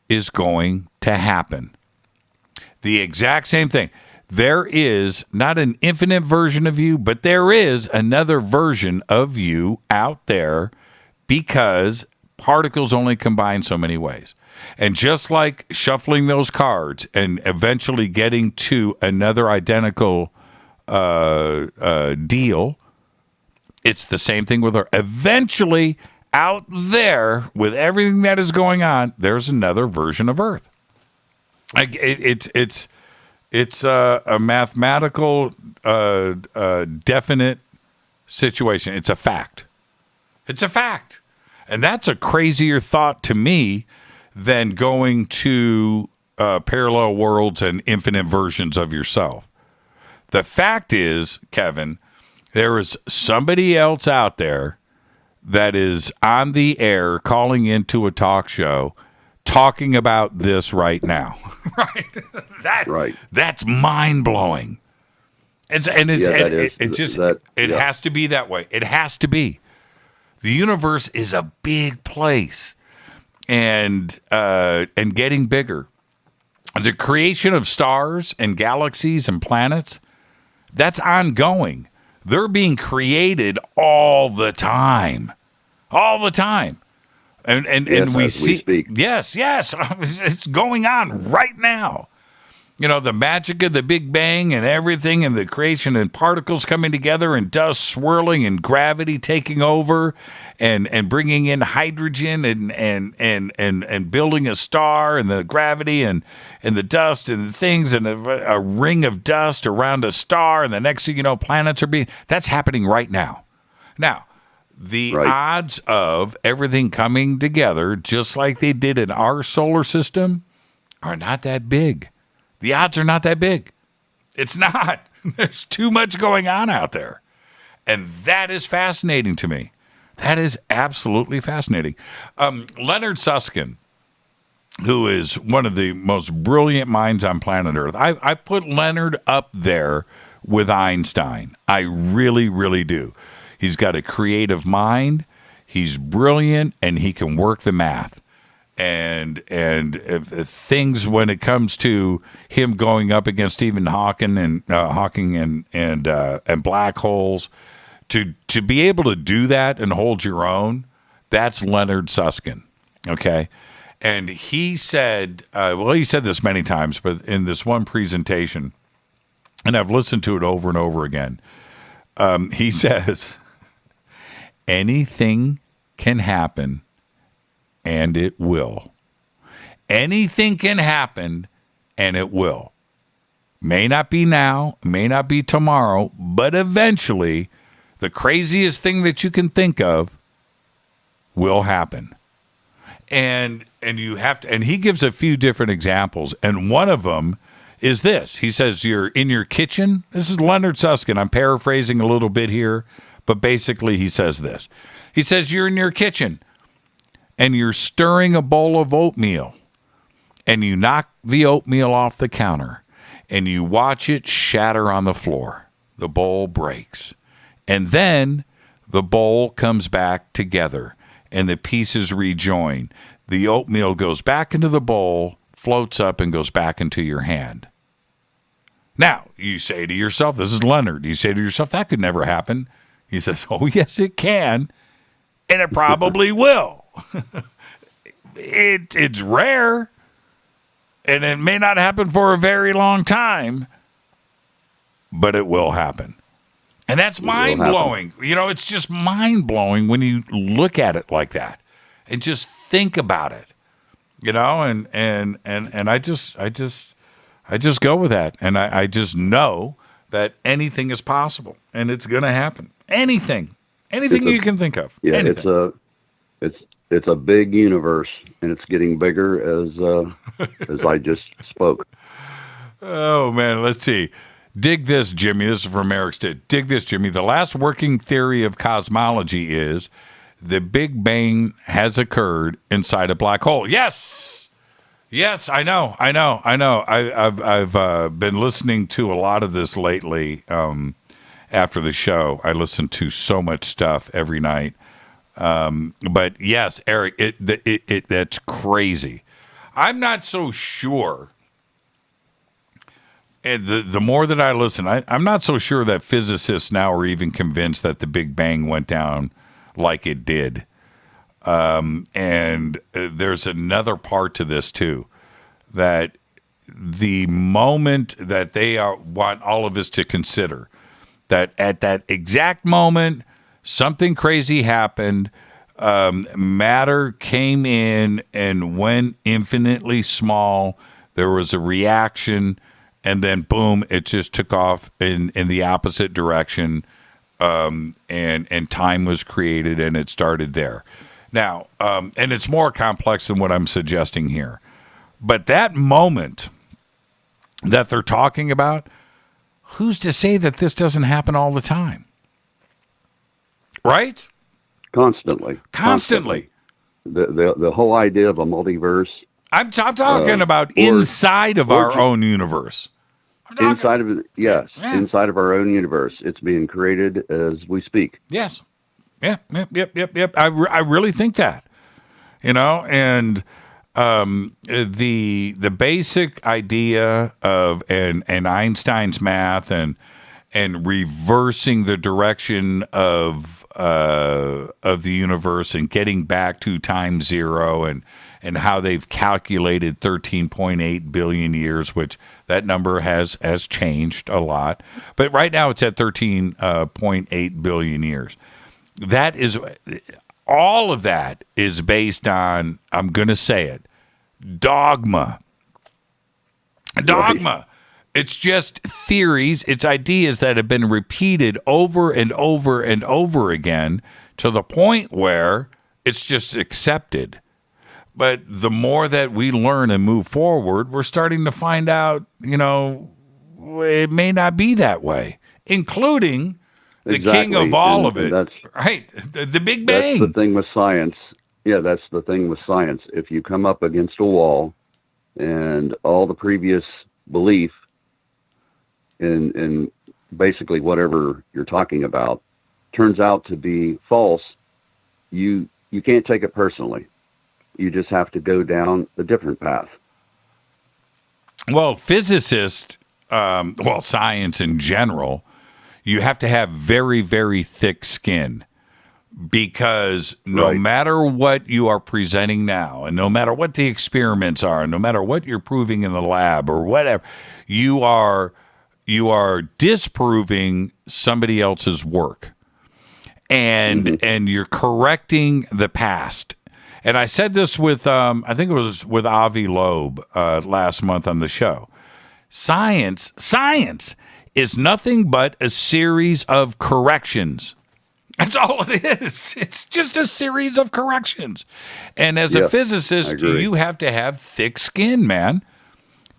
is going to happen. The exact same thing. There is not an infinite version of you, but there is another version of you out there, because particles only combine so many ways. And just like shuffling those cards and eventually getting to another identical deal, it's the same thing with her. Eventually, out there, with everything that is going on, there's another version of Earth. Like it's a mathematical, definite situation. It's a fact. It's a fact. And that's a crazier thought to me than going to parallel worlds and infinite versions of yourself. The fact is, Kevin, there is somebody else out there that is on the air calling into a talk show talking about this right now. Right? That's mind-blowing. It has to be that way. It has to be. The universe is a big place, and getting bigger. The creation of stars and galaxies and planets, that's ongoing. They're being created all the time. All the time. And we see, yes, it's going on right now. You know, the magic of the Big Bang and everything, and the creation and particles coming together and dust swirling and gravity taking over and bringing in hydrogen and building a star, and the gravity and the dust and the things, and a ring of dust around a star. And the next thing you know, planets are that's happening right now. Now, the odds of everything coming together, just like they did in our solar system, are not that big. The odds are not that big. It's not. There's too much going on out there. And that is fascinating to me. That is absolutely fascinating. Leonard Susskind, who is one of the most brilliant minds on planet Earth. I put Leonard up there with Einstein. I really, really do. He's got a creative mind. He's brilliant, and he can work the math. And if things, when it comes to him going up against Stephen Hawking and black holes, to be able to do that and hold your own, that's Leonard Susskind. Okay, and he said, he said this many times, but in this one presentation, and I've listened to it over and over again. He says, anything can happen. And it will. Anything can happen, and it will. May not be now, may not be tomorrow, but eventually, the craziest thing that you can think of will happen. And you have to. And he gives a few different examples, and one of them is this. He says, you're in your kitchen. This is Leonard Susskind. I'm paraphrasing a little bit here, but basically he says this. He says, you're in your kitchen, and you're stirring a bowl of oatmeal, and you knock the oatmeal off the counter, and you watch it shatter on the floor. The bowl breaks. And then the bowl comes back together, and the pieces rejoin. The oatmeal goes back into the bowl, floats up, and goes back into your hand. Now, you say to yourself, this is Leonard, you say to yourself, that could never happen. He says, oh, yes, it can, and it probably will. It's rare, and it may not happen for a very long time, but it will happen. And that's mind-blowing. You know, it's just mind-blowing when you look at it like that and just think about it. You know, and I just go with that. And I just know that anything is possible and it's going to happen. Anything you can think of. Yeah, anything. It's a big universe, and it's getting bigger as I just spoke. Oh, man, let's see. Dig this, Jimmy. This is from Eric Stitt. Dig this, Jimmy. The last working theory of cosmology is the Big Bang has occurred inside a black hole. Yes, I know. I've been listening to a lot of this lately. After the show, I listen to so much stuff every night. But yes, Eric, that's crazy. I'm not so sure. And the more that I listen, I'm not so sure that physicists now are even convinced that the Big Bang went down like it did. And there's another part to this too, that the moment that they want all of us to consider, that at that exact moment, something crazy happened, matter came in and went infinitely small, there was a reaction, and then boom, it just took off in the opposite direction, and time was created, and it started there. Now, and it's more complex than what I'm suggesting here. But that moment that they're talking about, who's to say that this doesn't happen all the time? Right? Constantly. The whole idea of a multiverse. I'm talking about inside of our own universe. Inside of inside of our own universe. It's being created as we speak. Yes. Yep. I really think that. You know, and the basic idea of and Einstein's math and reversing the direction of the universe and getting back to time zero and how they've calculated 13.8 billion years, which that number has changed a lot, but right now it's at 13.8 billion years. That is, all of that is based on, I'm going to say it, dogma. It's just theories. It's ideas that have been repeated over and over and over again to the point where it's just accepted. But the more that we learn and move forward, we're starting to find out, you know, it may not be that way, including the king of all of it. Right. The Big Bang. That's the thing with science. Yeah, that's the thing with science. If you come up against a wall and all the previous belief in basically whatever you're talking about turns out to be false, you can't take it personally. You just have to go down a different path. Well, physicists, science in general, you have to have very, very thick skin, because no matter what you are presenting now, and no matter what the experiments are, and no matter what you're proving in the lab or whatever, you are disproving somebody else's work, and you're correcting the past. And I said this with, I think it was with Avi Loeb last month on the show. Science is nothing but a series of corrections. That's all it is. It's just a series of corrections. And as a physicist, you have to have thick skin, man,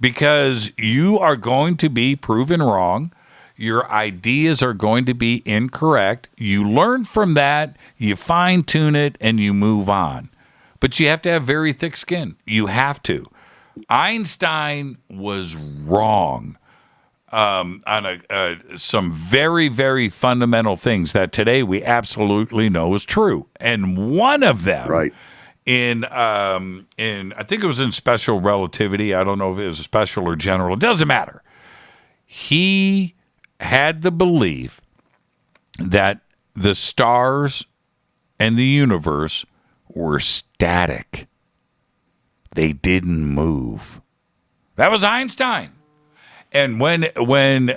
because you are going to be proven wrong. Your ideas are going to be incorrect. You learn from that, you fine-tune it, and you move on. But you have to have very thick skin. You have to. Einstein was wrong on some very, very fundamental things that today we absolutely know is true. And one of them, in I think it was in special relativity. I don't know if it was special or general. It doesn't matter. He had the belief that the stars and the universe were static. They didn't move. That was Einstein. And when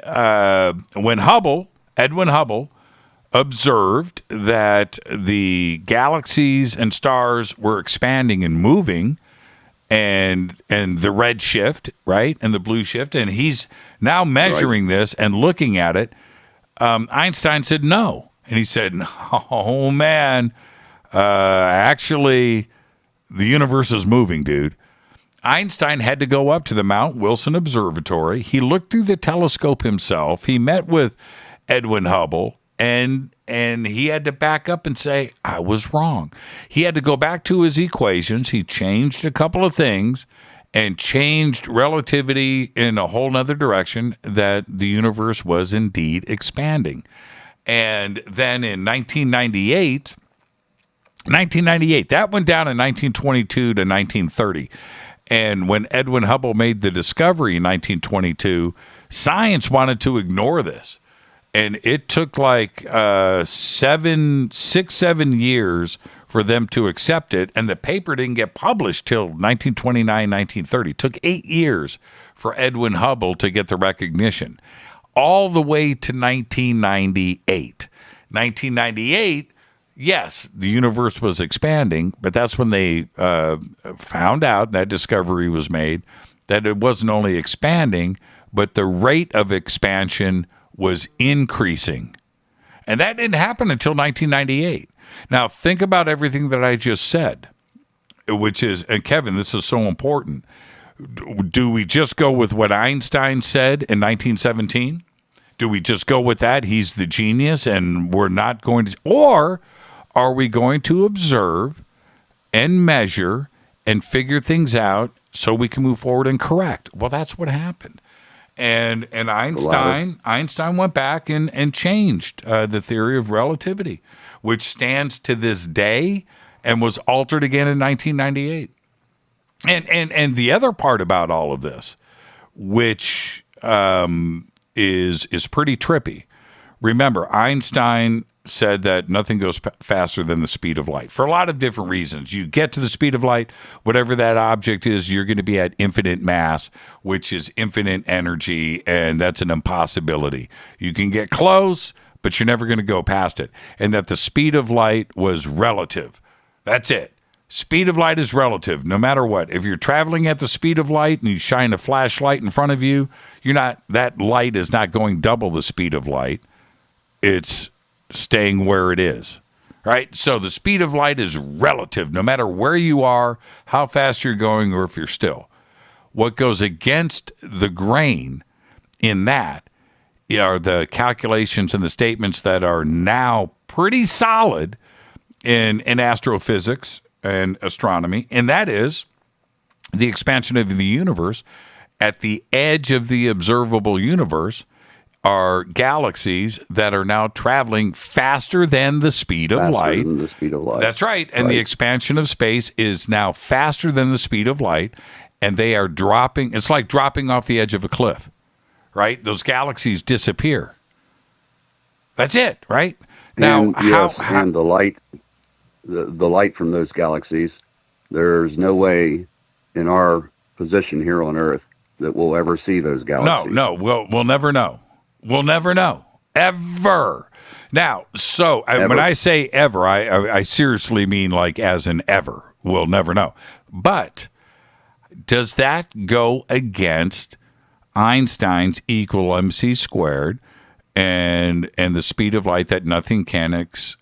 Hubble Edwin Hubble observed that the galaxies and stars were expanding and moving, and the red shift, right, and the blue shift, and he's now measuring this and looking at it. Einstein said no, and he said, "Oh man, actually, the universe is moving, dude." Einstein had to go up to the Mount Wilson Observatory. He looked through the telescope himself. He met with Edwin Hubble, and he had to back up and say, I was wrong. He had to go back to his equations. He changed a couple of things and changed relativity in a whole nother direction, that the universe was indeed expanding. And then in 1998, that went down in 1922 to 1930. And when Edwin Hubble made the discovery in 1922, science wanted to ignore this. And it took like 7 years for them to accept it. And the paper didn't get published till 1929, 1930. It took 8 years for Edwin Hubble to get the recognition, all the way to 1998. 1998, yes, the universe was expanding, but that's when they found out, that discovery was made, that it wasn't only expanding, but the rate of expansion was increasing. And that didn't happen until 1998. Now, think about everything that I just said, which is, and Kevin, this is so important. Do we just go with what Einstein said in 1917? Do we just go with that? He's the genius and we're not going to, or are we going to observe and measure and figure things out so we can move forward and correct? Well, that's what happened. And Einstein went back and changed the theory of relativity, which stands to this day and was altered again in 1998. And the other part about all of this, which is pretty trippy. Remember, Einstein said that nothing goes faster than the speed of light for a lot of different reasons. You get to the speed of light, whatever that object is, you're going to be at infinite mass, which is infinite energy, and that's an impossibility. You can get close, but you're never going to go past it. And that the speed of light was relative. That's it. Speed of light is relative, no matter what. If you're traveling at the speed of light and you shine a flashlight in front of you, that light is not going double the speed of light. It's staying where it is, right? So the speed of light is relative, no matter where you are, how fast you're going, or if you're still. What goes against the grain in that are the calculations and the statements that are now pretty solid in astrophysics and astronomy, and that is the expansion of the universe. At the edge of the observable universe are galaxies that are now traveling faster than the speed of light. That's right. And the expansion of space is now faster than the speed of light, and they are dropping. It's like dropping off the edge of a cliff, right? Those galaxies disappear. That's it, right? Now, and the light, the light from those galaxies, there's no way in our position here on Earth that we'll ever see those galaxies. No, we'll never know. We'll never know. Ever. Now, so when I say ever, I seriously mean like as in ever. We'll never know. But does that go against Einstein's equal MC squared and the speed of light, that nothing can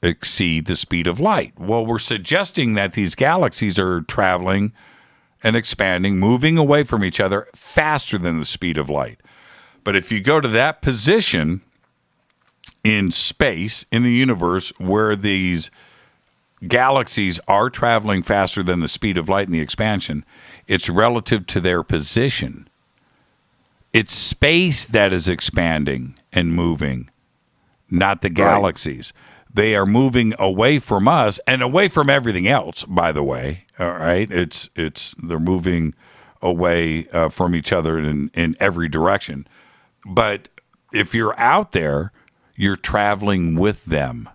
exceed the speed of light? Well, we're suggesting that these galaxies are traveling and expanding, moving away from each other faster than the speed of light. But if you go to that position in space, in the universe, where these galaxies are traveling faster than the speed of light in the expansion, it's relative to their position. It's space that is expanding and moving, not the galaxies. Right. They are moving away from us and away from everything else, by the way. All right? They're moving away from each other in every direction. But if you're out there, you're traveling with them.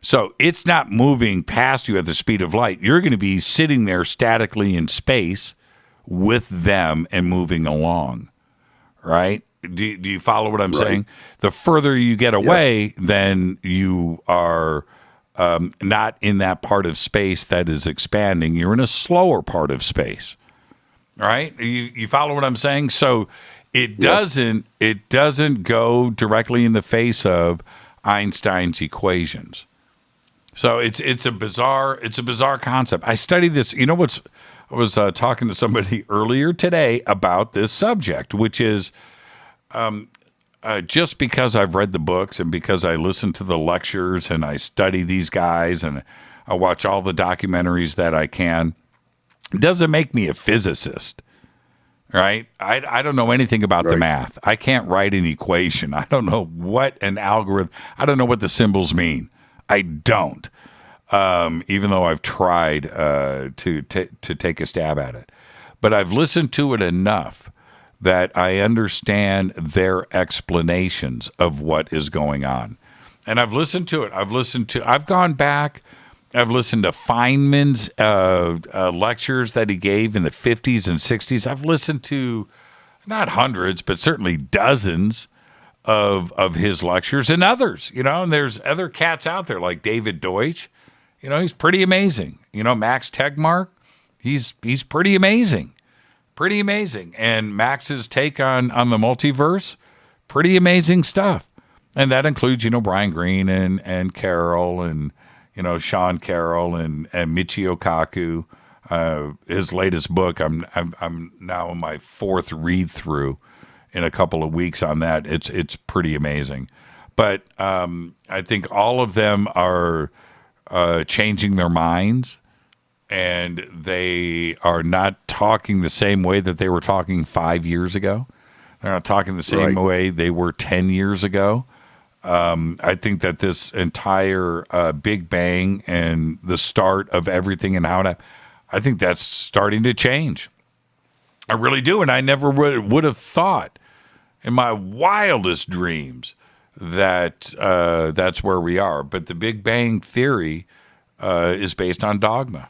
So it's not moving past you at the speed of light. You're going to be sitting there statically in space with them and moving along, right? Do you follow what I'm saying? The further you get away, then you are not in that part of space that is expanding. You're in a slower part of space. All right? You follow what I'm saying? So it doesn't go directly in the face of Einstein's equations. So it's a bizarre concept. I studied this. You know I was talking to somebody earlier today about this subject, which is just because I've read the books and because I listen to the lectures and I study these guys and I watch all the documentaries that I can, doesn't make me a physicist, right? I don't know anything about the math. I can't write an equation. I don't know what an algorithm, I don't know what the symbols mean. I don't, even though I've tried to take a stab at it. But I've listened to it enough that I understand their explanations of what is going on. And I've listened to it. I've gone back. I've listened to Feynman's lectures that he gave in the 50s and 60s. I've listened to not hundreds, but certainly dozens of his lectures and others, and there's other cats out there like David Deutsch. He's pretty amazing. Max Tegmark, he's pretty amazing. Pretty amazing. And Max's take on the multiverse, pretty amazing stuff. And that includes, Brian Greene and Carroll and, Sean Carroll and Michio Kaku. His latest book, I'm now in my fourth read through in a couple of weeks on that. It's pretty amazing. But I think all of them are changing their minds. And they are not talking the same way that they were talking 5 years ago. They're not talking the same way they were 10 years ago. I think that this entire Big Bang and the start of everything and how I think that's starting to change. I really do. And I never would have thought in my wildest dreams that that's where we are. But the Big Bang Theory is based on dogma.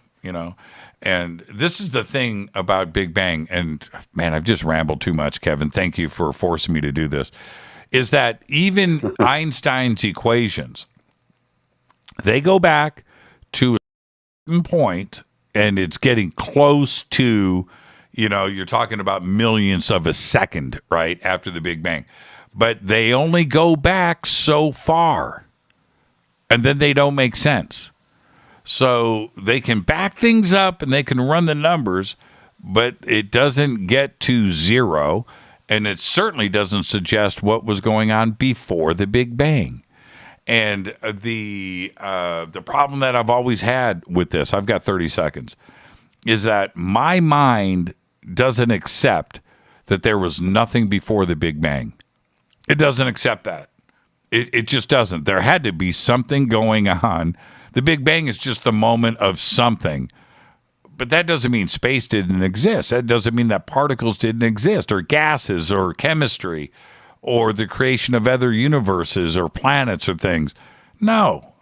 And this is the thing about Big Bang, and man, I've just rambled too much, Kevin. Thank you for forcing me to do this, is that even Einstein's equations, they go back to a certain point, and it's getting close to, you're talking about millionths of a second, right, after the Big Bang. But they only go back so far, and then they don't make sense. So they can back things up and they can run the numbers, but it doesn't get to zero, and it certainly doesn't suggest what was going on before the Big Bang. And the problem that I've always had with this, I've got 30 seconds, is that my mind doesn't accept that there was nothing before the Big Bang. It doesn't accept that. It just doesn't. There had to be something going on. The Big Bang is just the moment of something. But that doesn't mean space didn't exist. That doesn't mean that particles didn't exist, or gases, or chemistry, or the creation of other universes, or planets, or things. No.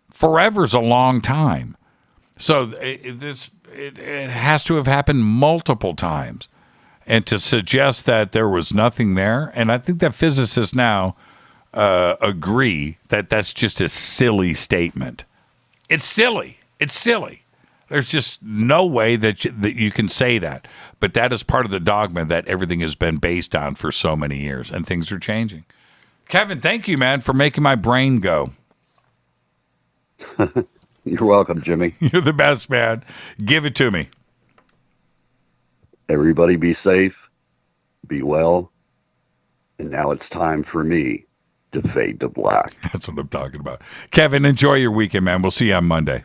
Forever's a long time. So it has to have happened multiple times. And to suggest that there was nothing there, and I think that physicists now agree that that's just a silly statement. It's silly. It's silly. There's just no way that you can say that. But that is part of the dogma that everything has been based on for so many years, and things are changing. Kevin, thank you, man, for making my brain go. You're welcome, Jimmy. You're the best, man. Give it to me. Everybody be safe, be well, and now it's time for me to fade to black. That's what I'm talking about. Kevin, enjoy your weekend, man. We'll see you on Monday.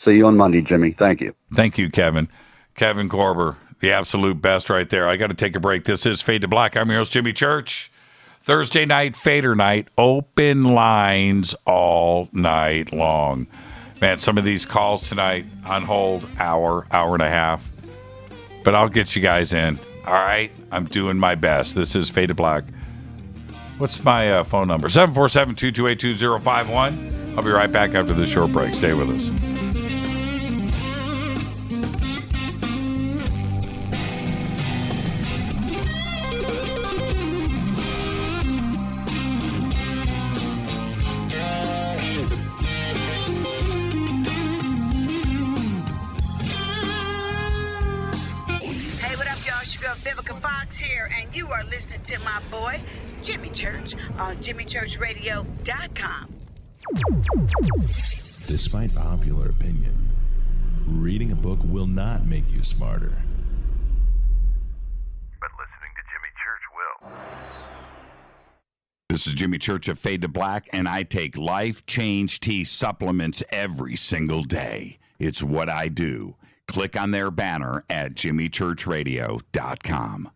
See you on Monday, Jimmy. Thank you. Thank you, Kevin. Kevin Korber, the absolute best right there. I got to take a break. This is Fade to Black. I'm your host, Jimmy Church. Thursday night, Fadernight. Open lines all night long. Man, some of these calls tonight on hold, hour and a half. But I'll get you guys in. All right? I'm doing my best. This is Fade to Black. What's my phone number? 747-228-2051. I'll be right back after this short break. Stay with us. y'all. It's your girl Vivica Fox here, and you are listening to my boy, Jimmy Church, on jimmychurchradio.com. Despite popular opinion, reading a book will not make you smarter. But listening to Jimmy Church will. This is Jimmy Church of Fade to Black, and I take Life Change Tea supplements every single day. It's what I do. Click on their banner at jimmychurchradio.com.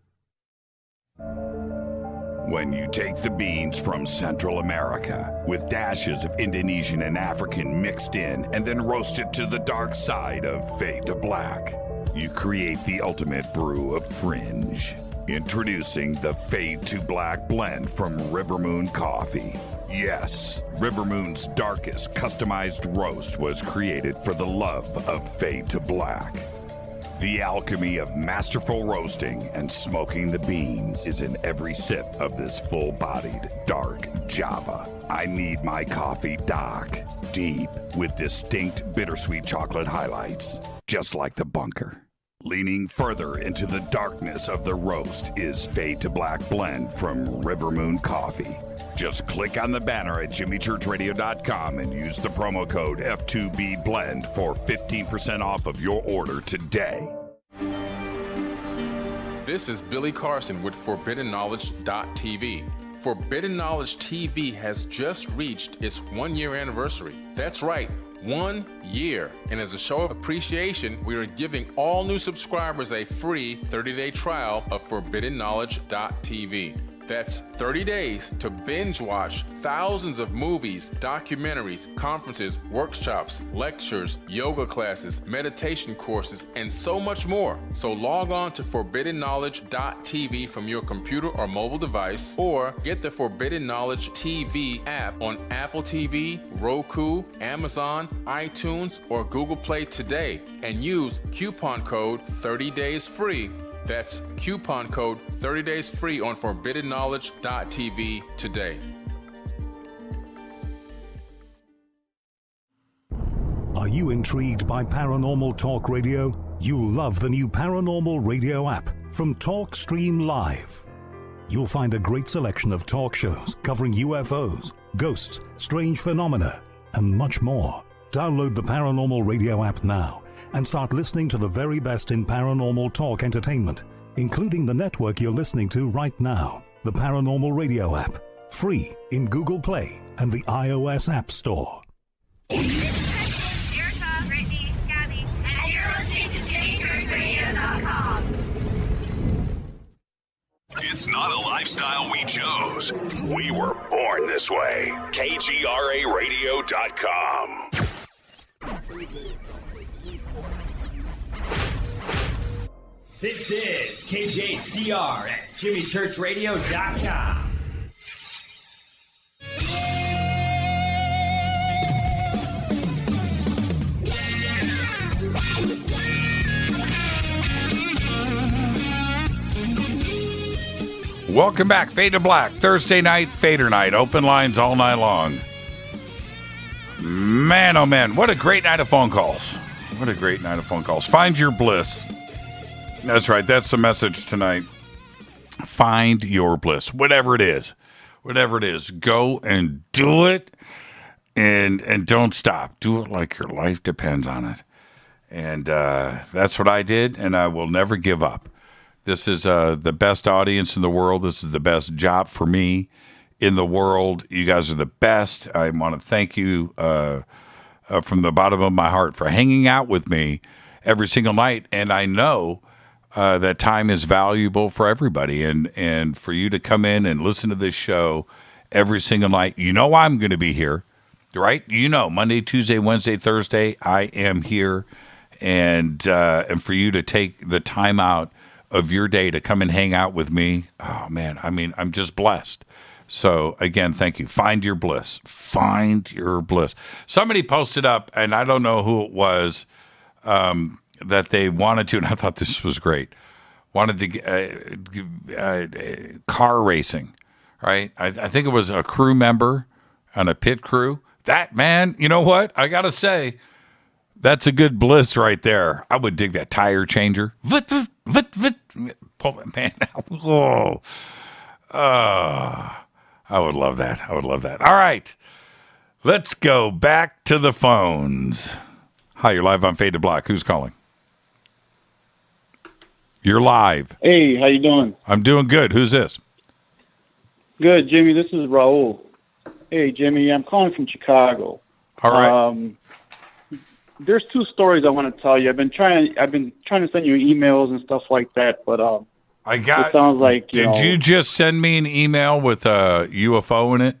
When you take the beans from Central America with dashes of Indonesian and African mixed in and then roast it to the dark side of Fade to Black, you create the ultimate brew of fringe. Introducing the Fade to Black blend from River Moon Coffee. Yes, River Moon's darkest customized roast was created for the love of Fade to Black. The alchemy of masterful roasting and smoking the beans is in every sip of this full-bodied, dark Java. I need my coffee dark, deep, with distinct bittersweet chocolate highlights, just like the bunker. Leaning further into the darkness of the roast is Fade to Black blend from River Moon Coffee. Just click on the banner at jimmychurchradio.com and use the promo code F2BBLEND for 15% off of your order today. This is Billy Carson with ForbiddenKnowledge.tv. Forbidden Knowledge TV has just reached its 1-year anniversary. That's right, 1 year. And as a show of appreciation, we are giving all new subscribers a free 30-day trial of ForbiddenKnowledge.tv. That's 30 days to binge watch thousands of movies, documentaries, conferences, workshops, lectures, yoga classes, meditation courses, and so much more. So log on to ForbiddenKnowledge.tv from your computer or mobile device, or get the Forbidden Knowledge TV app on Apple TV, Roku, Amazon, iTunes, or Google Play today, and use coupon code 30daysfree. That's coupon code 30 days free on ForbiddenKnowledge.tv today. Are you intrigued by Paranormal Talk Radio? You'll love the new Paranormal Radio app from TalkStream Live. You'll find a great selection of talk shows covering UFOs, ghosts, strange phenomena, and much more. Download the Paranormal Radio app now and start listening to the very best in paranormal talk entertainment, including the network you're listening to right now, the Paranormal Radio app, free in Google Play and the iOS App Store. This is Kristen, Erica, Brittany, Gabby, and you're listening to JimmyChurchRadio.com. It's not a lifestyle we chose. We were born this way. KGRARadio.com. This is KJCR at JimmyChurchRadio.com. Welcome back, Fade to Black, Thursday night, Fadernight, open lines all night long. Man, oh man, what a great night of phone calls. What a great night of phone calls. Find your bliss. That's right, that's the message tonight. Find your bliss, whatever it is. Whatever it is, go and do it, and don't stop. Do it like your life depends on it. And that's what I did, and I will never give up. This is the best audience in the world. This is the best job for me in the world. You guys are the best. I want to thank you from the bottom of my heart for hanging out with me every single night. And I know that time is valuable for everybody. And for you to come in and listen to this show every single night, you know I'm going to be here, right? You know, Monday, Tuesday, Wednesday, Thursday, I am here. And for you to take the time out of your day to come and hang out with me, oh man, I mean, I'm just blessed. So again, thank you. Find your bliss. Find your bliss. Somebody posted up, and I don't know who it was, that they wanted to, and I thought this was great, wanted to car racing, right? I think it was a crew member on a pit crew. That, man, you know what? I got to say, That's a good bliss right there. I would dig that tire changer. Vut, vut, vut, vut. Pull that man out. Oh. I would love that. I would love that. All right. Let's go back to the phones. Hi, you're live on Fade to Black. Who's calling? You're live. Hey, how you doing? I'm doing good. Who's this? Good, Jimmy. This is Raul. Hey, Jimmy. I'm calling from Chicago. All right. There's two stories I want to tell you. I've been trying to send you emails and stuff like that, but it sounds like Did you just send me an email with a UFO in it?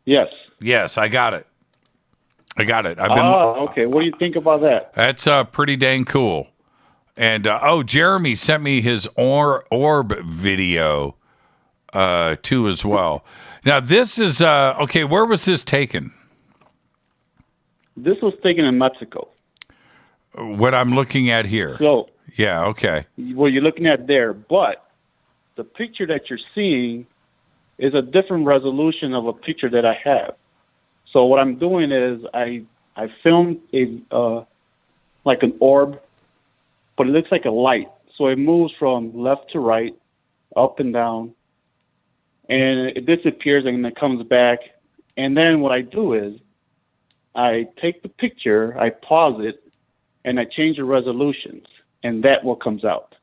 Yes. Yes, I got it. Okay. What do you think about that? That's pretty dang cool. And Jeremy sent me his orb video too as well. Now this is okay. Where was this taken? This was taken in Mexico. What I'm looking at here. So yeah, okay. What you're looking at there, but the picture that you're seeing is a different resolution of a picture that I have. So what I'm doing is I filmed a like an orb, but it looks like a light. So it moves from left to right, up and down, and it disappears and it comes back. And then what I do is I take the picture, I pause it, and I change the resolutions, and that's what comes out.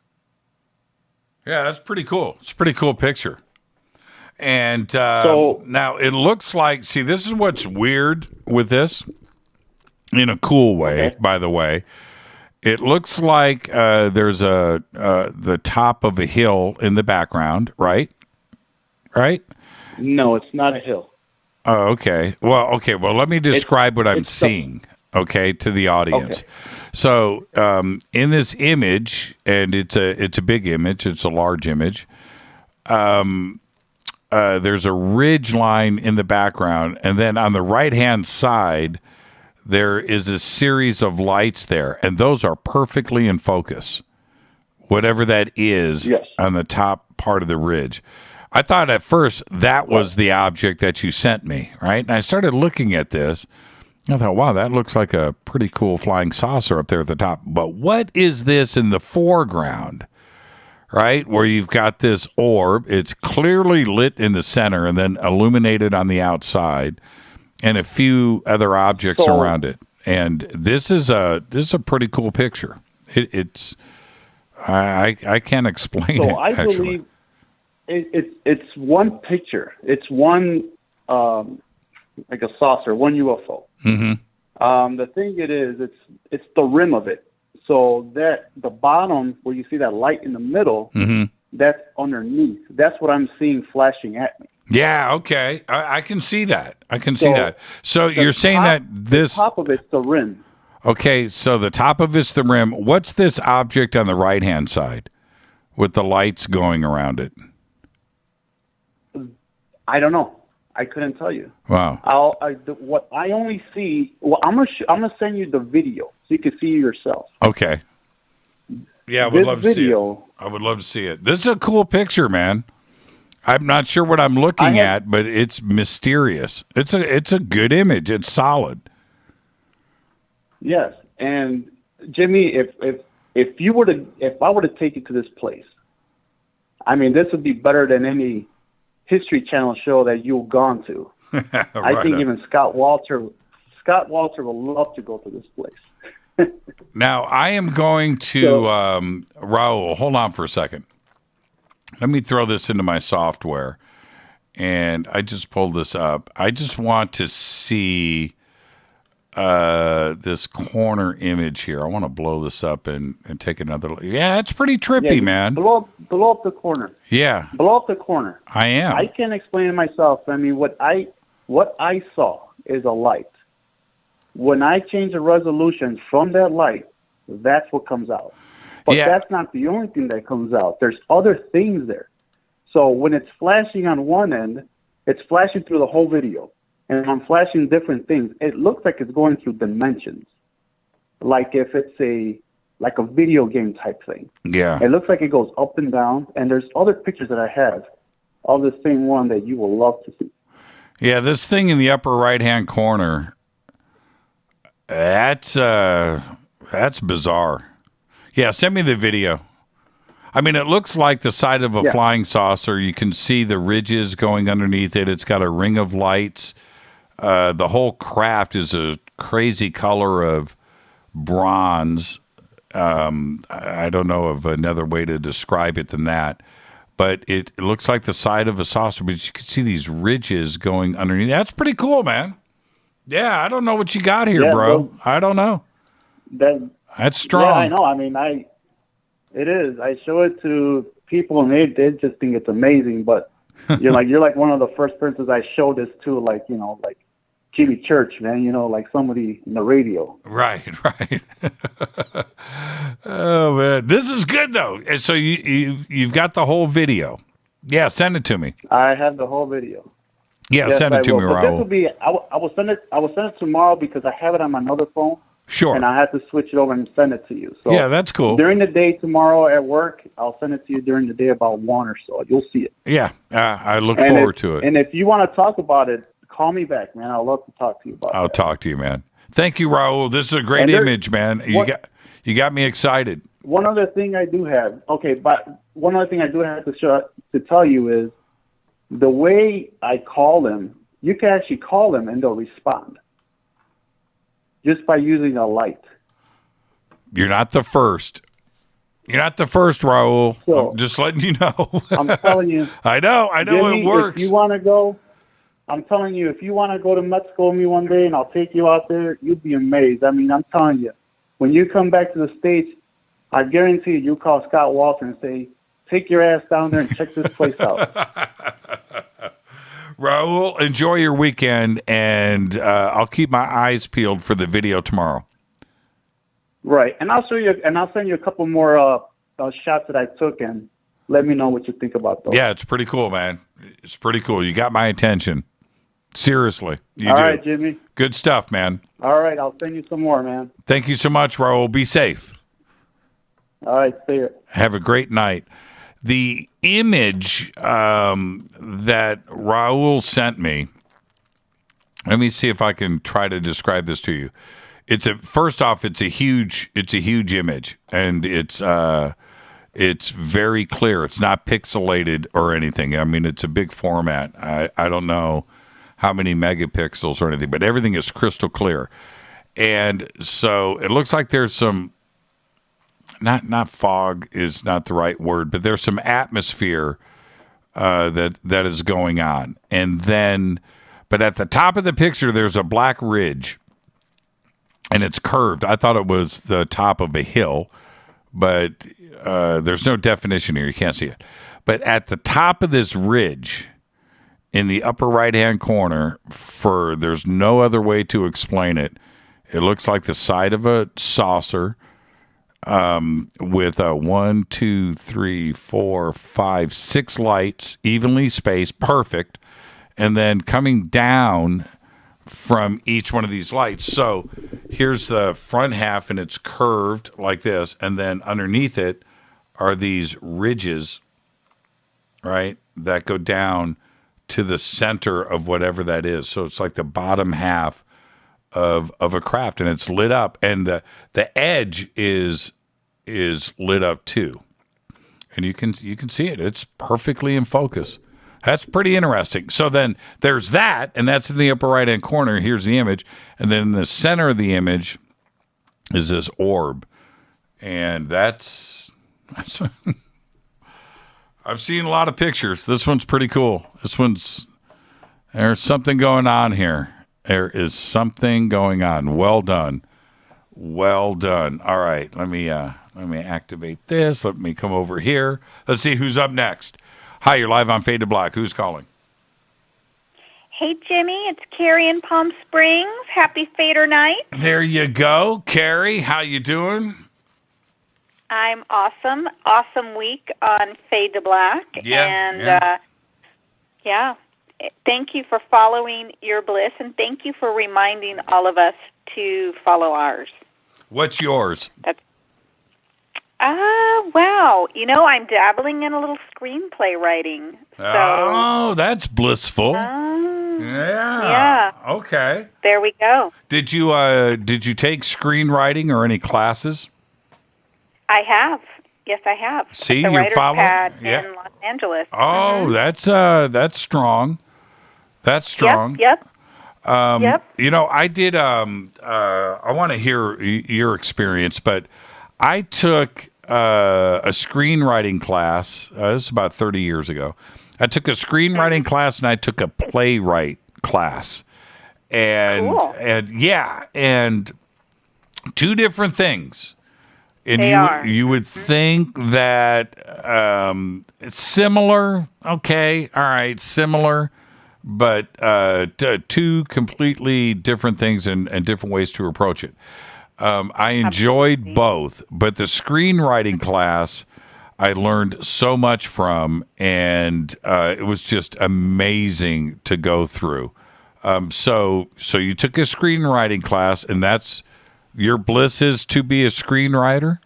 Yeah, that's pretty cool. It's a pretty cool picture. And now it looks like, see, this is what's weird with this in a cool way, by the way. It looks like there's the top of a hill in the background, right? Right? No, it's not a hill. Oh, okay. Well, let me describe what I'm seeing, to the audience. Okay. So, in this image, and it's a big image, it's a large image, there's a ridge line in the background, and then on the right-hand side, there is a series of lights there, and those are perfectly in focus, whatever that is on the top part of the ridge. I thought at first that was the object that you sent me, right? And I started looking at this. I thought, wow, that looks like a pretty cool flying saucer up there at the top. But what is this in the foreground, right? Where you've got this orb. It's clearly lit in the center and then illuminated on the outside and a few other objects around it. And this is a pretty cool picture. I can't explain it, I believe it's one picture. It's one like a saucer, one UFO. Mm-hmm. The thing it's the rim of it. So that the bottom where you see that light in the middle, that's underneath. That's what I'm seeing flashing at me. Yeah, okay. I can see that. So you're saying that the top of it's the rim. Okay, so the top of it's the rim. What's this object on the right-hand side with the lights going around it? I don't know. I couldn't tell you. Wow. What I only see. Well, I'm gonna send you the video so you can see yourself. Okay. Yeah, I would love to see it. I would love to see it. This is a cool picture, man. I'm not sure what I'm looking at, but it's mysterious. It's a good image. It's solid. Yes, and Jimmy, if I were to take you to this place, I mean, this would be better than any History Channel show that you've gone to. I think even Scott Walter will love to go to this place. Now, I am going to, Raul, hold on for a second. Let me throw this into my software. And I just pulled this up. I just want to see this corner image here. I want to blow this up and take another look. Yeah, it's pretty trippy, man. Blow up the corner. Yeah. Blow up the corner. I am. I can't explain it myself. I mean, what I saw is a light. When I change the resolution from that light, that's what comes out. But that's not the only thing that comes out. There's other things there. So when it's flashing on one end, it's flashing through the whole video. And I'm flashing different things. It looks like it's going through dimensions. Like if it's a video game type thing. Yeah. It looks like it goes up and down. And there's other pictures that I have of the same one that you will love to see. Yeah, this thing in the upper right-hand corner, That's bizarre. Yeah, send me the video. I mean, it looks like the side of a flying saucer. You can see the ridges going underneath it. It's got a ring of lights. The whole craft is a crazy color of bronze. I don't know of another way to describe it than that. But it looks like the side of a saucer, but you can see these ridges going underneath. That's pretty cool, man. Yeah, I don't know what you got here, bro. I don't know. That's strong. Yeah, I know. I mean, it is. I show it to people, and they just think it's amazing. But you're like one of the first persons I show this to, like Jimmy Church, man. Like somebody in the radio. Right. Oh man, this is good though. And so you've got the whole video. Yeah, send it to me. I have the whole video. Yeah, yes, send it to me, Raul. This will Raul. be. I will send it. I will send it tomorrow because I have it on my other phone. Sure. And I have to switch it over and send it to you. So yeah, that's cool. During the day tomorrow at work, I'll send it to you during the day about 1 or so. You'll see it. Yeah, I look forward to it. And if you want to talk about it, call me back, man. I'd love to talk to you about it. I'll talk to you, man. Thank you, Raul. This is a great image, man. You got me excited. One other thing I do have. Okay, but one other thing I do have to tell you is the way I call them. You can actually call them and they'll respond just by using a light. You're not the first. You're not the first, Raul. So, I'm just letting you know. I'm telling you. I know Jimmy, it works. If you want to go, I'm telling you, if you want to go to Mexico with me one day and I'll take you out there, you'll be amazed. I mean, I'm telling you, when you come back to the States, I guarantee you'll call Scott Walter and say, take your ass down there and check this place out. Raul, enjoy your weekend, and I'll keep my eyes peeled for the video tomorrow. Right, and I'll show you, and I'll send you a couple more shots that I took, and let me know what you think about those. Yeah, it's pretty cool, man. It's pretty cool. You got my attention. Seriously, you All do. right, Jimmy. Good stuff, man. All right, I'll send you some more, man. Thank you so much, Raul. Be safe. All right, see you. Have a great night. The image that Raul sent me, let me see if I can try to describe this to you. First off, it's a huge image, and it's very clear. It's not pixelated or anything. I mean, it's a big format. I don't know how many megapixels or anything, but everything is crystal clear. And so it looks like there's some not fog is not the right word, but there's some atmosphere that is going on. And then, but at the top of the picture, there's a black ridge, and it's curved. I thought it was the top of a hill, but there's no definition here. You can't see it. But at the top of this ridge, in the upper right-hand corner, there's no other way to explain it. It looks like the side of a saucer with 1, 2, 3, 4, 5, 6 lights, evenly spaced, perfect, and then coming down from each one of these lights. So here's the front half, and it's curved like this, and then underneath it are these ridges, right, that go down to the center of whatever that is. So it's like the bottom half of a craft, and it's lit up, and the edge is lit up too, and you can see it. It's perfectly in focus. That's pretty interesting. So then there's that, and that's in the upper right hand corner. Here's the image, and then in the center of the image is this orb, and that's I've seen a lot of pictures. This one's pretty cool. There's something going on here. There is something going on. Well done. Well done. All right. Let me activate this. Let me come over here. Let's see who's up next. Hi, you're live on Fade to Black. Who's calling? Hey, Jimmy. It's Carrie in Palm Springs. Happy Fadernight. There you go. Carrie, how you doing? I'm awesome. Awesome week on Fade to Black. Yeah. Yeah. Thank you for following your bliss, and thank you for reminding all of us to follow ours. What's yours? Wow. I'm dabbling in a little screenplay writing. Oh, that's blissful. Yeah. Okay. There we go. Did you take screenwriting or any classes? I have. Yes, I have. See, at the you're Writers following. Pad Yeah. in Los Angeles. Oh, that's strong. That's strong. Yep. You know, I did. I want to hear your experience, but I took a screenwriting class. This is about 30 years ago. I took a screenwriting class and I took a playwright class, and Cool. and two different things. And They are. you would think that it's similar. Okay, all right, similar, but two completely different things and different ways to approach it. I enjoyed both, but the screenwriting class I learned so much from, and it was just amazing to go through. So you took a screenwriting class, and that's your bliss is to be a screenwriter?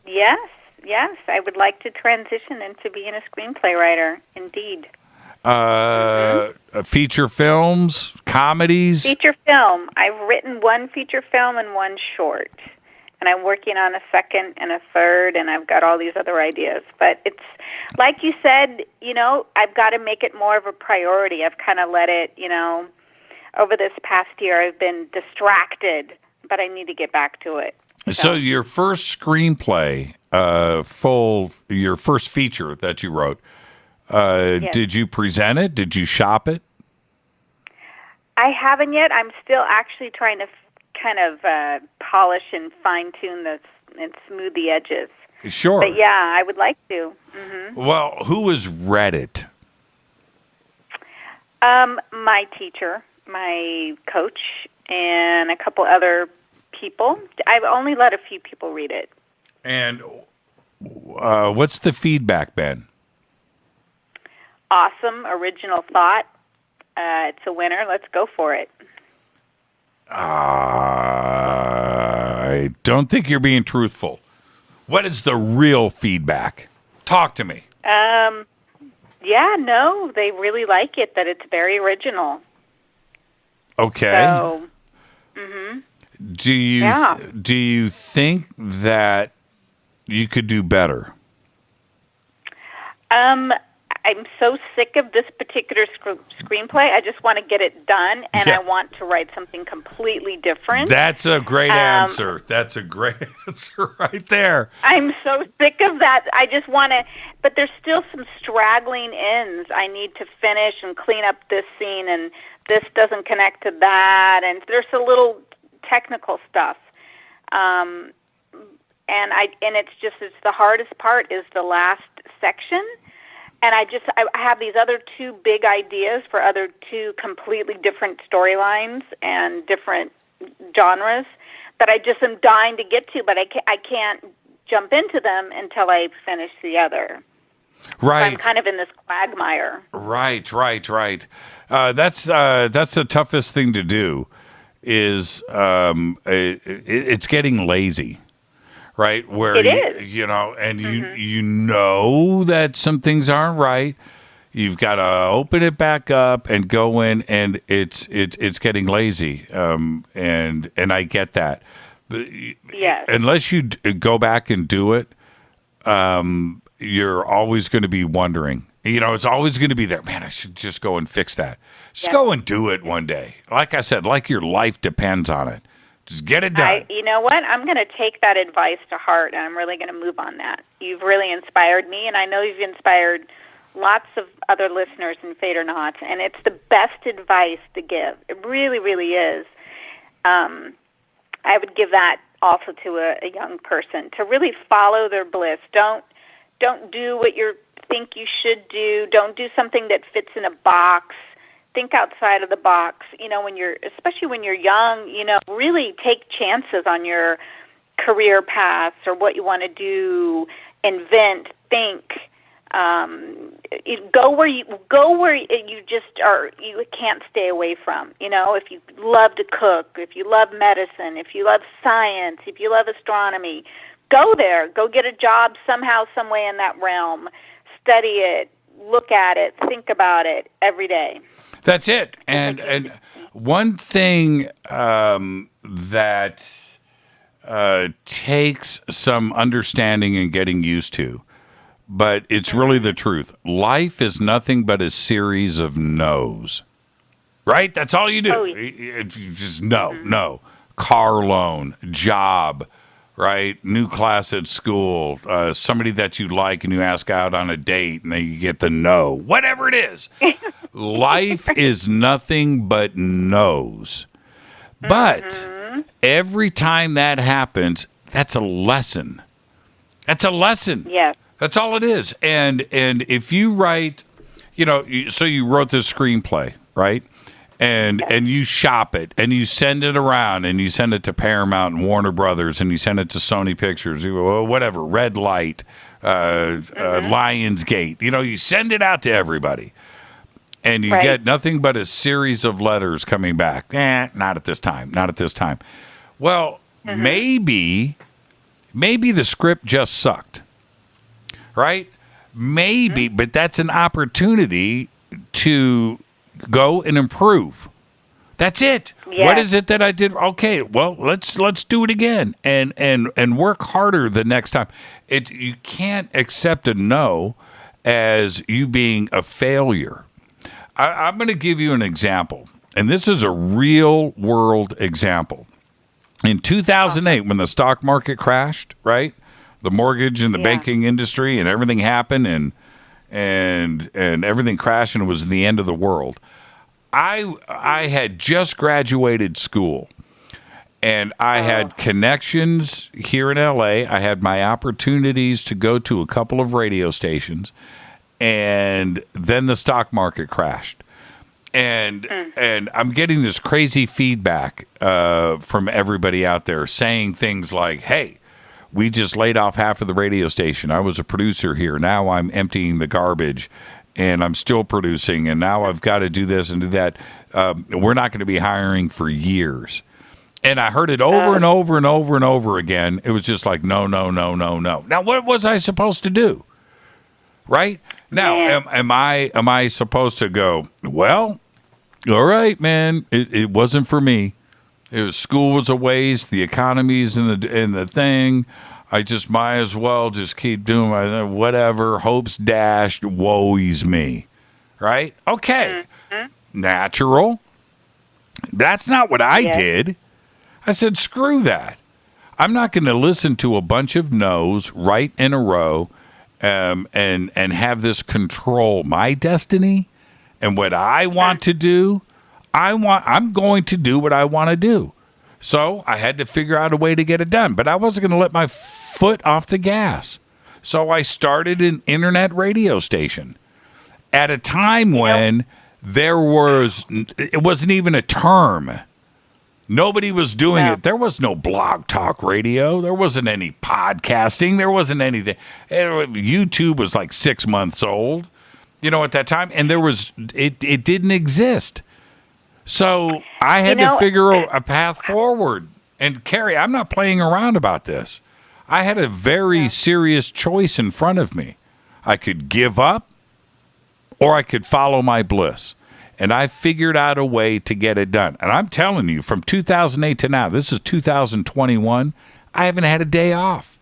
Yes. I would like to transition into being a screenplay writer, indeed. Feature films, comedies? Feature film. I've written one feature film and one short. And I'm working on a second and a third, and I've got all these other ideas. But it's, like you said, you know, I've got to make it more of a priority. I've kind of let it, you know, over this past year I've been distracted, but I need to get back to it. So your first screenplay, your first feature that you wrote, Yes. Did you present it? Did you shop it? I haven't yet. I'm still actually trying to kind of polish and fine-tune and smooth the edges. Sure. But yeah, I would like to. Mm-hmm. Well, who has read it? My teacher, my coach, and a couple other people. I've only let a few people read it. And what's the feedback been? Awesome, original thought. It's a winner. Let's go for it. I don't think you're being truthful. What is the real feedback? Talk to me. Yeah, no, they really like it, that it's very original. Okay. So, Do you think that you could do better? I'm so sick of this particular screenplay. I just want to get it done, and I want to write something completely different. That's a great answer. That's a great answer right there. I'm so sick of that. I just want to, but there's still some straggling ends. I need to finish and clean up this scene, and this doesn't connect to that, and there's a little technical stuff. And it's the hardest part is the last section. And I have these other two big ideas for other two completely different storylines and different genres that I just am dying to get to, but I can't jump into them until I finish the other. Right. So I'm kind of in this quagmire. Right. That's the toughest thing to do. Is it's getting lazy. Right, where it is. You know, and you know that some things aren't right. You've got to open it back up and go in, and it's getting lazy. And I get that. But yes. Unless you go back and do it, you're always going to be wondering. You know, it's always going to be there. Man, I should just go and fix that. Just go and do it one day. Like I said, like your life depends on it. Just get it done. You know what? I'm going to take that advice to heart, and I'm really going to move on that. You've really inspired me, and I know you've inspired lots of other listeners in Fadernauts, and it's the best advice to give. It really, really is. I would give that also to a young person, to really follow their bliss. Don't do what you think you should do. Don't do something that fits in a box. Think outside of the box, you know, especially when you're young, you know, really take chances on your career paths or what you want to do, invent, think, go where you just you can't stay away from, you know, if you love to cook, if you love medicine, if you love science, if you love astronomy, go there, go get a job somehow, some way in that realm, study it, look at it, think about it every day. That's it. And one thing that takes some understanding and getting used to, but it's really the truth. Life is nothing but a series of no's. Right? That's all you do. Oh, yeah. It's just no. Car loan, job, right? New class at school, somebody that you like and you ask out on a date and then you get the no. Whatever it is. Life is nothing but no's. But every time that happens, that's a lesson. That's a lesson. Yes. That's all it is. And if you write, so you wrote this screenplay, right? And you shop it and you send it around and you send it to Paramount and Warner Brothers and you send it to Sony Pictures, whatever, Red Light, Lionsgate. You send it out to everybody. And you get nothing but a series of letters coming back. Not at this time. Not at this time. Well, maybe the script just sucked. Right? Maybe, but that's an opportunity to go and improve. That's it. Yes. What is it that I did? Okay, well, let's do it again and work harder the next time. You can't accept a no as you being a failure. I'm going to give you an example, and this is a real world example. In 2008, when the stock market crashed, right? The mortgage and the banking industry and everything happened and everything crashed and it was the end of the world. I had just graduated school and I had connections here in LA. I had my opportunities to go to a couple of radio stations, and then the stock market crashed. And I'm getting this crazy feedback from everybody out there saying things like, hey, we just laid off half of the radio station. I was a producer here. Now I'm emptying the garbage and I'm still producing. And now I've got to do this and do that. We're not going to be hiring for years. And I heard it over and over and over and over again. It was just like, no. Now, what was I supposed to do? Right? Now, am I supposed to go, well, all right, man, it wasn't for me. School was a waste. The economy's in the thing. I just might as well just keep doing my whatever. Hopes dashed. Woe's me. Right? Okay. Natural. That's not what I did. I said, screw that. I'm not going to listen to a bunch of no's right in a row and have this control my destiny and what I want to do. I'm going to do what I want to do. So I had to figure out a way to get it done, but I wasn't going to let my foot off the gas. So I started an internet radio station at a time when it wasn't even a term. Nobody was doing it. There was no blog talk radio. There wasn't any podcasting. There wasn't anything. YouTube was like 6 months old, at that time. And it didn't exist. So I had to figure a path forward. And Carrie, I'm not playing around about this. I had a very serious choice in front of me. I could give up or I could follow my bliss. And I figured out a way to get it done. And I'm telling you, from 2008 to now, this is 2021, I haven't had a day off.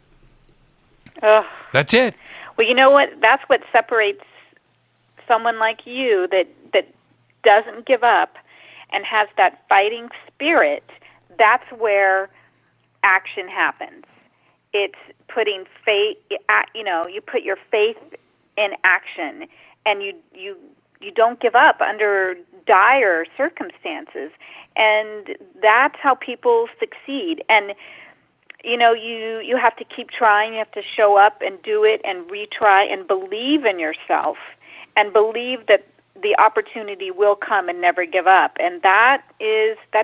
That's it. Well, you know what? That's what separates someone like you that doesn't give up and has that fighting spirit. That's where action happens. It's putting faith, you put your faith in action, and you don't give up under dire circumstances. And that's how people succeed. And, you have to keep trying. You have to show up and do it and retry and believe in yourself and believe that the opportunity will come and never give up. And that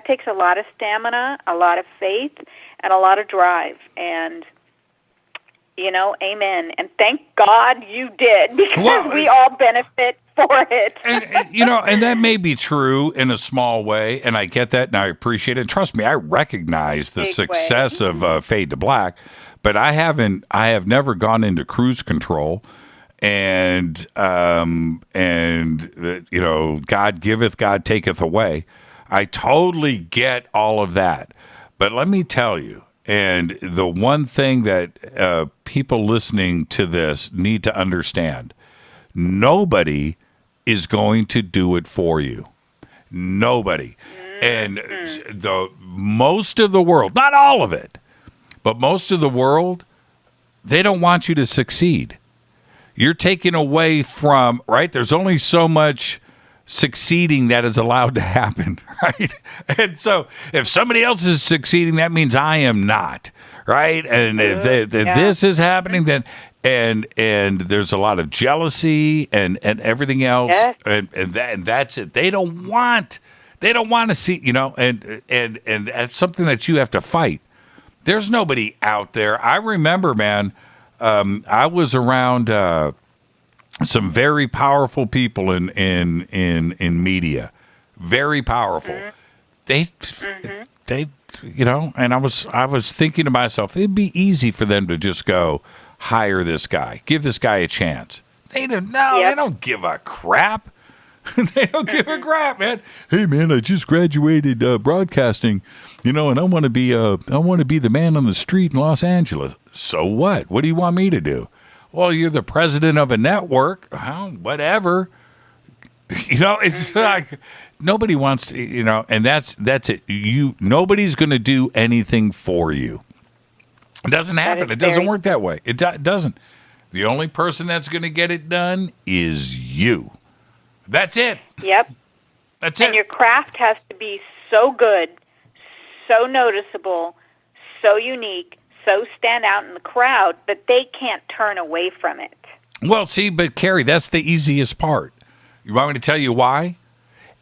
takes a lot of stamina, a lot of faith, and a lot of drive. And amen. And thank God you did, because we all benefit for it. And that may be true in a small way, and I get that, and I appreciate it. Trust me, I recognize the success of Fade to Black, but I have never gone into cruise control, and you know, God giveth, God taketh away. I totally get all of that. But let me tell you, and the one thing that people listening to this need to understand, nobody is going to do it for you. Nobody. And most of the world, not all of it, but most of the world, they don't want you to succeed. You're taken away from, right? There's only so much succeeding that is allowed to happen, right? And so if somebody else is succeeding, that means I am not, right? And if this is happening, then and there's a lot of jealousy and everything else, and that's it. They don't want to see, you know, and that's something that you have to fight. There's nobody out there. I remember, man, I was around some very powerful people in media, very powerful. They, you know, and I was thinking to myself, it'd be easy for them to just go hire this guy, give this guy a chance. They don't give a crap. They don't give a crap, man. Hey, man, I just graduated broadcasting, you know, and I want to be the man on the street in Los Angeles. So what? What do you want me to do? Well, you're the president of a network. Well, whatever. You know, it's like nobody wants to, you know, and that's it. Nobody's going to do anything for you. It doesn't happen. It doesn't work that way. It doesn't. The only person that's going to get it done is you. That's it. Yep. That's it. And your craft has to be so good, so noticeable, so unique, so stand out in the crowd that they can't turn away from it. Well, see, but Carrie, that's the easiest part. You want me to tell you why?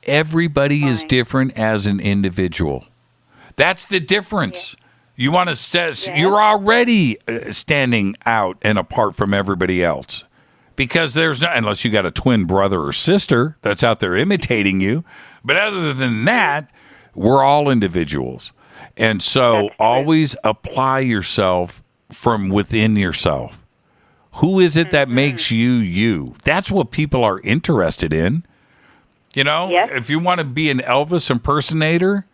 Everybody is different as an individual. That's the difference. Yeah. You want to say you're already standing out and apart from everybody else. Because there's no, unless you got a twin brother or sister that's out there imitating you. But other than that, we're all individuals. And so always apply yourself from within yourself. Who is it that makes you you? That's what people are interested in. You know, if you want to be an Elvis impersonator,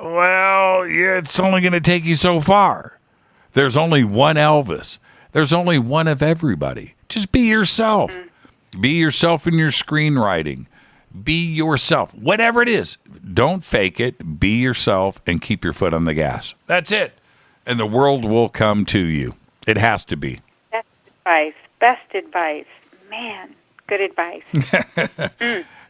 well, it's only going to take you so far. There's only one Elvis. There's only one of everybody. Just be yourself. Be yourself in your screenwriting. Be yourself. Whatever it is, don't fake it. Be yourself and keep your foot on the gas. That's it. And the world will come to you. It has to be. Best advice. Best advice. Man, good advice.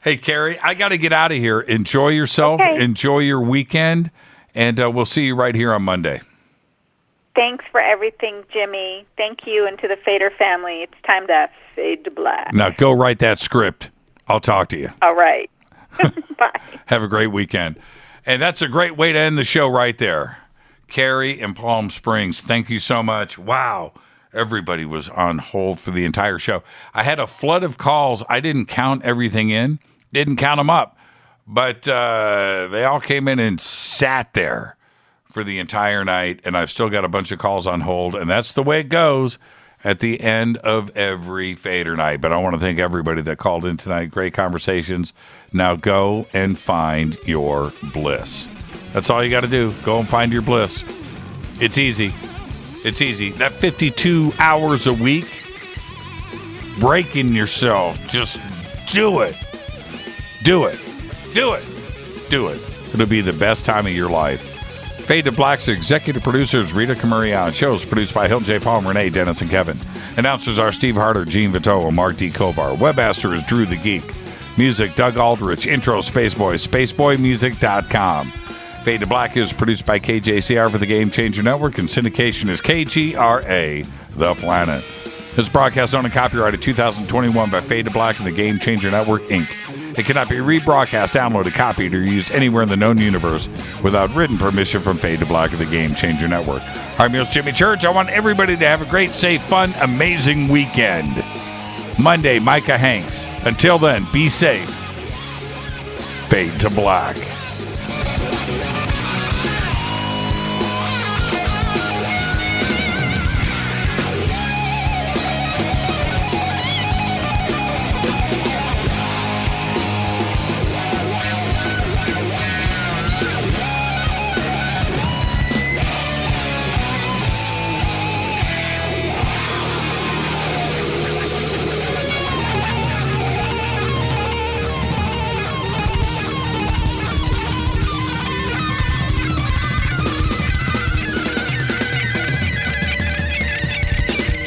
Hey, Carrie, I got to get out of here. Enjoy yourself. Okay. Enjoy your weekend. And we'll see you right here on Monday. Thanks for everything, Jimmy. Thank you, and to the Fader family. It's time to fade to black. Now go write that script. I'll talk to you. All right. Bye. Have a great weekend. And that's a great way to end the show right there. Carrie in Palm Springs, thank you so much. Wow. Everybody was on hold for the entire show. I had a flood of calls. I didn't count everything in. Didn't count them up. But they all came in and sat there for the entire night, and I've still got a bunch of calls on hold, and that's the way it goes at the end of every Fader night. But I want to thank everybody that called in tonight. Great conversations. Now go and find your bliss. That's all you got to do. Go and find your bliss. It's easy. It's easy. That 52 hours a week, breaking yourself, just do it. Do it. Do it. Do it. It'll be the best time of your life. Fade to Black's executive producers Rita Camurian. Shows produced by Hilton J. Palm, Renee, Dennis, and Kevin. Announcers are Steve Harder, Gene Vito, and Mark D. Kovar. Webmaster is Drew the Geek. Music, Doug Aldrich. Intro, Spaceboy. SpaceboyMusic.com. Fade to Black is produced by KJCR for the Game Changer Network, and syndication is KGRA, The Planet. This broadcast owned and copyrighted 2021 by Fade to Black and the Game Changer Network, Inc. It cannot be rebroadcast, downloaded, copied, or used anywhere in the known universe without written permission from Fade to Black of the Game Changer Network. I'm your host, Jimmy Church. I want everybody to have a great, safe, fun, amazing weekend. Monday, Micah Hanks. Until then, be safe. Fade to Black.